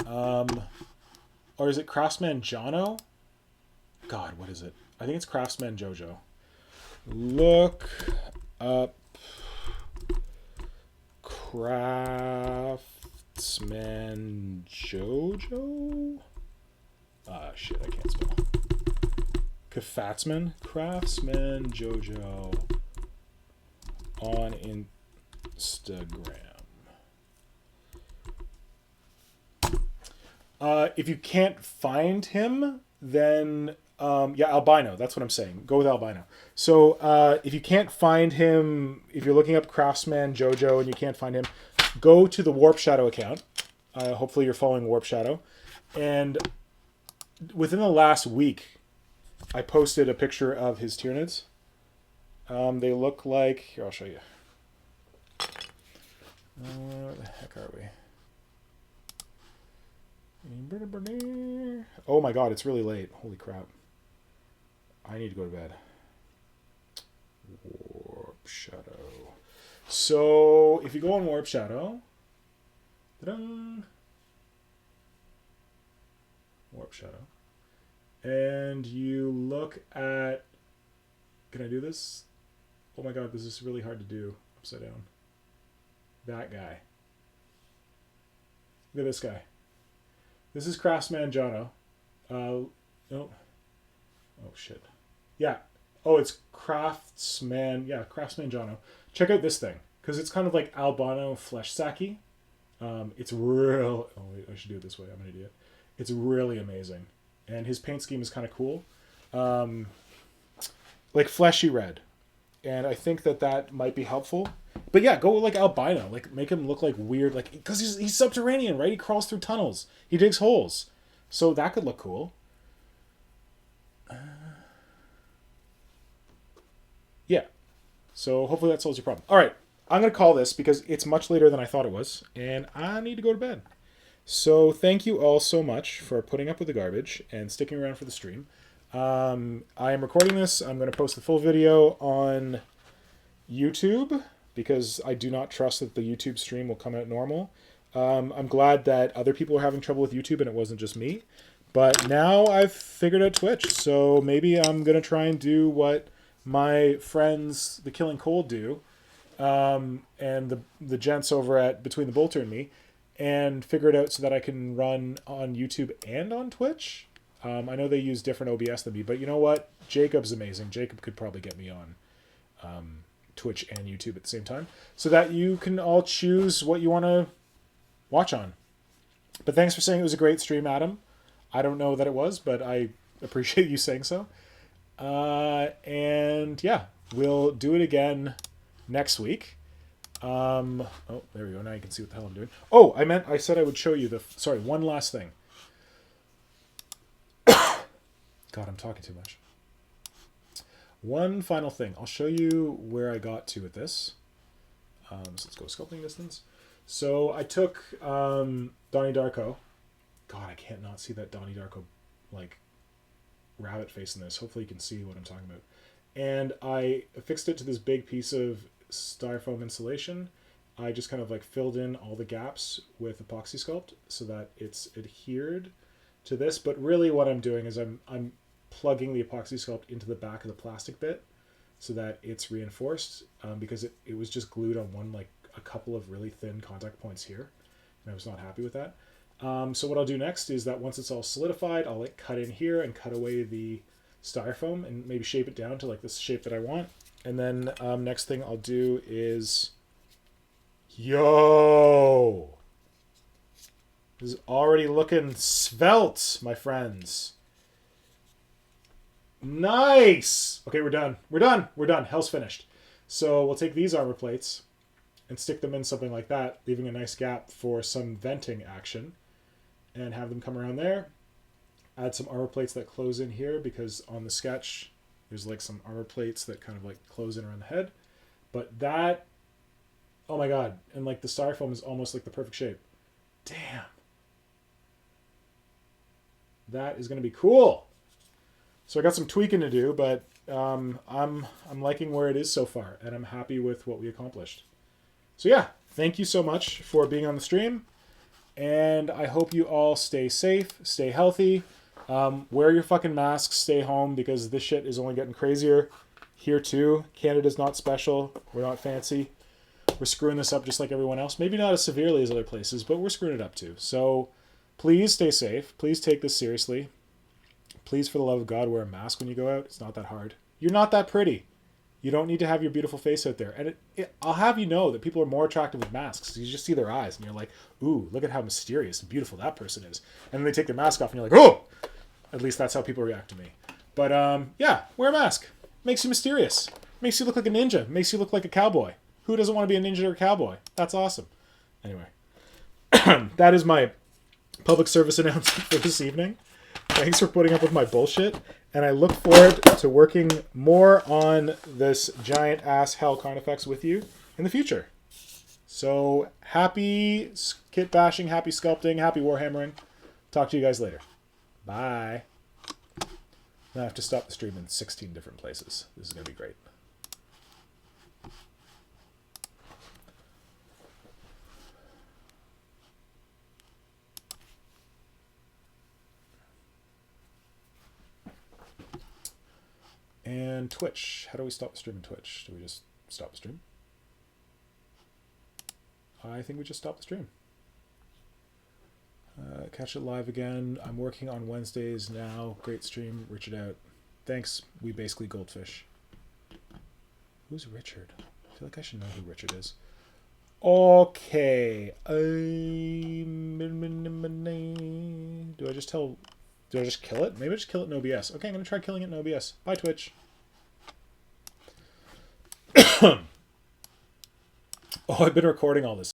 Or is it Craftsman Jono? God, what is it? I think it's Craftsman Jojo. Look up Craftsman Jojo? Ah, shit, I can't spell. Craftsman Jojo on Instagram. If you can't find him, then albino. That's what I'm saying. Go with albino. So if you can't find him, if you're looking up Craftsman Jojo and you can't find him, go to the Warp Shadow account. Hopefully you're following Warp Shadow. And within the last week, I posted a picture of his Tyranids. They look like... Here, I'll show you. Where the heck are we? Oh my god, it's really late. Holy crap. I need to go to bed. Warp Shadow. So, if you go on Warp Shadow... Ta-da! Warp Shadow. And you look at... Can I do this? Oh my god, this is really hard to do. Upside down. That guy. Look at this guy. This is Craftsman Jono. No. Oh, shit. Yeah. Oh, it's Craftsman. Yeah, Craftsman Jono. Check out this thing. Because it's kind of like albino flesh sake. It's real... Oh, wait, I should do it this way. I'm an idiot. It's really amazing. And his paint scheme is kind of cool. Like fleshy red. And I think that might be helpful. But yeah, go like albino. Like make him look like weird. Like because he's subterranean, right? He crawls through tunnels. He digs holes. So that could look cool. Yeah. So hopefully that solves your problem. All right. I'm going to call this because it's much later than I thought it was. And I need to go to bed. So thank you all so much for putting up with the garbage and sticking around for the stream. I am recording this. I'm going to post the full video on YouTube because I do not trust that the YouTube stream will come out normal. I'm glad that other people are having trouble with YouTube and it wasn't just me. But now I've figured out Twitch, so maybe I'm going to try and do what my friends, the Killing Cold, do, and the gents over at Between the Bolter and Me, and figure it out so that I can run on YouTube and on Twitch. I know they use different OBS than me, but you know what? Jacob's amazing. Jacob could probably get me on Twitch and YouTube at the same time so that you can all choose what you want to watch on. But thanks for saying it was a great stream, Adam. I don't know that it was, but I appreciate you saying so. And yeah, we'll do it again next week. Oh, there we go. Now you can see what the hell I'm doing. Oh, I said I would show you one last thing. God, I'm talking too much. One final thing. I'll show you where I got to with this. So let's go sculpting distance. So I took Donnie Darko. God, I can't not see that Donnie Darko like rabbit face in this. Hopefully you can see what I'm talking about. And I affixed it to this big piece of styrofoam insulation. I just kind of like filled in all the gaps with epoxy sculpt so that it's adhered to this. But really what I'm doing is I'm plugging the epoxy sculpt into the back of the plastic bit so that it's reinforced because it was just glued on like a couple of really thin contact points here, and I was not happy with that. So what I'll do next is that once it's all solidified, I'll like cut in here and cut away the styrofoam and maybe shape it down to like this shape that I want. And then next thing I'll do is, yo, this is already looking svelte, my friends. Nice. Okay, we're done. We're done. Hell's finished. So we'll take these armor plates and stick them in something like that, leaving a nice gap for some venting action, and have them come around there. Add some armor plates that close in here because on the sketch there's like some armor plates that kind of like close in around the head. But that, oh my god, and like the styrofoam is almost like the perfect shape. Damn. That is going to be cool. So I got some tweaking to do, but I'm liking where it is so far, and I'm happy with what we accomplished. So yeah, thank you so much for being on the stream, and I hope you all stay safe, stay healthy, wear your fucking masks, stay home, because this shit is only getting crazier here too. Canada's not special. We're not fancy. We're screwing this up just like everyone else. Maybe not as severely as other places, but we're screwing it up too. So please stay safe. Please take this seriously. Please, for the love of God, wear a mask when you go out. It's not that hard. You're not that pretty. You don't need to have your beautiful face out there. And I'll have you know that people are more attractive with masks. You just see their eyes and you're like, ooh, look at how mysterious and beautiful that person is. And then they take their mask off and you're like, oh! At least that's how people react to me. But yeah, wear a mask. Makes you mysterious. Makes you look like a ninja. Makes you look like a cowboy. Who doesn't want to be a ninja or a cowboy? That's awesome. Anyway, that is my public service announcement for this evening. Thanks for putting up with my bullshit, and I look forward to working more on this giant ass Hel Carnifex with you in the future. So happy kit bashing, happy sculpting, happy warhammering. Talk to you guys later. Bye. Now I have to stop the stream in 16 different places. This is going to be great. And Twitch. How do we stop the stream in Twitch? Do we just stop the stream? I think we just stop the stream. Catch it live again. I'm working on Wednesdays now. Great stream. Richard out. Thanks. We basically goldfish. Who's Richard? I feel like I should know who Richard is. Okay. Do I just kill it? Maybe I just kill it in OBS. Okay, I'm going to try killing it in OBS. Bye, Twitch. Oh, I've been recording all this.